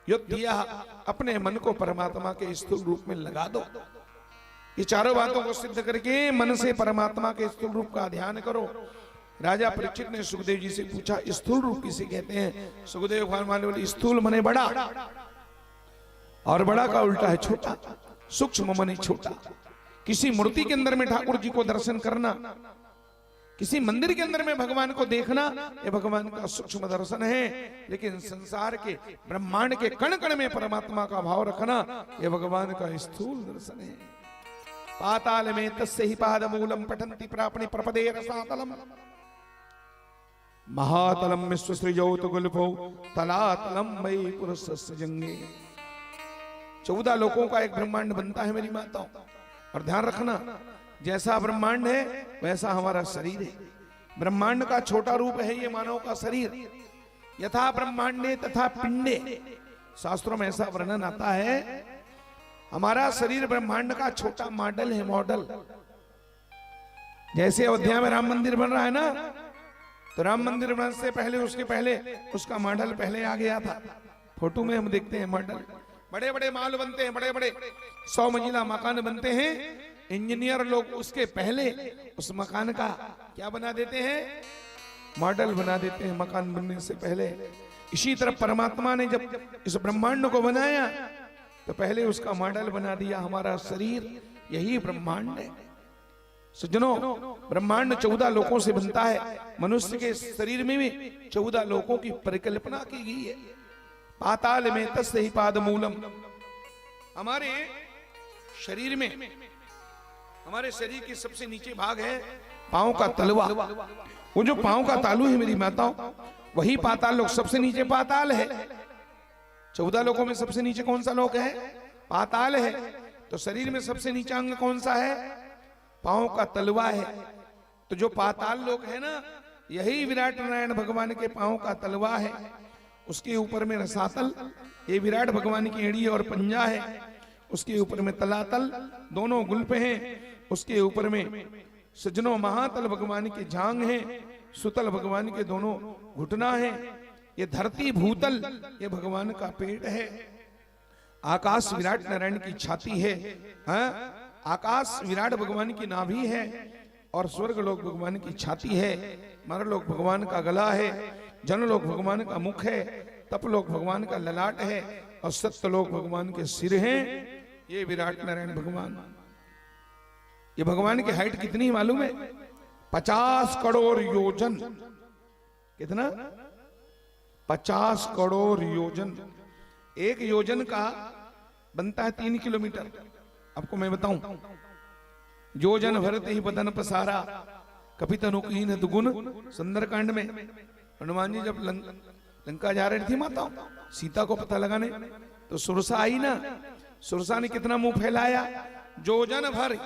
युद्धिया, अपने मन को परमात्मा के स्थूल रूप में लगा दो। ये चारों बातों को सिद्ध करके मन से परमात्मा के स्थूल रूप का ध्यान करो। राजा परीक्षित ने सुखदेव जी से पूछा, स्थूल रूप किसे कहते हैं? सुखदेव भगवान बोले, स्थूल मने बड़ा, और बड़ा का उल्टा है छोटा, सूक्ष्म मने छोटा। किसी मूर्ति के अंदर में ठाकुर जी को दर्शन करना, किसी मंदिर के अंदर में भगवान को देखना, ये भगवान का सूक्ष्म दर्शन है। लेकिन संसार के ब्रह्मांड के कण कण में परमात्मा का भाव रखना, ये भगवान का स्थूल दर्शन है। पाताल में तस्य ही पादमूलम पठन्ति प्रापणि प्रपदे रसातलम, महातलम विश्वसृजोत गुल्फो तलातलम मयि पुरुषस्य जंगे। 14 लोकों का एक ब्रह्मांड बनता है मेरी माताओं। और ध्यान रखना, जैसा ब्रह्मांड है वैसा हमारा शरीर है। ब्रह्मांड का छोटा रूप है ये मानव का शरीर। यथा ब्रह्मांडे तथा पिंडे, शास्त्रों में ऐसा वर्णन आता है, हमारा शरीर ब्रह्मांड का छोटा मॉडल है, मॉडल। जैसे अयोध्या में राम मंदिर बन रहा है ना, तो राम मंदिर बनने से पहले, उसके पहले उसका मॉडल पहले आ गया था। फोटो में हम देखते हैं मॉडल, बड़े बड़े माल बनते हैं, बड़े बड़े 100 मंजिला मकान बनते हैं। इंजीनियर लोग उसके पहले उस मकान का क्या बना देते हैं? मॉडल बना देते हैं मकान बनने से पहले। इसी तरह परमात्मा ने जब इस ब्रह्मांड को बनाया तो पहले उसका मॉडल बना दिया। हमारा शरीर यही ब्रह्मांड है। सज्जनों, ब्रह्मांड 14 लोकों से बनता है। मनुष्य के शरीर में भी 14 लोकों की परिकल्पना की गई है। पाताल में तस्य ही पादमूलम, हमारे शरीर में, हमारे शरीर के सबसे नीचे भाग है पांव का तलवा। वो जो पांव का तालू है मेरी माताओं, वही पाताल लोक, सबसे नीचे पाताल है। 14 लोकों में सबसे नीचे कौन सा लोक है? पाताल है। तो शरीर में सबसे नीचा अंग कौन सा है? पांव का तलवा है। तो जो पाताल लोक है ना, यही विराट नारायण भगवान के पांव का तलवा है। उसके ऊपर में रसातल, ये विराट भगवान की एड़ी और पंजा है। उसके ऊपर में तलातल, दोनों गुल्फ हैं। उसके ऊपर में सज्जनों महातल भगवान की जांग है। सुतल भगवान के दोनों घुटना है। ये धरती भूतल, ये भगवान का पेट है। आकाश विराट नारायण की छाती है। हाँ? आकाश विराट भगवान की नाभि है और स्वर्ग लोक भगवान की छाती है। मरलोक भगवान का गला है। जनलोक भगवान का मुख है। तपलोक भगवान का ललाट है और सत्यलोक भगवान के सिर हैं। ये विराट नारायण भगवान, ये भगवान की हाइट कितनी मालूम है? 50 करोड़ योजन। कितना? 50 करोड़ योजन। एक योजन का बनता है 3 किलोमीटर। आपको मैं बताऊं, योजन भरते ही बदन पसारा, कपित अनुकीन दुगुन। सुंदरकांड में हनुमान जी जब लंका जा रही थी माताओं, सीता को पता लगाने, तो सुरसा आई ना। सुरसा ने कितना मुंह फैलाया? योजन भर।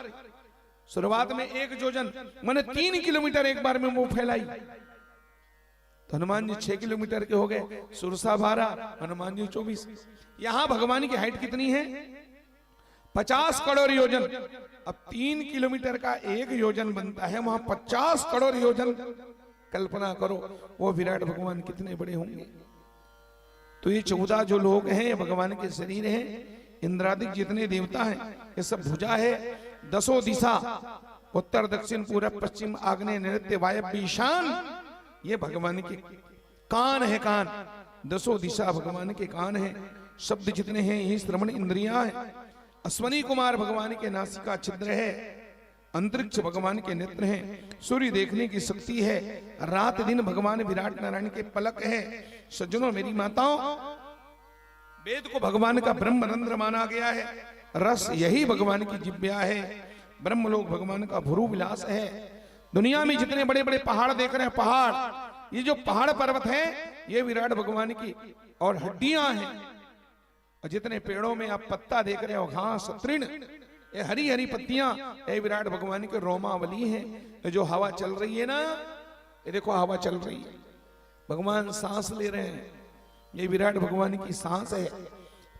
शुरुआत में 1 योजन मैंने 3 किलोमीटर एक बार में मुंह फैलाई। तो हनुमान जी 6 किलोमीटर के हो गए। सुरसा 12, हनुमान जी 24। यहां भगवान की हाइट कितनी है? 50 करोड़ योजन। अब 3 किलोमीटर का 1 योजन बनता है, वहां 50 करोड़ योजन। कल्पना करो वो विराट भगवान कितने बड़े होंगे। तो ये 14 जो लोग हैं, ये भगवान के शरीर हैं। इंद्रादिक जितने देवता हैं, ये सब भुजा है। 10 दिशा, उत्तर दक्षिण पूरब पश्चिम आग्नेय नैऋत्य वायव्य ईशान, ये भगवान के कान है। कान दसों दिशा भगवान के कान हैं, शब्द जितने हैं यही श्रवण इंद्रियां हैं। अश्वनी कुमार भगवान के नासिका छिद्र है, अंतरिक्ष भगवान के नेत्र हैं, सूर्य देखने की शक्ति है, रात दिन भगवान विराट नारायण के पलक है। सज्जनों मेरी माताओं, वेद को भगवान का ब्रह्म रंध्र माना गया है, रस यही भगवान की जिह्वा है, ब्रह्मलोक भगवान का भुरु विलास है। दुनिया में जितने बड़े बड़े पहाड़ देख रहे हैं, पहाड़, ये जो पहाड़ पर्वत है ये विराट भगवान की और हड्डियां हैं। और जितने पेड़ों में आप पत्ता देख रहे हो, घास तृण, ये हरी हरी पत्तियां, ये विराट भगवान के रोमावली हैं। ये जो हवा चल रही है ना, ये देखो हवा चल रही है, भगवान सांस ले रहे हैं, ये विराट भगवान की सांस है।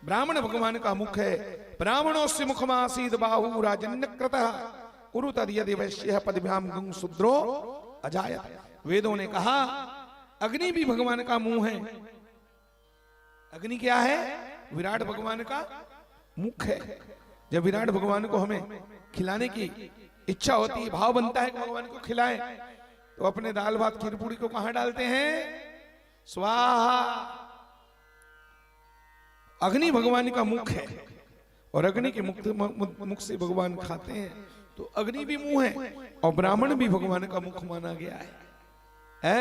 ब्राह्मण भगवान का मुख है, ब्राह्मणों से मुखमासीद बाहु राजन्यकृतः उरु तद्यदि वैश्यः पदभ्याम गुं शूद्रो अजायत। वेदों ने कहा अग्नि भी भगवान का मुंह है। अग्नि क्या है? विराट भगवान का मुख है। जब विराट भगवान को हमें खिलाने की इच्छा होती है, भाव बनता है कि भगवान को खिलाएं, तो अपने दाल भात खीर पूरी को कहां डालते हैं? स्वाहा। अग्नि भगवान का मुख है और अग्नि के मुख से भगवान खाते हैं, तो अग्नि भी मुंह है और ब्राह्मण भी भगवान का मुख माना गया है?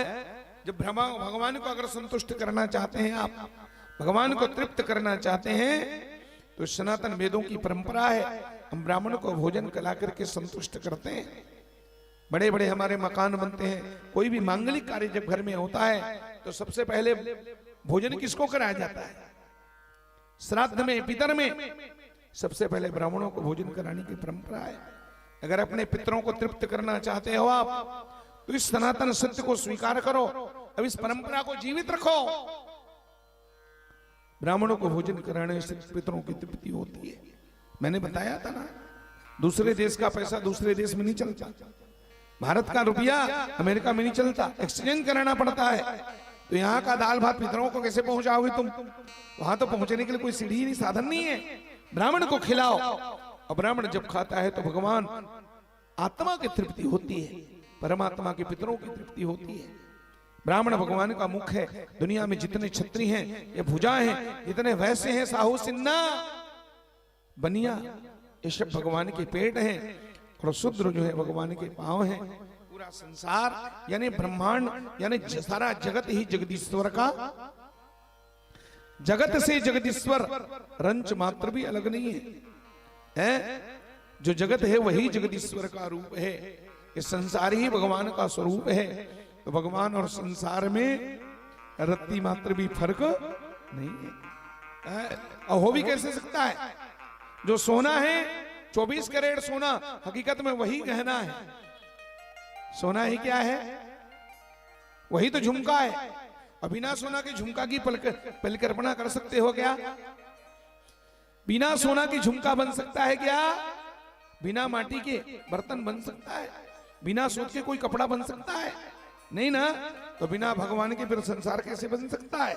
जब भगवान को अगर संतुष्ट करना चाहते हैं आप, भगवान को तृप्त करना चाहते हैं, तो सनातन वेदों की परंपरा है, हम ब्राह्मण को भोजन कला करके संतुष्ट करते हैं। बड़े बड़े हमारे मकान बनते हैं, कोई भी मांगलिक कार्य जब घर में होता है तो सबसे पहले भोजन किसको कराया जाता है? श्राद्ध में, पितर में सबसे पहले ब्राह्मणों को भोजन कराने की परंपरा है। अगर अपने पितरों को तृप्त करना चाहते हो आप, तो इस सनातन सत्य को स्वीकार करो, अब इस परंपरा को जीवित रखो। ब्राह्मणों को भोजन कराने से पितरों की तृप्ति होती है। मैंने बताया था ना, दूसरे देश का पैसा दूसरे देश में नहीं चलता, भारत का रुपया अमेरिका में नहीं चलता, एक्सचेंज कराना पड़ता है। तो यहाँ का दाल भात पितरों को कैसे पहुंचाओगे तुम? वहां तो पहुंचने के लिए कोई सीढ़ी नहीं, साधन नहीं है। ब्राह्मण को खिलाओ, और ब्राह्मण जब खाता है तो भगवान आत्मा की तृप्ति होती है, परमात्मा के पितरों की तृप्ति होती है। ब्राह्मण भगवान का मुख है। दुनिया में जितने छत्री हैं, ये भुजाएं हैं, जितने वैसे हैं, साहू सिन्ना बनिया, ये सब भगवान के पेट हैं, और शूद्र जो है भगवान के पांव हैं। पूरा संसार यानी ब्रह्मांड यानी सारा जगत ही जगदीश्वर का, जगत से जगदीश्वर रंच मात्र भी अलग नहीं है। जो जगत है वही जगदीश्वर का रूप है, ये संसार ही भगवान का स्वरूप है। तो भगवान और संसार में रत्ती मात्र भी फर्क नहीं है। और हो भी कैसे सकता है? जो सोना है 24 कैरेट सोना, हकीकत में वही गहना है। सोना ही क्या है? वही तो झुमका है। और बिना सोना के झुमका की परिकल्पना कर सकते हो क्या? बिना सोना की झुमका बन सकता है क्या? बिना माटी के बर्तन बन सकता है? बिना सूत के कोई कपड़ा बन सकता है? नहीं ना। तो बिना भगवान के फिर संसार कैसे बन सकता है?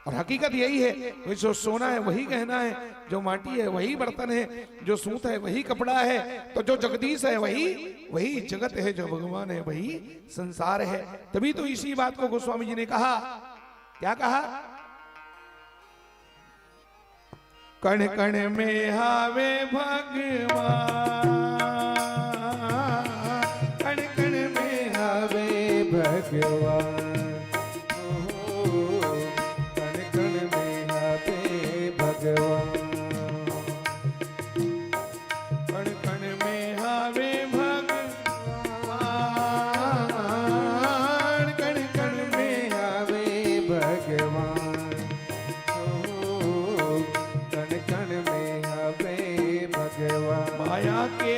और हकीकत यही है, जो सोना है वही गहना है, जो माटी है वही बर्तन है, जो सूत है वही कपड़ा है। तो जो जगदीश है वही जगत है, जो भगवान है वही संसार है। तभी तो इसी बात को गोस्वामी जी ने कहा, क्या कहा? कण कण में हावे भगवान, कण कण में हावे भगवान, कण कण में हावे भगवान, कण कण में हावे भगवान, कण कण में हावे भगवान, कण कण में हावे भगवान। माया के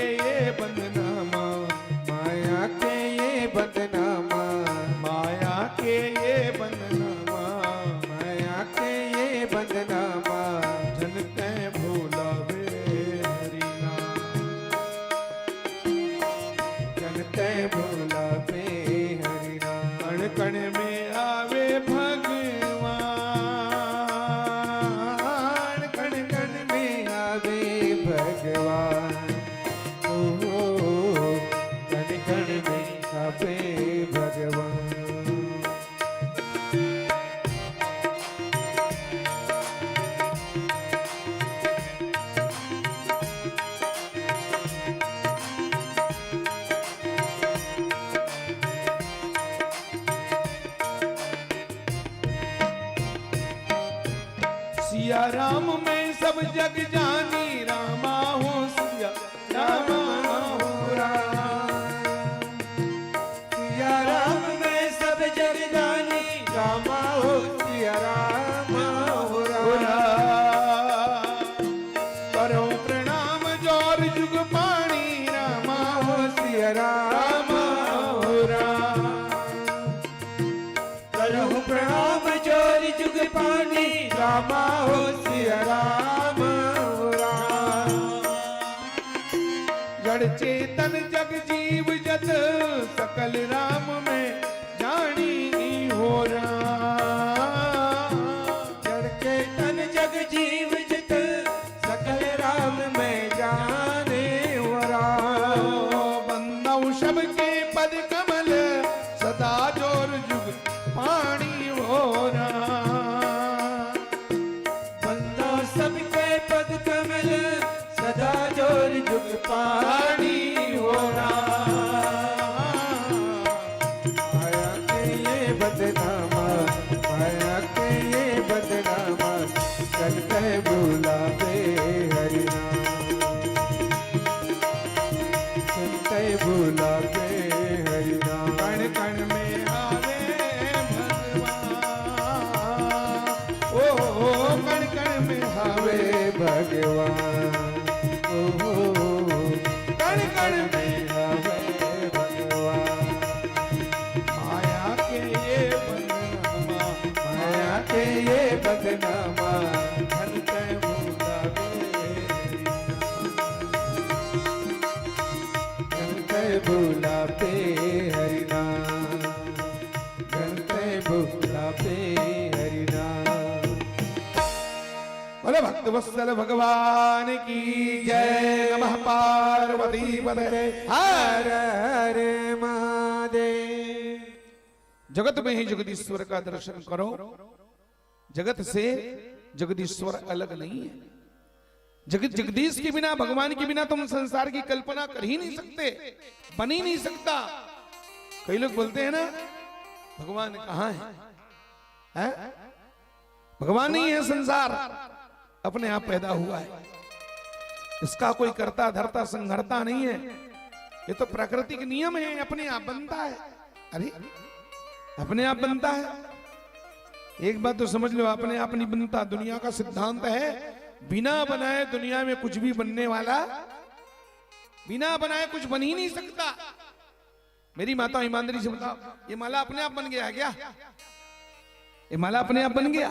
सिया राम में सब जग जानी, रामा हो सिया रामा हो राम। सिया राम में सब जग जानी, रामा हो सिया राम हो राम। करो प्रणाम जोर जुग पाणी, रामा हो सिया राम हो राम। करो प्रणाम जोर जुग पानी, रामा हो सिया राम हो राम। जड़ चेतन जग जीव जत, सकल राम में जानी हो राम। जड़ चेतन जग जीव जत, सकल राम में जाने हो राम। बंदौ सब के पद कमल, सदा जोर जुग पाणी हो राम। बंदा सबके पद कमल, सदा जोर जुग पानी हो राम। माया के ये बदनामा, माया के ये बदनामा, चलते बुलावे हरि नाम। चलते बुलावे हरि नाम। कण कण में आवे भगवान, ओ कण कण में आवे भगवान, ओ कण कण में आवे भगवान। माया के ये बंधनमा, माया के ये बदनामा, धनते बुलावे धनते बुलावे हरि नाम। धनते बुलावे हरि नाम। बोले भक्त वत्सल भगवान की जय। नमः पार्वती पते हर। हर हर महादेव। जगत में ही जगदीश्वर का दर्शन करो। जगत से जगदीश्वर अलग नहीं है। जगदीश के बिना, भगवान के बिना तुम संसार की कल्पना कर ही नहीं सकते, बन ही नहीं सकता। कई लोग बोलते हैं ना भगवान कहाँ है? भगवान नहीं है, संसार अपने आप पैदा हुआ है। इसका कोई करता धरता संघरता नहीं है। ये तो प्राकृतिक नियम है, अपने आप बनता है। अरे अपने आप बनता है। एक बात तो समझ लो, अपने आप नहीं बनता। दुनिया का सिद्धांत है बिना बनाए दुनिया में कुछ भी बनने वाला, बिना बनाए कुछ बन ही नहीं सकता। मेरी माता ईमानदारी से बताओ, ये माला अपने आप बन गया क्या? ये माला अपने आप बन गया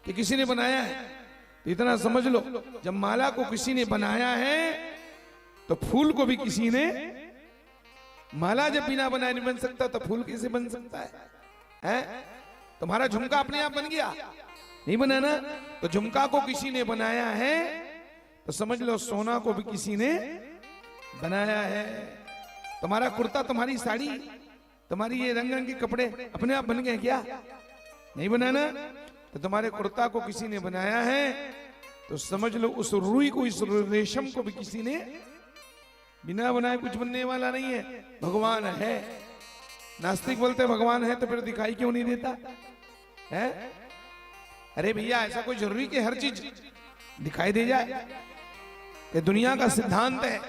कि किसी ने बनाया है? तो इतना समझ लो, जब माला को किसी ने बनाया है तो फूल को भी किसी ने, माला जब बिना बनाए नहीं बन सकता तो फूल कैसे बन सकता है? तुम्हारा झुमका अपने आप बन गया? नहीं बना ना। तो झुमका को किसी ने बनाया है तो समझ लो सोना को भी किसी ने बनाया है। तुम्हारा कुर्ता, तुम्हारी साड़ी, तुम्हारी ये रंग रंग के कपड़े अपने आप बन गए क्या? नहीं बना ना। तो तुम्हारे कुर्ता को किसी ने बनाया है तो समझ लो उस रुई को, इस रेशम को भी किसी ने बिना बनाए कुछ बनने वाला नहीं है। भगवान है। नास्तिक बोलते भगवान है तो फिर दिखाई क्यों नहीं देता है? अरे भैया, ऐसा कोई जरूरी कि हर चीज दिखाई दे जाए? ये दुनिया का सिद्धांत है।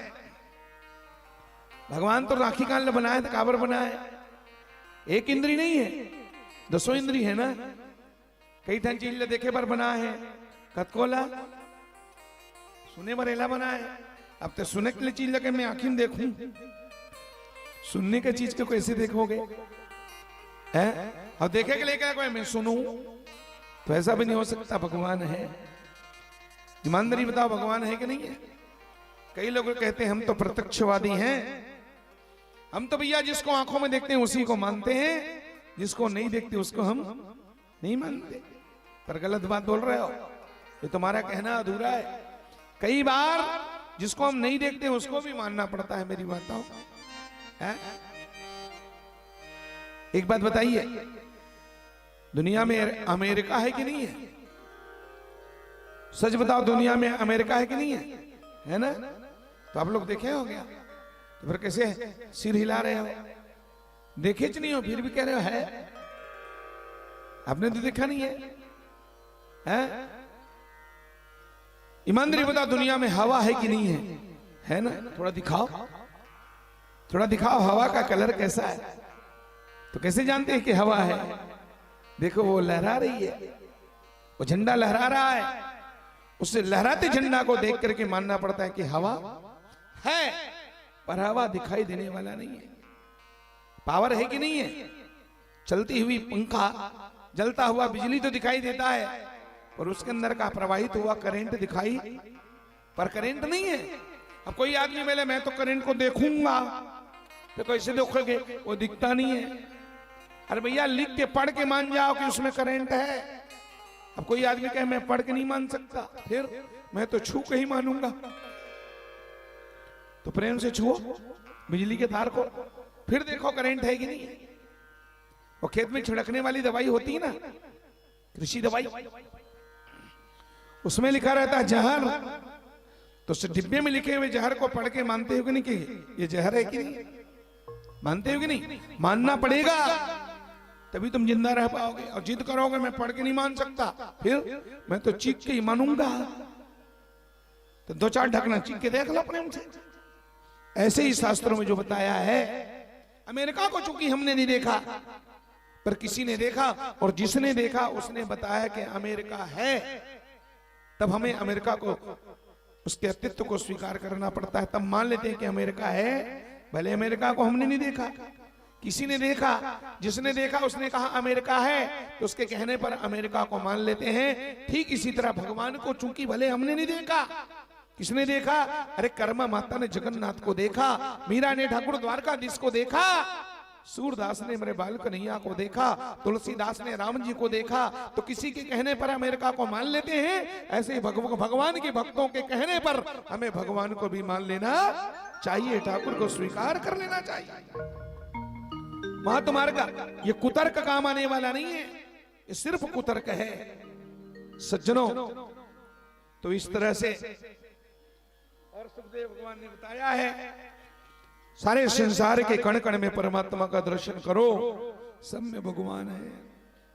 भगवान तो राखी काल बनाए तो काबर बनाए। एक इंद्री नहीं है, 10 इंद्री है ना। कई ठन चीज देखे पर बना है। कतकोला सुने बरेला बना है। अब तो सुने के लिए चीज लगे मैं आखिर देखूं, सुनने के चीज को कैसे देखोगे? अब देखे के लिए क्या कोई मैं सुनूं, तो ऐसा भी नहीं हो सकता। भगवान है। ईमानदारी बताओ, भगवान है कि नहीं है? कई लोग कहते हैं हम तो प्रत्यक्षवादी हैं, हम तो भैया जिसको आंखों में देखते हैं उसी को मानते हैं, जिसको नहीं देखते उसको हम नहीं मानते। पर गलत बात बोल रहे हो, ये तुम्हारा कहना अधूरा है। कई बार जिसको हम नहीं देखते उसको भी मानना पड़ता है। मेरी माताओं, एक बात बताइए, दुनिया में अमेरिका है कि नहीं है? सच बताओ, दुनिया में अमेरिका है कि नहीं है? है ना? तो आप लोग देखे हो गया, तो फिर कैसे सिर हिला रहे हो? देखे च नहीं हो फिर भी कह रहे हो है? आपने तो देखा नहीं है? ईमानदारी बता, दुनिया में हवा है कि नहीं है? है ना? थोड़ा दिखाओ, थोड़ा दिखाओ हवा का कलर कैसा है। तो कैसे जानते हैं कि हवा है? देखो वो लहरा रही है, वो झंडा लहरा रहा है, उससे लहराते झंडा को देख करके मानना पड़ता है कि हवा है, पर हवा दिखाई देने वाला नहीं है। पावर है कि नहीं है? चलती हुई पंखा, जलता हुआ बिजली तो दिखाई देता है, पर उसके अंदर का प्रवाहित हुआ करंट दिखाई, पर करंट नहीं है। अब कोई आदमी बोले मैं तो करंट को देखूंगा, तो कैसे देखोगे? वो दिखता नहीं है। अरे भैया लिख के पढ़ के मान जाओ कि उसमें करंट है। अब कोई आदमी कहे मैं पढ़ के नहीं मान सकता, फिर मैं तो छू के ही मानूंगा। तो प्रेम से छुओ बिजली के तार को, फिर देखो करंट है कि नहीं है। वो खेत में छिड़कने वाली दवाई होती है ना, कृषि दवाई, उसमें लिखा रहता है जहर, तो उस डिब्बे में लिखे हुए जहर को पढ़ के मानते हो कि नहीं कि ये जहर है कि नहीं? मानते हो कि नहीं? मानना पड़ेगा, तभी तुम जिंदा रह पाओगे। और जिद करोगे मैं पढ़ के नहीं मान सकता, फिर मैं तो चीख के ही मानूंगा, तो दो चार ढकना चीख के देख लो प्रेम से। ऐसे ही शास्त्रों में जो बताया है, अमेरिका को चूंकि हमने नहीं देखा, पर किसी ने देखा, और जिसने देखा उसने बताया कि अमेरिका है, तब हमें अमेरिका को, उसके अस्तित्व को स्वीकार करना पड़ता है। तब मान लेते हैं कि अमेरिका है, भले अमेरिका को हमने नहीं देखा, किसी ने देखा, जिसने देखा उसने कहा अमेरिका है, तो उसके कहने पर अमेरिका को मान लेते हैं। ठीक इसी तरह भगवान को चूंकि भले हमने नहीं देखा, किसने देखा? अरे कर्मा माता ने जगन्नाथ को देखा, मीरा ने ठाकुर द्वारकाधीश को देखा, सूरदास ने मेरे बाल कन्हैया को देखा, तुलसीदास ने राम जी को देखा। तो किसी के कहने पर अमेरिका को मान लेते हैं, ऐसे ही भगवान के भक्तों के कहने पर हमें भगवान को भी मान लेना चाहिए, ठाकुर को स्वीकार कर लेना चाहिए। महात्मा का ये कुतर्क काम आने वाला नहीं है, ये सिर्फ कुतर्क है सज्जनों। तो इस तरह से और सुखदेव भगवान ने बताया है, सारे संसार के कण कण में परमात्मा का दर्शन करो, सब में भगवान है।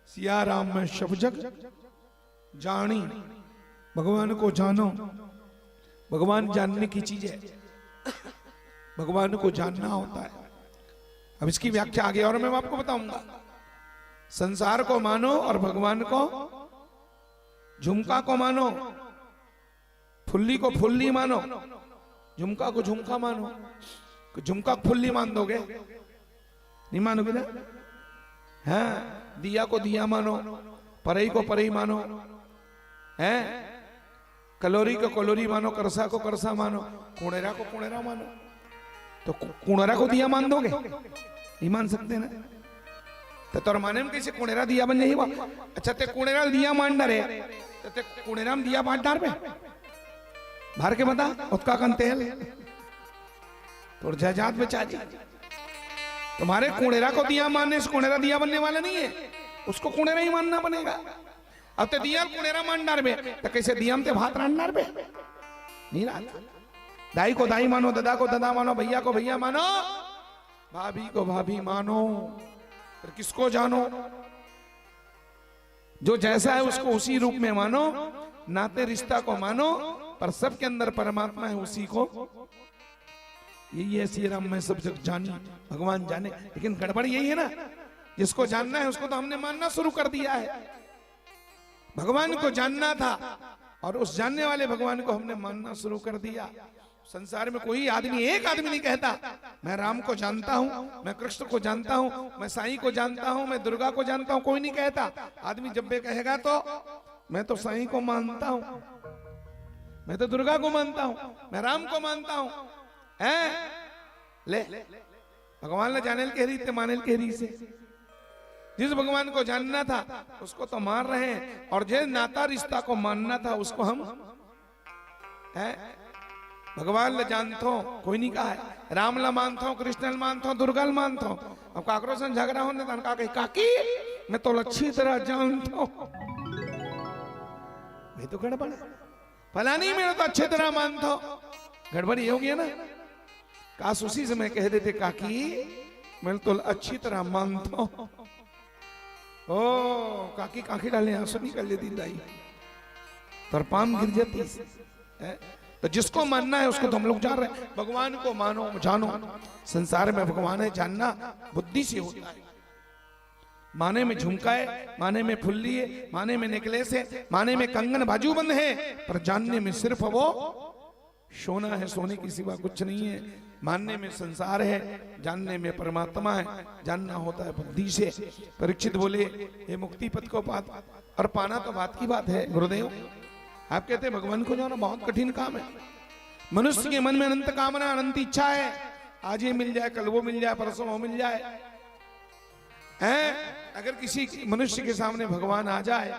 सिया राम में सब जग जानी, भगवान को जानो। भगवान जानने की चीज है, भगवान को जानना होता है। अब इसकी व्याख्या आगे और मैं आपको बताऊंगा। संसार को मानो और भगवान को, झुमका को मानो, फुल्ली को फुल्ली मानो, झुमका को झुमका मानो। झुमका फुल्ली मान दोगे? नहीं मानोगे ना? हाँ, दिया को दिया मानो, परई को परई मानो, हैं? कलोरी को कलोरी मानो, करसा को करसा मानो, कुणेरा को कुणेरा मानो। तो कुणेरा को दिया मान दोगे? नहीं मान सकते ना। तो तोर माने में कैसे कुणेरा दिया बन जाए? अच्छा ते कुणेरा दिया मान डारे, तो ते कुणेरा में दिया बांट डार पे भर के बता, उसका कन तेल तो जायदाद बचा दी। तुम्हारे कुणेरा को दिया मानने से कुणेरा दिया बनने वाला नहीं है, उसको कुणेरा ही मानना बनेगा। अब ते दिया कुणेरा मान डार बे, तो कैसे दिया में ते भात रान डार बे? नहीं रात। दाई को दाई मानो, दादा को दादा मानो, भैया को भैया मानो, भाभी को भाभी मानो, फिर किसको जानो? जो जैसा है उसको उसी रूप में मानो, नाते रिश्ता को मानो, पर सबके अंदर परमात्मा है, उसी को। यही है श्री राम में सब जग जानी, भगवान जाने। लेकिन गड़बड़ यही है ना, जिसको जानना है उसको तो हमने मानना शुरू कर दिया है। भगवान को जानना था और उस जानने वाले भगवान को हमने मानना शुरू कर दिया। संसार में कोई आदमी, एक आदमी नहीं कहता मैं राम को जानता हूं, मैं कृष्ण को जानता हूं, मैं साईं को जानता हूं, मैं दुर्गा को जानता हूं। कोई नहीं कहता। आदमी जब भी कहेगा तो मैं तो साईं को मानता हूं, मैं तो दुर्गा को मानता हूं, मैं राम को मानता हूं। हैं? ले भगवान ने जाने के रीते माने के री से। जिस भगवान को जानना था उसको तो मान रहे हैं, और जिस नाता रिश्ता को मानना था उसको हम हैं भगवान ले जानतो, कोई नहीं कहा है। राम ला मानतो, कृष्ण ला मानतो, दुर्गा ला मानतो। अब काकरो से झगड़ा होने तो कहा काकी मैं तो अच्छी तरह जानता हूं, मैं तो गड़बड़ फला नहीं, मैं तो अच्छी तरह मानता हूं। गड़बड़ ये हो गया ना। काश उसी से मैं कह देते काकी मैं तो अच्छी तरह मानता हूं। ओ काकी काकी डाले आंसू निकल लेती दाई, तर पाम गिर जाती। है? तो जिसको मानना है उसको तो हम लोग जान रहे हैं। भगवान को मानो जानो, संसार में भगवान है जानना बुद्धि से होता है। माने में झुमका है, माने में फुल्ली है, माने में नेकलेस है, माने में कंगन बाजूबंद है, पर जानने में सिर्फ वो सोना है, सोने की सिवा कुछ नहीं है। मानने में संसार है, जानने में परमात्मा है। जानना होता है बुद्धि से। परीक्षित बोले ये मुक्ति पद को पात और पाना तो बात की बात है गुरुदेव। आप कहते हैं भगवान को जाना बहुत कठिन काम है। मनुष्य के मन में अनंत कामना, अनंत इच्छा है। आज ये मिल जाए, कल वो मिल जाए, परसों वो मिल जाए हैं? अगर किसी मनुष्य के सामने भगवान आ जाए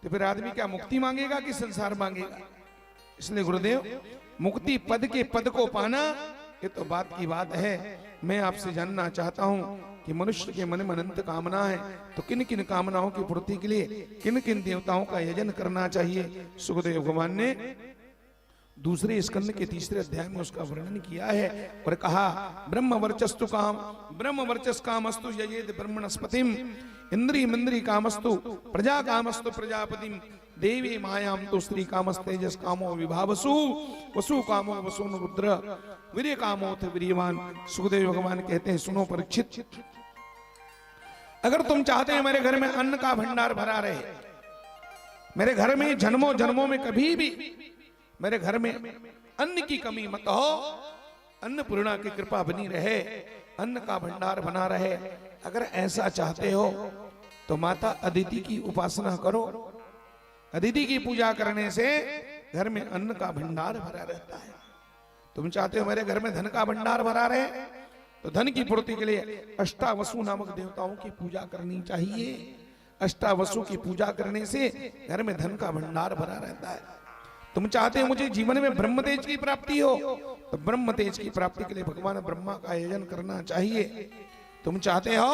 तो फिर आदमी क्या मुक्ति मांगेगा कि संसार मांगेगा? इसलिए गुरुदेव मुक्ति पद के पद को पाना ये तो बात की बात है। मैं आपसे जानना चाहता हूं कि मनुष्य के मन में अनंत कामना है, तो किन किन कामनाओं की पूर्ति के लिए किन किन देवताओं का यजन करना चाहिए? सुखदेव भगवान ने दूसरे स्कंद के तीसरे अध्याय में उसका वर्णन किया है और कहा ब्रह्म वर्चस्तु काम, ब्रह्म वर्चस कामस्तु यजेद ब्रह्मणस्पतिम, इंद्री मंद्री कामस्तु प्रजा कामस्तु प्रजापतिम, देवी मायाम तो स्त्री कामस्तेजस कामो विभावसु, वसु कामो वसुन रुद्र, वीर्य कामो थ वीर्यवान। सुखदेव भगवान कहते हैं सुनो परीक्षित, अगर तुम चाहते हैं मेरे घर में अन्न का भंडार भरा रहे, मेरे घर में जन्मों जन्मों में कभी भी मेरे घर में अन्न की कमी मत हो, अन्नपूर्णा की कृपा बनी रहे, अन्न का भंडार बना रहे, अगर ऐसा चाहते हो तो माता अदिति की उपासना करो। अदिति की पूजा करने से घर में अन्न का भंडार भरा रहता है। तुम चाहते हो मेरे घर में धन का भंडार भरा रहे, तो धन की पूर्ति के लिए अष्टावसु नामक देवताओं की पूजा करनी चाहिए। अष्टावसु की पूजा करने से घर में धन का भंडार भरा रहता है। तुम चाहते हो मुझे जीवन में ब्रह्म तेज की प्राप्ति हो, तो ब्रह्म तेज की प्राप्ति के लिए भगवान ब्रह्मा का आयोजन करना चाहिए। तुम चाहते हो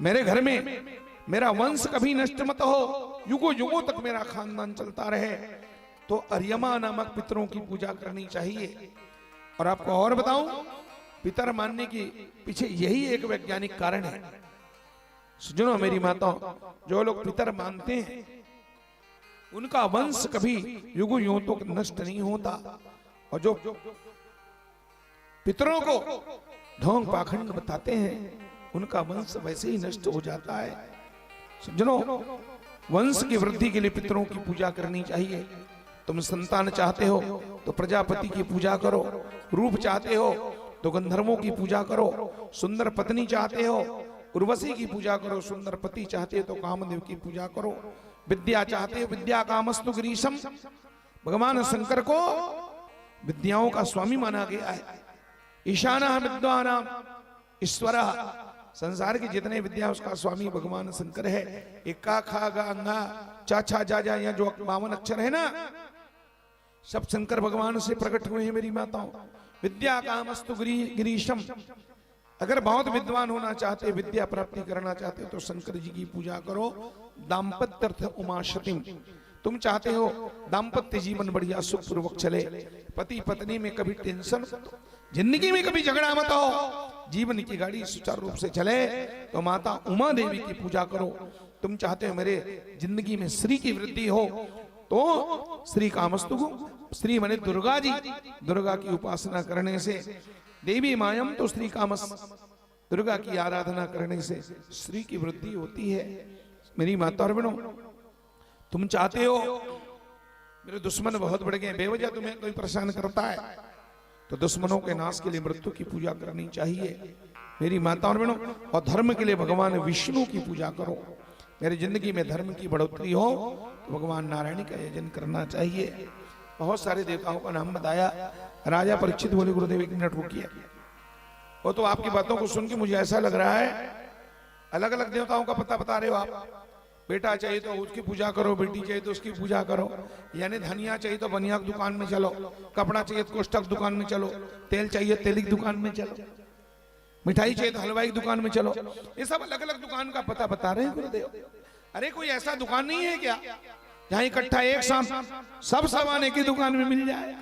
मेरे घर में मेरा वंश कभी नष्ट मत हो, युगों युगों तक मेरा खानदान चलता रहे, तो अर्यमा नामक पितरों की पूजा करनी चाहिए। और आपको और बताऊं, पितर मानने के पीछे यही एक वैज्ञानिक कारण है। सुनो मेरी माताओं, जो लोग पितर मानते हैं उनका वंश कभी युगों युगों तक नष्ट नहीं होता, और जो पितरों को ढोंग पाखंड बताते हैं उनका वंश वैसे ही नष्ट हो जाता है। सज्जनों, वंश की वृद्धि के लिए पितरों की पूजा करनी चाहिए। तुम संतान चाहते हो तो प्रजापति की पूजा करो, रूप चाहते हो तो गंधर्वों की पूजा करो, सुंदर पत्नी चाहते हो उर्वशी की पूजा करो, सुंदर पति चाहते हो तो कामदेव की पूजा करो, विद्या चाहते हो विद्या कामस्तु गिरीशम। भगवान शंकर को विद्याओं का स्वामी माना गया है। ईशाना विद्वानाम ईश्वरा, संसार की जितने विद्या उसका स्वामी भगवान शंकर है। इक्का खा गा अंगा चा छा जा जा, यहाँ जो 52 अक्षर है ना, सब शंकर भगवान से प्रकट हुए हैं मेरी माताओं। विद्या कामस्तु गिरीशम, अगर बहुत विद्वान होना चाहते, विद्या प्राप्ति करना चाहते तो शंकर जी की पूजा करो। दाम्पत्यर्थ उमाशतिम, तुम चाहते हो दाम्पत्य जीवन बढ़िया सुखपूर्वक चले, पति पत्नी में कभी टेंशन, जिंदगी में कभी झगड़ा मत हो, जीवन की गाड़ी सुचारू रूप से चले, तो माता उमा देवी की पूजा करो। तुम चाहते हो मेरे जिंदगी में श्री की वृद्धि हो, तो श्री कामस्तु, श्री माने दुर्गा जी, दुर्गा की उपासना करने से, देवी मायम तो श्री कामस, दुर्गा की आराधना करने से श्री की वृद्धि होती है। मेरी माता और बहनों, तुम चाहते हो मेरे दुश्मन बहुत बढ़ गए, बेवजह तुम्हें कोई परेशान करता है, तो दुश्मनों के नाश के लिए मृत्यु की पूजा करनी चाहिए मेरी माता और बहनों। और धर्म के लिए भगवान विष्णु की पूजा करो। मेरी जिंदगी में धर्म की बढ़ोतरी हो तो भगवान नारायण का आयोजन करना चाहिए। बहुत सारे देवताओं का नाम बताया। राजा परीक्षित बोले गुरुदेव 1 मिनट रुकिए, वो तो आपकी बातों को सुन के मुझे ऐसा लग रहा है अलग अलग देवताओं का पता बता रहे हो आप। बेटा चाहिए तो उसकी पूजा करो, बेटी चाहिए तो उसकी पूजा करो, यानी धनिया चाहिए तो बनिया की दुकान में चलो, कपड़ा चाहिए तो कोष्ठक दुकान में चलो, तेल चाहिए तेल की दुकान में चलो, मिठाई चाहिए तो हलवाई की दुकान में चलो। ये सब अलग अलग दुकान का पता बता रहे हैं गुरुदेव। अरे कोई ऐसा दुकान नहीं है क्या जहां इकट्ठा एक साथ सब सामान एक ही दुकान में मिल जाए?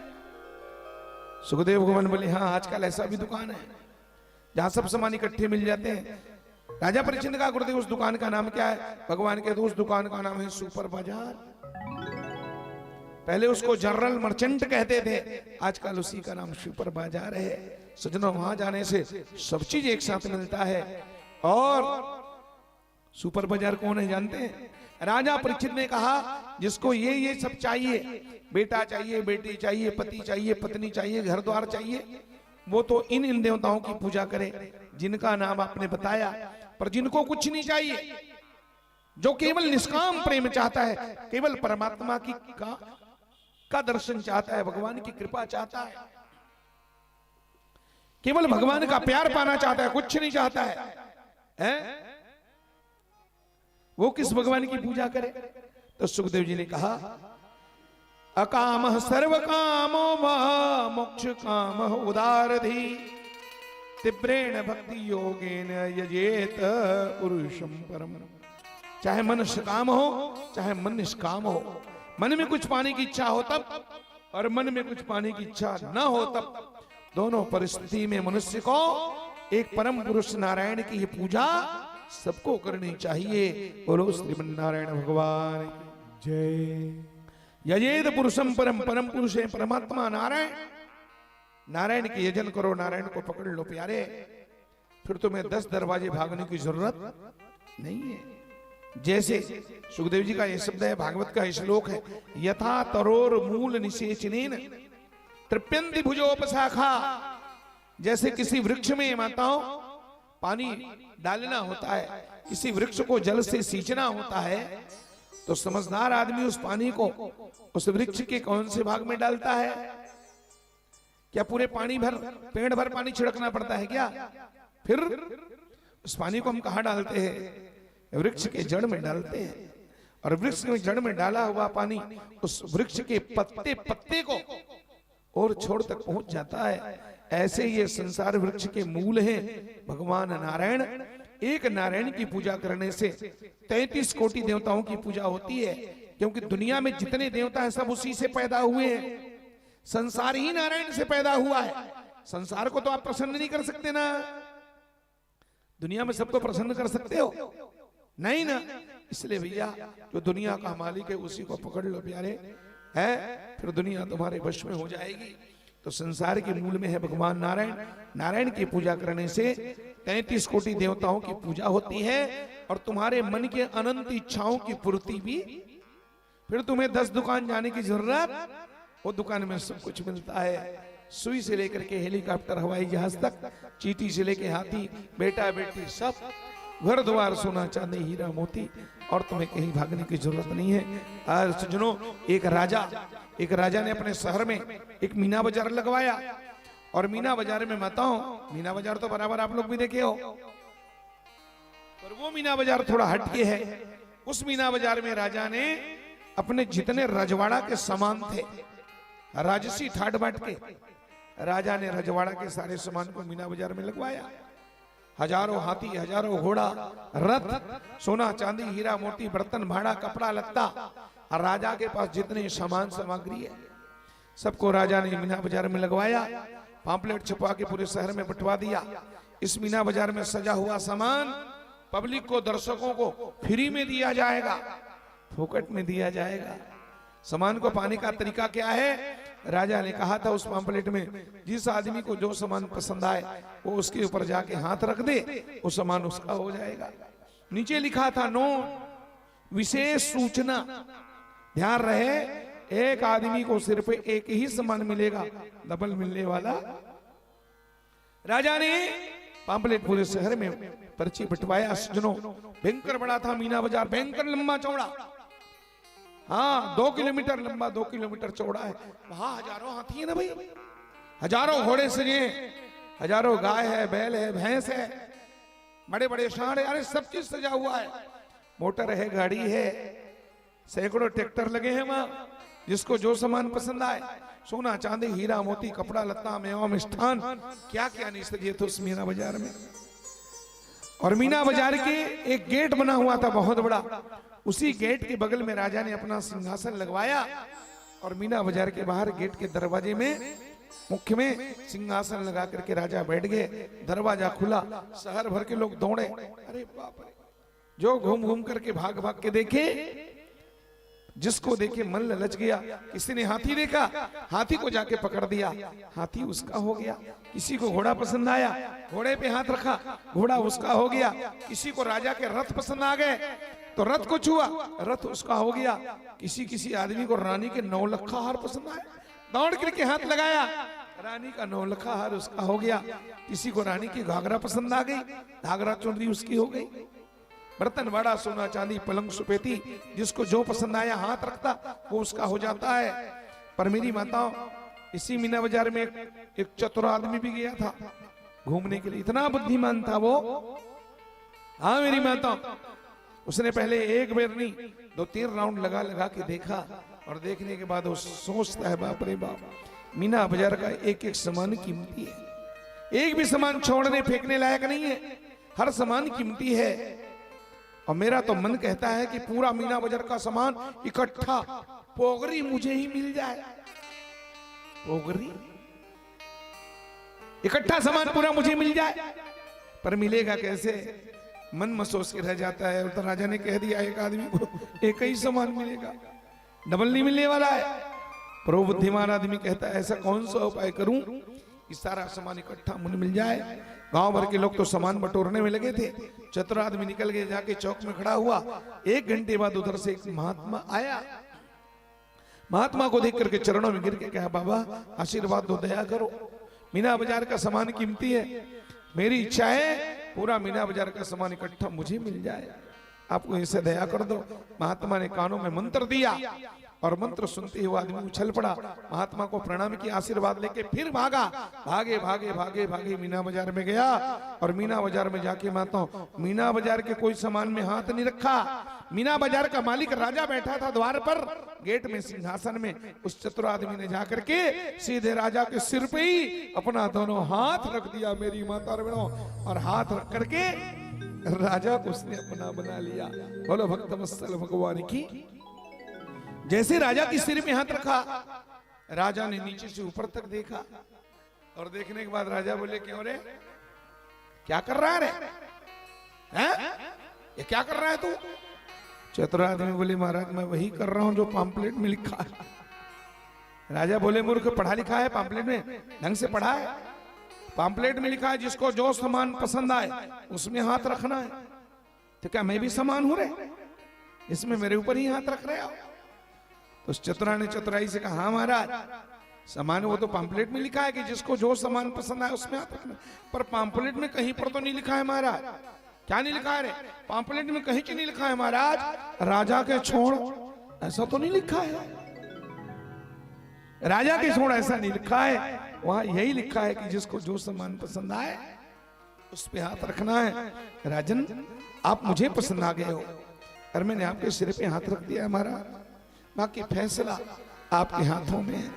सुखदेव भगवान बोले हाँ, आजकल ऐसा भी दुकान है जहां सब सामान इकट्ठे मिल जाते हैं। राजा परीक्षित का गुरुदेव उस दुकान का नाम क्या है? भगवान कहते उस दुकान का नाम है सुपर बाजार। पहले उसको जनरल मर्चेंट कहते थे, आजकल उसी का नाम सुपर बाजार है। सजनों, वहां जाने से सब चीज एक साथ मिलता है। और सुपर बाजार कौन है जानते हैं? राजा परीक्षित ने कहा जिसको ये सब चाहिए, बेटा चाहिए, बेटी चाहिए, पति चाहिए, पत्नी चाहिए, घर द्वार चाहिए, वो तो इन देवताओं की पूजा करे जिनका नाम आपने बताया। पर जिनको कुछ नहीं चाहिए, जो केवल निष्काम प्रेम चाहता है, केवल परमात्मा की का दर्शन चाहता है, भगवान की कृपा चाहता है, केवल भगवान का प्यार पाना चाहता है, कुछ नहीं चाहता है, वो किस भगवान की पूजा करे? तो सुखदेव जी ने कहा अकाम सर्व कामो मोक्ष काम उदारधि तीव्रेण भक्ति योगेन यजेत पुरुषम परम। चाहे मन काम हो, चाहे मन निष्काम हो, मन में कुछ पाने की इच्छा हो तब, और मन में कुछ पाने की इच्छा न हो तब, दोनों परिस्थिति में मनुष्य को एक परम पुरुष नारायण की पूजा सबको करनी चाहिए। बोलो श्रीमन्नारायण भगवान जय। यजेद पुरुषम परम, परम पुरुष है परमात्मा नारायण। नारायण की यजन करो, नारायण को पकड़ लो प्यारे, फिर तुम्हें 10 दरवाजे भागने की जरूरत नहीं है। जैसे सुखदेव जी का यह शब्द है, भागवत का श्लोक है, यथा तरोर मूल निषेचनेन तृप्यन्ति भुजोपशाखा। जैसे किसी वृक्ष में माताओं पानी डालना होता है, किसी वृक्ष को जल से सींचना होता है, तो समझदार आदमी उस पानी को उस वृक्ष के कौन से भाग में डालता है? क्या पूरे पानी भर, पेड़ भर पानी छिड़कना पड़ता है क्या? फिर उस पानी को हम कहाँ डालते हैं? वृक्ष के जड़ में डालते हैं। और वृक्ष के जड़ में डाला हुआ पानी उस वृक्ष के पत्ते पत्ते को और छोर तक पहुंच जाता है। ऐसे ये संसार वृक्ष के मूल हैं भगवान नारायण। एक नारायण की पूजा करने से 33 कोटि देवताओं की पूजा होती है, क्योंकि दुनिया में जितने देवता हैं सब उसी से पैदा हुए हैं। संसार ही नारायण से पैदा हुआ है। संसार को तो आप प्रसन्न नहीं कर सकते ना, दुनिया में सबको प्रसन्न कर सकते हो? नहीं ना। इसलिए भैया जो दुनिया का मालिक है उसी को पकड़ लो प्यारे, है फिर दुनिया तुम्हारे वश में हो जाएगी। तो संसार के मूल में है भगवान नारायण। नारायण की पूजा करने से 33 कोटि देवताओं की पूजा होती है और तुम्हारे मन के अनंत इच्छाओं की पूर्ति भी। फिर तुम्हें 10 दुकान जाने की जरूरत, वो दुकान में सब कुछ मिलता है। सुई से लेकर के हेलीकॉप्टर, हवाई जहाज तक, चींटी से लेकर हाथी, बेटा बेटी सब, घर द्वार सोना चांदी हीरा मोती, और तुम्हें कहीं भागने की जरूरत नहीं है। आज सज्जनों, एक राजा ने अपने शहर में एक मीना बाजार लगवाया। और मीना बाजार में माताओं, मीना बाजार तो बराबर आप लोग भी देखे हो, पर वो मीना बाजार थोड़ा हटके है। उस मीना बाजार में राजा ने अपने जितने रजवाड़ा के सामान थे, राजसी ठाट बाट के, राजा ने रजवाड़ा के सारे सामान को मीना बाजार में लगवाया। हजारों हाथी, हजारों घोड़ा, रथ, सोना चांदी हीरा मोती, बर्तन भाड़ा, कपड़ा लत्ता, और राजा के पास जितने सामान सामग्री है सबको राजा ने मीना बाजार में लगवाया। पाम्पलेट छपवा के पूरे शहर में बंटवा दिया। इस मीना बाजार में सजा हुआ सामान पब्लिक को, दर्शकों को फ्री में दिया जाएगा, फोकट में दिया जाएगा। सामान को पाने का तरीका क्या है? राजा ने कहा था उस पैम्पलेट में, जिस आदमी को जो सामान पसंद आए वो उसके ऊपर जाके हाथ रख दे, वो सामान उसका हो जाएगा। नीचे लिखा था नो विशेष सूचना, ध्यान रहे एक आदमी को सिर्फ एक ही सामान मिलेगा, डबल मिलने वाला। राजा ने पैम्पलेट पूरे शहर में पर्ची बंटवाया। सज्जनों, भयंकर बड़ा था मीना बाजार, भयंकर लंबा चौड़ा, हाँ 2 किलोमीटर लंबा, 2 किलोमीटर चौड़ा है। वहां हजारों हाथी है ना भाई, हजारों घोड़े सजे, हजारों गाय है, बैल है, भैंस है, बड़े बड़े सांड है, अरे सब चीज सजा हुआ है। मोटर है, गाड़ी है, सैकड़ों ट्रैक्टर लगे हैं वहां, जिसको जो सामान पसंद आए, सोना चांदी हीरा मोती, कपड़ा लत्ता, मेवा मिष्ठान, क्या क्या नहीं सजे थे उस मीना बाजार में। और मीना बाजार के एक गेट बना हुआ था बहुत बड़ा, उसी गेट के बगल में राजा ने अपना सिंहासन लगवाया। और मीना बाजार के बाहर गेट के दरवाजे में, मुख्य में सिंहासन लगा करके राजा बैठ गए। दरवाजा खुला, शहर भर के लोग दौड़े, अरे बाप रे, जो घूम घूम करके भाग भाग के देखे जिसको देखे मन ललच गया। किसी ने हाथी देखा, हाथी को जाके पकड़ दिया, हाथी उसका हो गया। किसी को घोड़ा पसंद आया, घोड़े पे हाथ रखा, घोड़ा उसका हो गया। किसी को राजा के रथ पसंद आ गए तो रथ को छुआ, रथ उसका हो गया। किसी आदमी को रानी के 9 लखा हार पसंद आया, दौड़ करके हाथ लगाया, रानी का 9 लखा हार उसका हो गया। किसी को रानी की घाघरा पसंद आ गई, घाघरा चुनरी उसकी हो गई। बर्तन बड़ा, सोना चांदी, पलंग सुपेती, जिसको जो पसंद आया हाथ रखता वो उसका हो जाता है। पर मेरी माताओं, इसी मीना बाजार में एक चतुर आदमी भी गया था घूमने के लिए, इतना बुद्धिमान था वो। हाँ मेरी माताओं, उसने पहले एक बार नहीं 2-3 राउंड लगा लगा के देखा, और देखने के बाद वो सोचता है बाप रे बाप, मीना बाजार का एक एक सामान कीमती है, एक भी सामान छोड़ने फेंकने लायक नहीं है, हर सामान कीमती है। और मेरा तो मन कहता है कि पूरा मीना बाजार का सामान इकट्ठा पोगरी मुझे ही मिल जाए। पोगरी इकट्ठा सामान पूरा मुझे मिल जाए, पर मिलेगा कैसे? मन में सोच के रह जाता है। और तो राजा ने कह दिया एक आदमी को एक ही सामान मिलेगा, डबल नहीं मिलने वाला है। पर वो बुद्धिमान आदमी कहता है ऐसा कौन सा उपाय करूं कि सारा सामान इकट्ठा मुझे मिल जाए। गांव भर के लोग तो सामान बटोरने में लगे थे, चतुर आदमी निकल गए, जाके चौक में खड़ा हुआ। 1 घंटे बाद उधर से एक महात्मा आया, महात्मा को देख करके चरणों में गिर के कहा बाबा आशीर्वाद दो, दया करो, मीना बाजार का सामान कीमती है, मेरी इच्छा है पूरा मीना बाजार का सामान इकट्ठा मुझे मिल जाए, आपको इसे दया कर दो। महात्मा ने कानों में मंत्र दिया, और मंत्र सुनते हुए आदमी उछल पड़ा, महात्मा को प्रणाम किया, आशीर्वाद लेके फिर भागा, भागे भागे भागे भागे मीना बाजार में गया। और मीना बाजार में जाके माता, मीना बाजार के कोई सामान में हाथ नहीं रखा। मीना बाजार का मालिक राजा बैठा था द्वार पर, गेट में सिंहासन में। उस चतुर आदमी ने जाकर के सीधे राजा के सिर पे ही अपना दोनों हाथ रख दिया मेरी माता और हाथ रख करके राजा को उसने अपना बना लिया। बोलो भक्त वत्सल भगवान की। जैसे राजा की सिर में हाथ रखा, राजा ने नीचे से ऊपर तक देखा, और देखने के बाद राजा बोले क्यों रे, क्या कर रहा है रे, हैं? ये क्या कर रहा है तू? चतुर आदमी बोले महाराज मैं वही कर रहा हूं जो पम्पलेट में लिखा है। राजा बोले मूर्ख, पढ़ा लिखा है पम्पलेट में, ढंग से पढ़ा है, पम्पलेट में लिखा है जिसको जो सामान पसंद आए उसमें हाथ रखना है। तो क्या मैं भी सामान हूं रे, इसमें मेरे ऊपर ही हाथ रख रहे हो? तो उस चतुरा ने चतुराई से कहा हाँ महाराज, सामान वो तो पम्पलेट में लिखा है कि जिसको जो सामान पसंद आए उसमें हाथ रखना, पर पम्पलेट में कहीं पर तो नहीं लिखा है महाराज। क्या नहीं लिखा है रे? पम्पलेट में कहीं की नहीं लिखा है महाराज, राजा के छोड़ ऐसा तो नहीं लिखा है, राजा के छोड़ ऐसा नहीं लिखा है, वहां यही लिखा है कि जिसको जो सामान पसंद आए उस पे हाथ रखना है। राजन आप मुझे पसंद आ गए हो, और मैंने आपके सिर पे हाथ रख दिया है महाराज, बाकी फैसला आपके हाथों में है।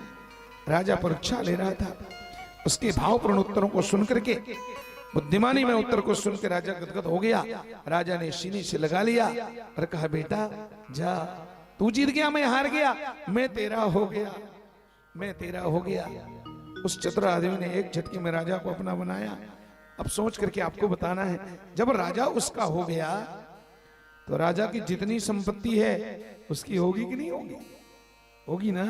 राजा परीक्षा ले रहा था, उसके भावपूर्ण उत्तरों को सुनकर के, बुद्धिमानी में उत्तर को सुनकर राजा गदगद हो गया। राजा ने सीने से लगा लिया और कहा बेटा जा, तू जीत गया मैं हार गया, मैं तेरा हो गया, मैं तेरा हो गया। उस चतुर आदमी ने एक झटके में राजा को अपना बनाया। अब सोच करके आपको बताना है, जब राजा उसका हो गया तो राजा की जितनी संपत्ति है उसकी होगी कि नहीं होगी? होगी ना,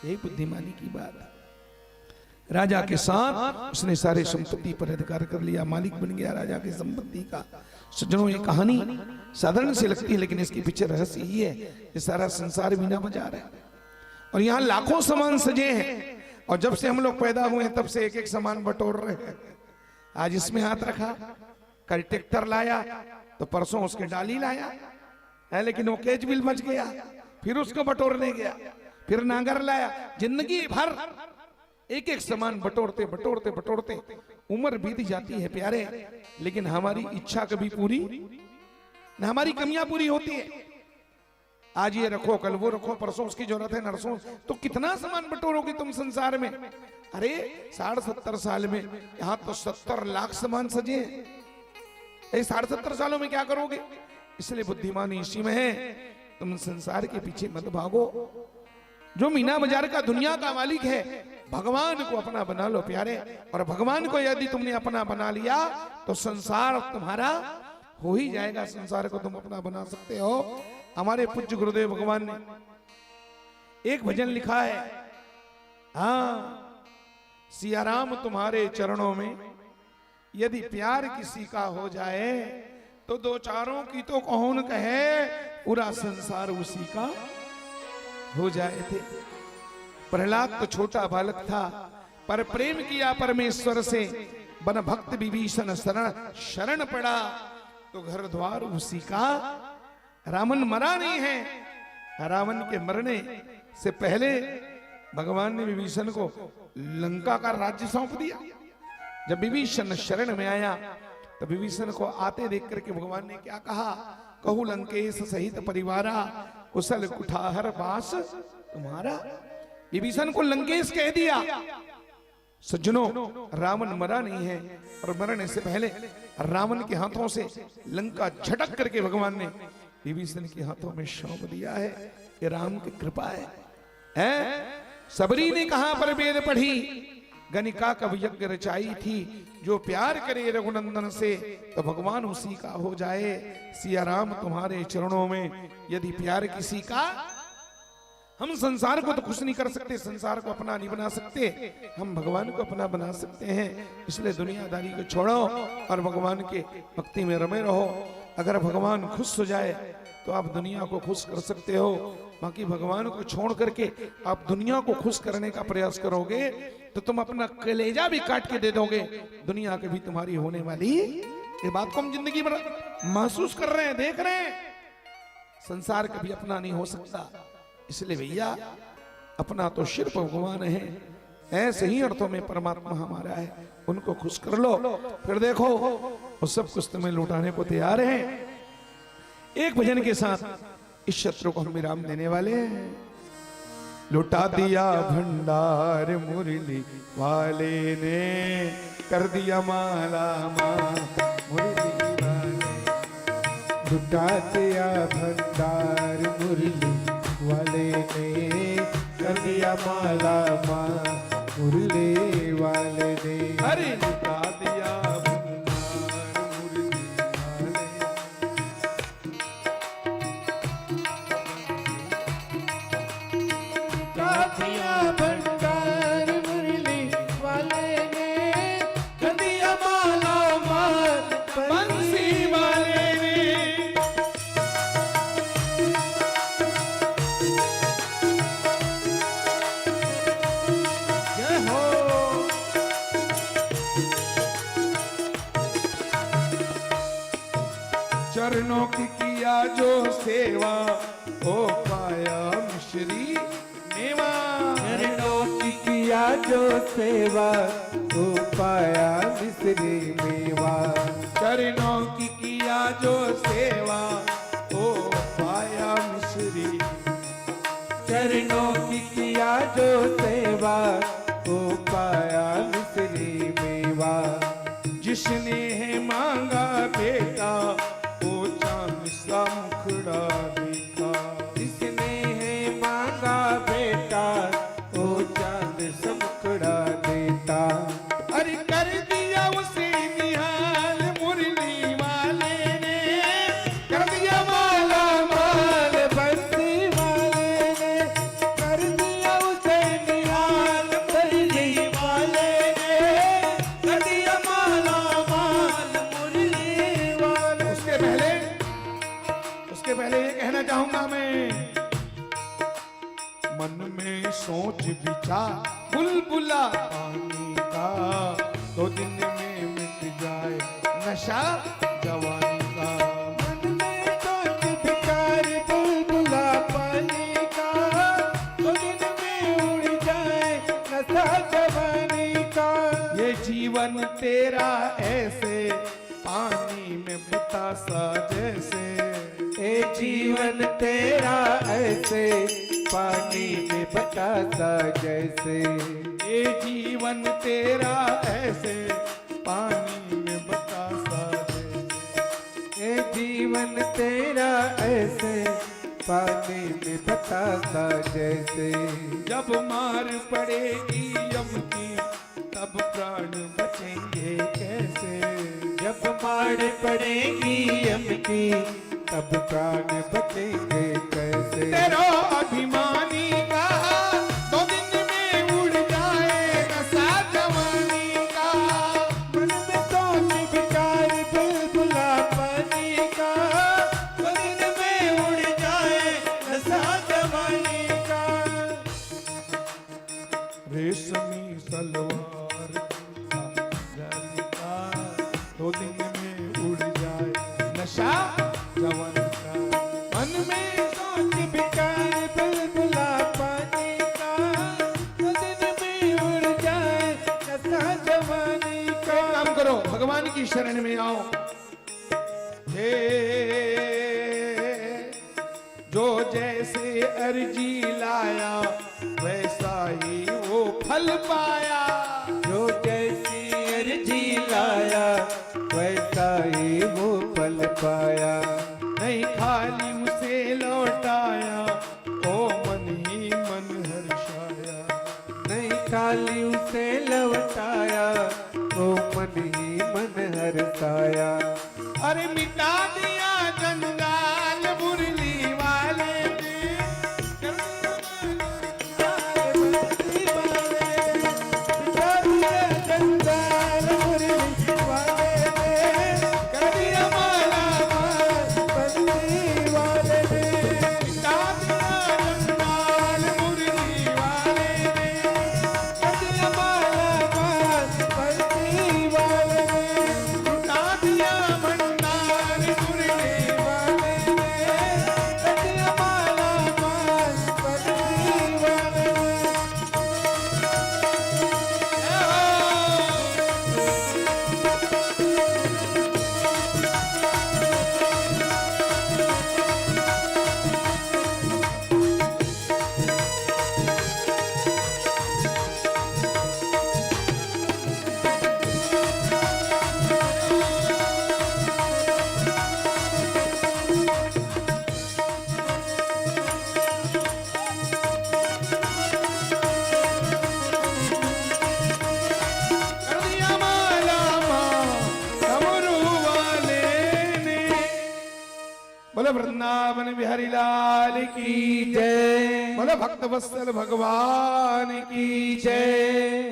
यही बुद्धिमानी की बात है। राजा के साथ उसने सारे संपत्ति पर अधिकार कर लिया, मालिक बन गया राजा की संपत्ति का। सज्जनों ये कहानी साधारण से लगती है, लेकिन इसके पीछे रहस्य ही है, ये सारा संसार मीना बाजार है, और यहाँ लाखों सामान सजे हैं, और जब से हम लोग पैदा हुए हैं तब से एक एक सामान बटोर रहे हैं। आज इसमें हाथ रखा, कल ट्रैक्टर लाया, तो परसों उसके डाली लाया है, लेकिन वो केज बिल बच गया, फिर उसको बटोरने गया, फिर नांगर लाया। जिंदगी भर एक एक सामान बटोरते बटोरते बटोरते उम्र बीत जाती है प्यारे, लेकिन हमारी इच्छा कभी पूरी न, हमारी कमियां पूरी होती है। आज ये रखो, कल वो रखो, परसों उसकी जरूरत है, नरसों, तो कितना सामान बटोरोगे तुम संसार में? अरे 60-70 साल में यहाँ तो 70 लाख सामान सजे हैं, 70 सालों में क्या करोगे? इसलिए बुद्धिमानी इसी में है, तुम संसार के पीछे मत भागो। जो मीना बाजार का दुनिया का मालिक है, भगवान को अपना बना लो प्यारे, और भगवान को यदि तुमने अपना बना लिया तो संसार तुम्हारा हो ही जाएगा, संसार को तुम अपना बना सकते हो। हमारे पूज्य गुरुदेव भगवान ने एक भजन लिखा है, हाँ, सियाराम तुम्हारे चरणों में यदि प्यार किसी का हो जाए तो दो चारों की तो कौन कहे, पूरा संसार उसी का हो जाए थे। प्रहलाद तो छोटा बालक था, पर प्रेम किया परमेश्वर से, बन भक्त विभीषण शरण पड़ा तो घर द्वार उसी का। रावण मरा नहीं है, रावण के मरने से पहले भगवान ने विभीषण को लंका का राज्य सौंप दिया। जब विभीषण शरण में आया तो विभीषण को आते देख करके भगवान ने क्या कहा, कहू लंकेश सहित परिवारा, कुशल कुठार बास तुम्हारा। विभीषण को लंकेश कह दिया। सज्जनों, रावण मरा नहीं है, और मरने से पहले रावण के हाथों से लंका झटक करके भगवान ने विभीषण के हाथों में सौंप दिया है। ये राम की कृपा है? सबरी ने कहा पर वेद पढ़ी, गणिका कब यज्ञ रचाई थी, जो प्यार करे रघुनंदन से तो भगवान उसी का हो जाए। सिया राम तुम्हारे चरणों में यदि प्यार किसी का। हम संसार को तो खुश नहीं कर सकते, संसार को अपना नहीं बना सकते, हम भगवान को अपना बना सकते हैं। इसलिए दुनियादारी को छोड़ो और भगवान के भक्ति में रमे रहो। अगर भगवान खुश हो जाए तो आप दुनिया को खुश कर सकते हो, बाकी भगवान को छोड़ करके आप दुनिया को खुश करने का प्रयास करोगे तो तुम अपना कलेजा भी काट के दे दोगे, दुनिया कभी तुम्हारी होने वाली। ये बात को हम जिंदगी में महसूस कर रहे हैं, देख रहे हैं। संसार कभी अपना नहीं हो सकता। इसलिए भैया, अपना तो सिर्फ भगवान है, ऐसे ही अर्थों में परमात्मा हमारा है, उनको खुश कर लो, फिर देखो वो सब कुछ तुम्हें लौटाने को तैयार है। एक भजन के साथ इस शत्रु को हम विराम देने वाले हैं। लुटा दिया भंडार मुरली वाले ने, कर दिया माला माँ मुरली वाले। लुटा दिया भंडार मुरली वाले ने, कर दिया माला माँ मुरली वाले ने। अरे लुटा दिया भंडार मुरली वाले। लुटा दिया भंडार मुरली वाले ने, कर दिया माला माँ बंसी वाले ने। जय हो। चरणों की किया जो सेवा, हो पाया मिश्री मेवा। चरणों की किया जो सेवा, हो पाया मिश्री मेवा। चरणों की किया जो सेवा, हो पाया मिश्री। चरणों की किया जो सेवा, हो पाया मिश्री मेवा। जिसने है मांगा बेटा, वो चांद सा मुखड़ा देखा। जिसने है मांगा बेटा, वो चांद सा मुखड़ा देता। अरे कर दिया उसे निहाल मुरली वाले ने, कर दिया माला माल बंसी वाले ने, कर दिया उसे निहाल मुरली वाले ने, कर दिया माला माल मुरली वाले। उसके पहले ये कहना चाहूंगा मैं, मन में सोच विचार बुलबुला पानी का, तो दिन में मिट जाए नशा जवानी का। मन में सोच विचार बुलबुला पानी का, तो दिन में उड़ जाए नशा जवानी का। ये जीवन तेरा ऐसे पानी में बतासा जैसे। ए जीवन तेरा ऐसे पानी में बतासा जैसे। ये जीवन तेरा ऐसे पानी में बतासा जैसे। ए जीवन तेरा ऐसे पानी में बतासा जैसे। जब मार पड़ेगी यम की, तब प्राण बचेंगे कैसे। जब मार पड़ेगी यम की, तब प्राण बचेंगे कैसे। तेरो अभिमानी का 2 दिन में उड़ जाए नशा जवानी का। मन में सोच विचार बुलबुला पानी का, 2 दिन में उड़ जाए नशा जवानी का। रेशमी सलवार का 2 दिन में उड़ जाए नशा जवानी का। मन में सोच विचार बुलबुला पानी का, 2 दिन में उड़ जाए नशा जवानी का। काम करो, भगवान की शरण में आओ। हे जो जैसे अर्जी लाया वैसा ही वो फल पाया। जो जैसी अर्जी लाया वैसा ही वो पल पाया। नहीं खाली मुझसे लौटाया ओ मन ही मन हर्षाया। नहीं खाली उसे लौटाया ओ मन ही मन हरसाया। अरे मिटा दिया जंजाल मुरली वाले ने। मिटा दिया जंजाल मुरली वाले ने, कर दिया माला माल बंदी वाले ने। मिटा दिया जंजाल मुरली वाले ने। कर दिया माला माल बंदी वाले ने। मिटा दिया भंडार मुरली वाले ने, कर दिया माला माल बंदी वाले ने। कर दिया माला माल डमरू वाले ने। बोलो वृंदावन बिहारी लाल की जय। बोलो भक्त वत्सल भगवान की जय।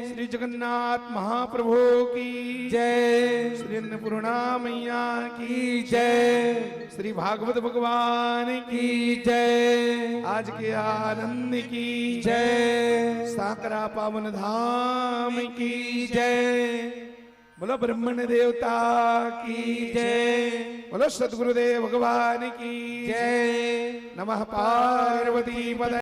श्री जगन्नाथ महाप्रभु की जय। श्री अन्नपूर्णा मैया की की जय। श्री भागवत भगवान की की जय। आज के आनंद की जय। साकरा पावन धाम की जय। बोलो ब्रह्मण देवता की जय। बोलो सदगुरुदेव भगवान की जय। नमः पार्वती पद